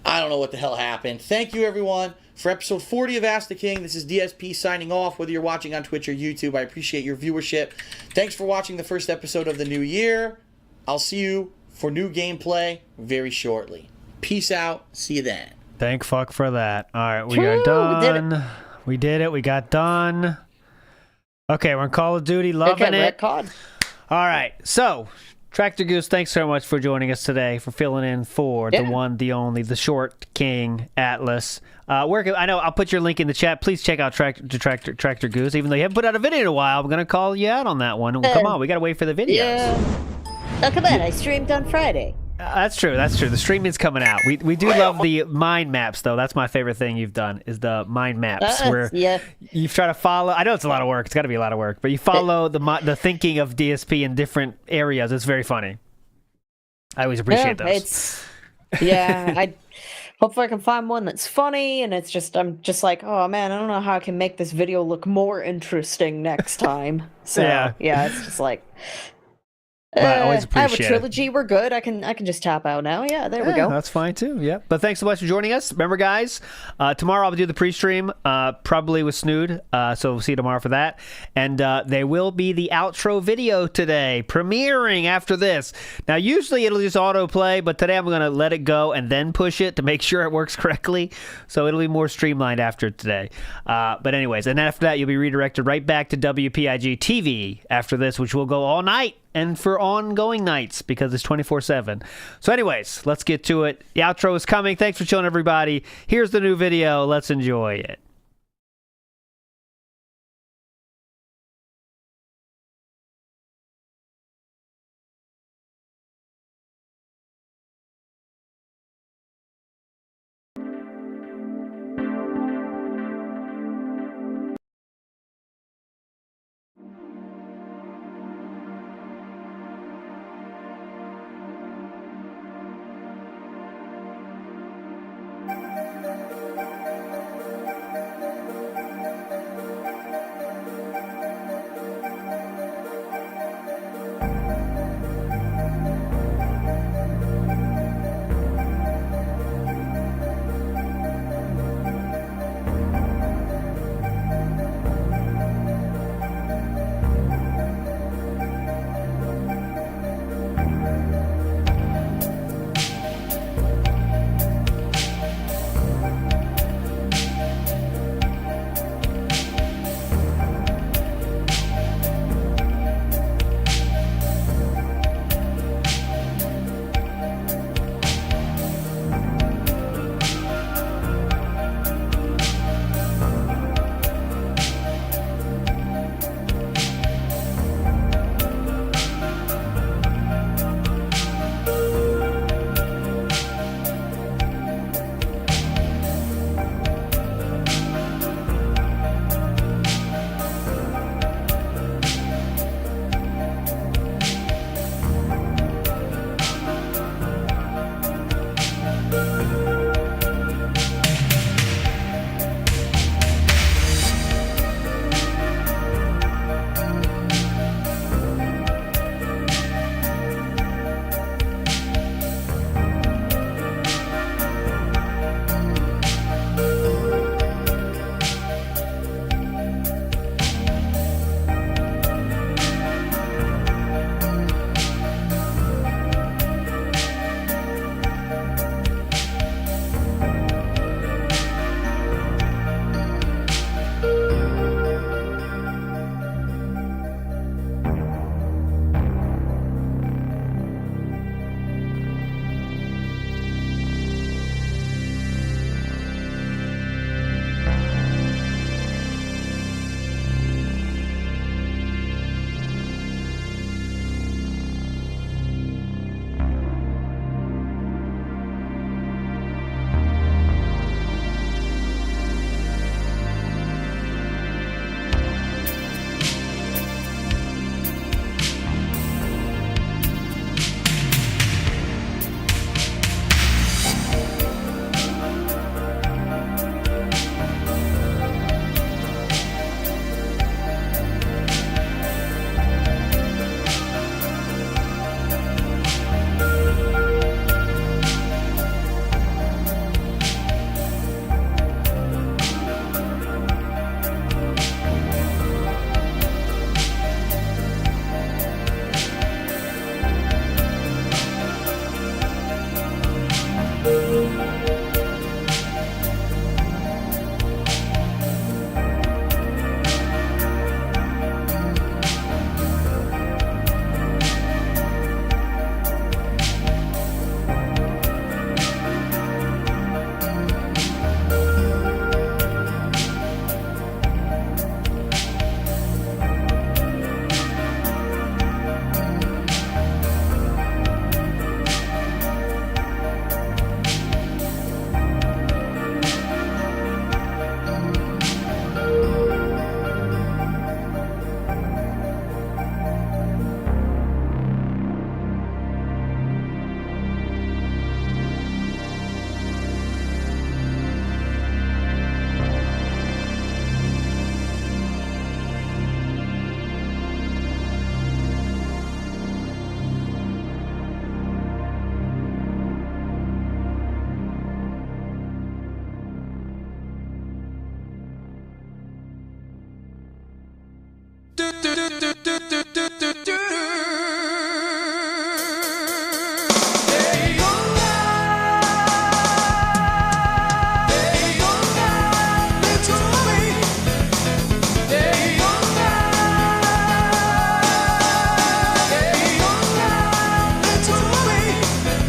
I don't know what the hell happened. Thank you, everyone, for episode 40 of Ask the King. This is DSP signing off, whether you're watching on Twitch or YouTube. I appreciate your viewership. Thanks for watching the first episode of the new year. I'll see you for new gameplay very shortly. Peace out. See you then. Thank fuck for that. All right, we True, are we did done. We did it. We got done. Okay, we're in Call of Duty. Loving Okay, it. Red Cod. All right, so Tractor Goose, thanks so much for joining us today, for filling in for the one, the only, the short king, Atlas. I know I'll put your link in the chat. Please check out Tractor Goose. Even though you haven't put out a video in a while, I'm going to call you out on that one. Come on, we got to wait for the videos. Yeah. Oh, come on, I streamed on Friday. That's true. That's true. The streaming's coming out. We do love the mind maps, though. That's my favorite thing you've done, is the mind maps, where you've tried to follow. I know it's a lot of work. It's got to be a lot of work, but you follow the thinking of DSP in different areas. It's very funny. I always appreciate those. I hopefully I can find one that's funny, and I'm just like, oh man, I don't know how I can make this video look more interesting next time. So yeah, it's just like. But I always appreciate I have a trilogy. We're good. I can just tap out now. Yeah, there we go. That's fine too. Yeah. But thanks so much for joining us. Remember, guys, tomorrow I'll do the pre-stream, probably with Snood. So we'll see you tomorrow for that. And there will be the outro video today, premiering after this. Now, usually it'll just autoplay, but today I'm going to let it go and then push it to make sure it works correctly. So it'll be more streamlined after today. But anyways, and after that, you'll be redirected right back to WPIG TV after this, which will go all night. And for ongoing nights, because it's 24/7. So anyways, let's get to it. The outro is coming. Thanks for chilling, everybody. Here's the new video. Let's enjoy it. do do do do do